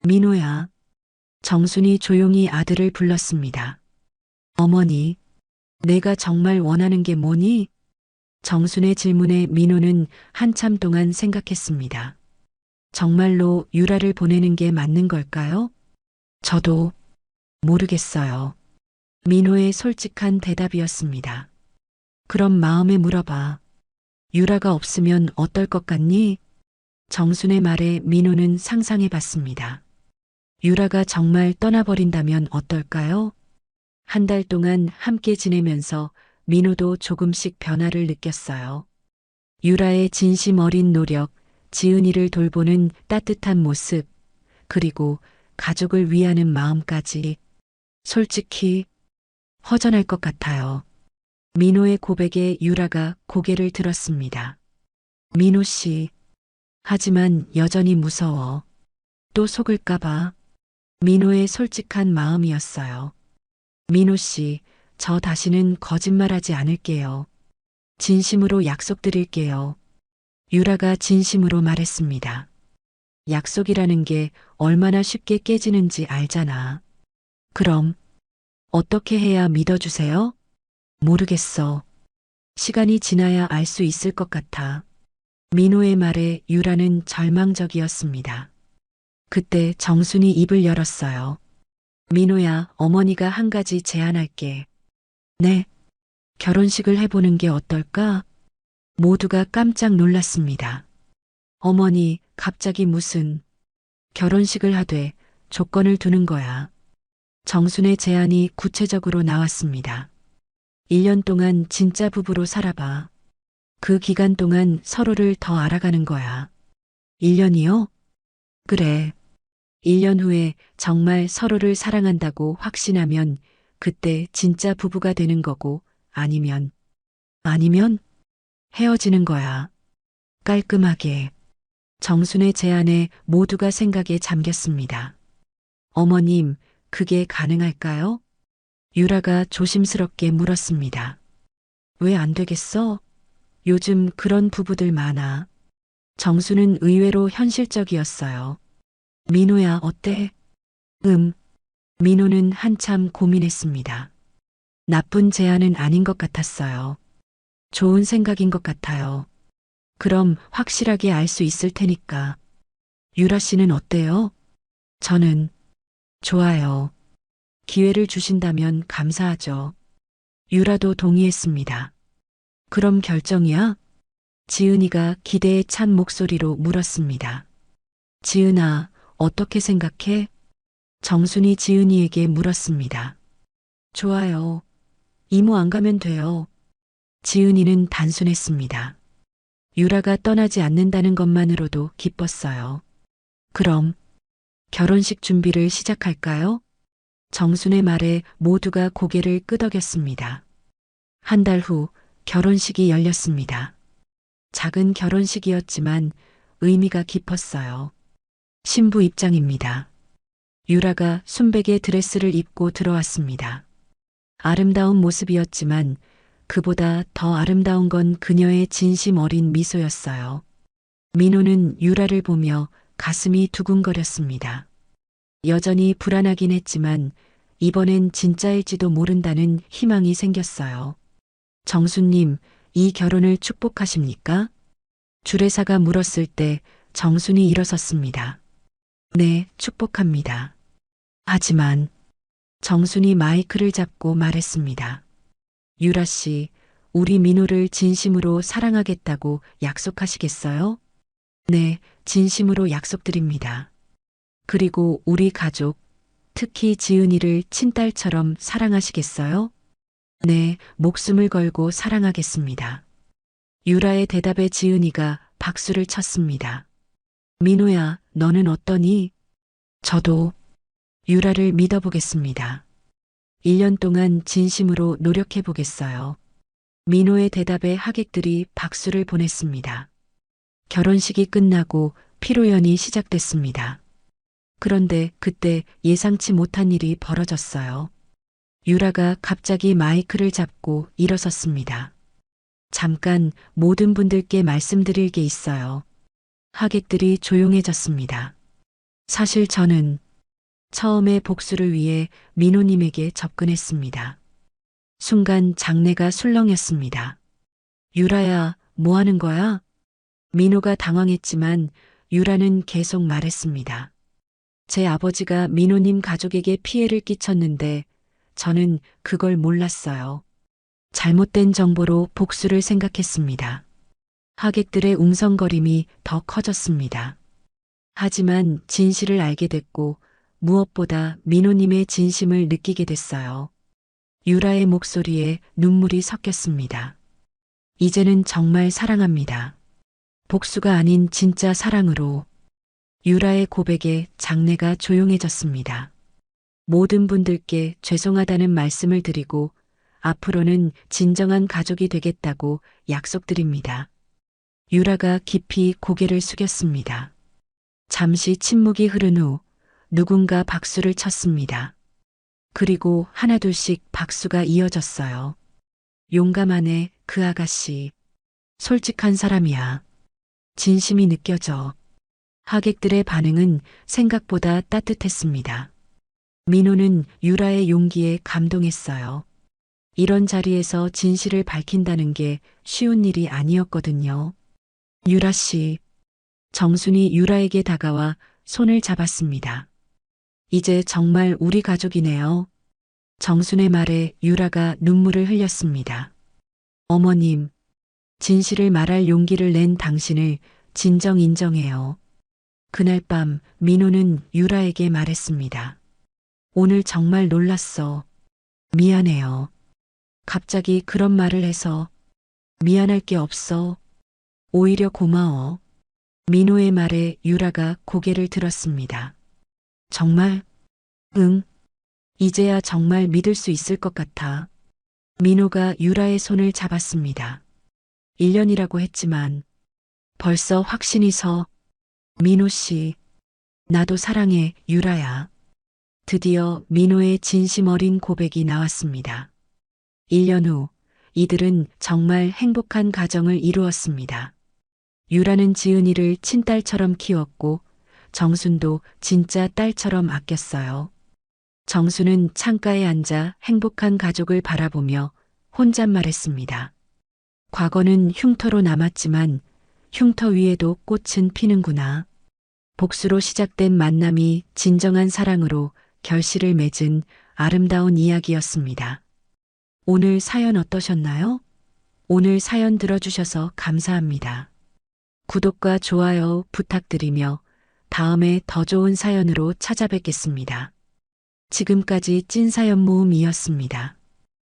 민호야. 정순이 조용히 아들을 불렀습니다. 어머니, 내가 정말 원하는 게 뭐니? 정순의 질문에 민호는 한참 동안 생각했습니다. 정말로 유라를 보내는 게 맞는 걸까요? 저도 모르겠어요. 민호의 솔직한 대답이었습니다. 그럼 마음에 물어봐. 유라가 없으면 어떨 것 같니? 정순의 말에 민호는 상상해 봤습니다. 유라가 정말 떠나버린다면 어떨까요? 한 달 동안 함께 지내면서 민호도 조금씩 변화를 느꼈어요. 유라의 진심 어린 노력, 지은이를 돌보는 따뜻한 모습, 그리고 가족을 위하는 마음까지. 솔직히 허전할 것 같아요. 민호의 고백에 유라가 고개를 들었습니다. 민호 씨, 하지만 여전히 무서워. 또 속을까봐. 민호의 솔직한 마음이었어요. 민호 씨, 저 다시는 거짓말하지 않을게요. 진심으로 약속드릴게요. 유라가 진심으로 말했습니다. 약속이라는 게 얼마나 쉽게 깨지는지 알잖아. 그럼 어떻게 해야 믿어주세요? 모르겠어. 시간이 지나야 알 수 있을 것 같아. 민호의 말에 유라는 절망적이었습니다. 그때 정순이 입을 열었어요. 민호야, 어머니가 한 가지 제안할게. 네. 결혼식을 해보는 게 어떨까? 모두가 깜짝 놀랐습니다. 어머니, 갑자기 무슨 결혼식을 하되 조건을 두는 거야. 정순의 제안이 구체적으로 나왔습니다. 1년 동안 진짜 부부로 살아봐. 그 기간 동안 서로를 더 알아가는 거야. 1년이요? 그래. 1년 후에 정말 서로를 사랑한다고 확신하면 그때 진짜 부부가 되는 거고, 아니면 헤어지는 거야. 깔끔하게. 정순의 제안에 모두가 생각에 잠겼습니다. 어머님, 그게 가능할까요? 유라가 조심스럽게 물었습니다. 왜 안 되겠어? 요즘 그런 부부들 많아. 정수는 의외로 현실적이었어요. 민호야, 어때? 민호는 한참 고민했습니다. 나쁜 제안은 아닌 것 같았어요. 좋은 생각인 것 같아요. 그럼 확실하게 알 수 있을 테니까. 유라 씨는 어때요? 저는 좋아요. 기회를 주신다면 감사하죠. 유라도 동의했습니다. 그럼 결정이야? 지은이가 기대에 찬 목소리로 물었습니다. 지은아, 어떻게 생각해? 정순이 지은이에게 물었습니다. 좋아요. 이모 안 가면 돼요. 지은이는 단순했습니다. 유라가 떠나지 않는다는 것만으로도 기뻤어요. 그럼 결혼식 준비를 시작할까요? 정순의 말에 모두가 고개를 끄덕였습니다. 한 달 후 결혼식이 열렸습니다. 작은 결혼식이었지만 의미가 깊었어요. 신부 입장입니다. 유라가 순백의 드레스를 입고 들어왔습니다. 아름다운 모습이었지만 그보다 더 아름다운 건 그녀의 진심 어린 미소였어요. 민호는 유라를 보며 가슴이 두근거렸습니다. 여전히 불안하긴 했지만 이번엔 진짜일지도 모른다는 희망이 생겼어요. 정순님, 이 결혼을 축복하십니까? 주례사가 물었을 때 정순이 일어섰습니다. 네, 축복합니다. 하지만 정순이 마이크를 잡고 말했습니다. 유라 씨, 우리 민호를 진심으로 사랑하겠다고 약속하시겠어요? 네, 진심으로 약속드립니다. 그리고 우리 가족, 특히 지은이를 친딸처럼 사랑하시겠어요? 네, 목숨을 걸고 사랑하겠습니다. 유라의 대답에 지은이가 박수를 쳤습니다. 민호야, 너는 어떠니? 저도 유라를 믿어보겠습니다. 1년 동안 진심으로 노력해보겠어요. 민호의 대답에 하객들이 박수를 보냈습니다. 결혼식이 끝나고 피로연이 시작됐습니다. 그런데 그때 예상치 못한 일이 벌어졌어요. 유라가 갑자기 마이크를 잡고 일어섰습니다. 잠깐 모든 분들께 말씀드릴 게 있어요. 하객들이 조용해졌습니다. 사실 저는 처음에 복수를 위해 민호님에게 접근했습니다. 순간 장내가 술렁였습니다. 유라야, 뭐 하는 거야? 민호가 당황했지만 유라는 계속 말했습니다. 제 아버지가 민호님 가족에게 피해를 끼쳤는데 저는 그걸 몰랐어요. 잘못된 정보로 복수를 생각했습니다. 하객들의 웅성거림이 더 커졌습니다. 하지만 진실을 알게 됐고 무엇보다 민호님의 진심을 느끼게 됐어요. 유라의 목소리에 눈물이 섞였습니다. 이제는 정말 사랑합니다. 복수가 아닌 진짜 사랑으로. 유라의 고백에 장내가 조용해졌습니다. 모든 분들께 죄송하다는 말씀을 드리고 앞으로는 진정한 가족이 되겠다고 약속드립니다. 유라가 깊이 고개를 숙였습니다. 잠시 침묵이 흐른 후 누군가 박수를 쳤습니다. 그리고 하나둘씩 박수가 이어졌어요. 용감하네, 그 아가씨. 솔직한 사람이야. 진심이 느껴져. 하객들의 반응은 생각보다 따뜻했습니다. 민호는 유라의 용기에 감동했어요. 이런 자리에서 진실을 밝힌다는 게 쉬운 일이 아니었거든요. 유라 씨. 정순이 유라에게 다가와 손을 잡았습니다. 이제 정말 우리 가족이네요. 정순의 말에 유라가 눈물을 흘렸습니다. 어머님, 진실을 말할 용기를 낸 당신을 진정 인정해요. 그날 밤 민호는 유라에게 말했습니다. 오늘 정말 놀랐어. 미안해요. 갑자기 그런 말을 해서 미안할 게 없어. 오히려 고마워. 민호의 말에 유라가 고개를 들었습니다. 정말? 응. 이제야 정말 믿을 수 있을 것 같아. 민호가 유라의 손을 잡았습니다. 1년이라고 했지만 벌써 확신이 서. 민호 씨, 나도 사랑해, 유라야. 드디어 민호의 진심 어린 고백이 나왔습니다. 1년 후 이들은 정말 행복한 가정을 이루었습니다. 유라는 지은이를 친딸처럼 키웠고 정순도 진짜 딸처럼 아꼈어요. 정순은 창가에 앉아 행복한 가족을 바라보며 혼잣말했습니다. 과거는 흉터로 남았지만 흉터 위에도 꽃은 피는구나. 복수로 시작된 만남이 진정한 사랑으로 결실을 맺은 아름다운 이야기였습니다. 오늘 사연 어떠셨나요? 오늘 사연 들어주셔서 감사합니다. 구독과 좋아요 부탁드리며 다음에 더 좋은 사연으로 찾아뵙겠습니다. 지금까지 찐사연 모음이었습니다.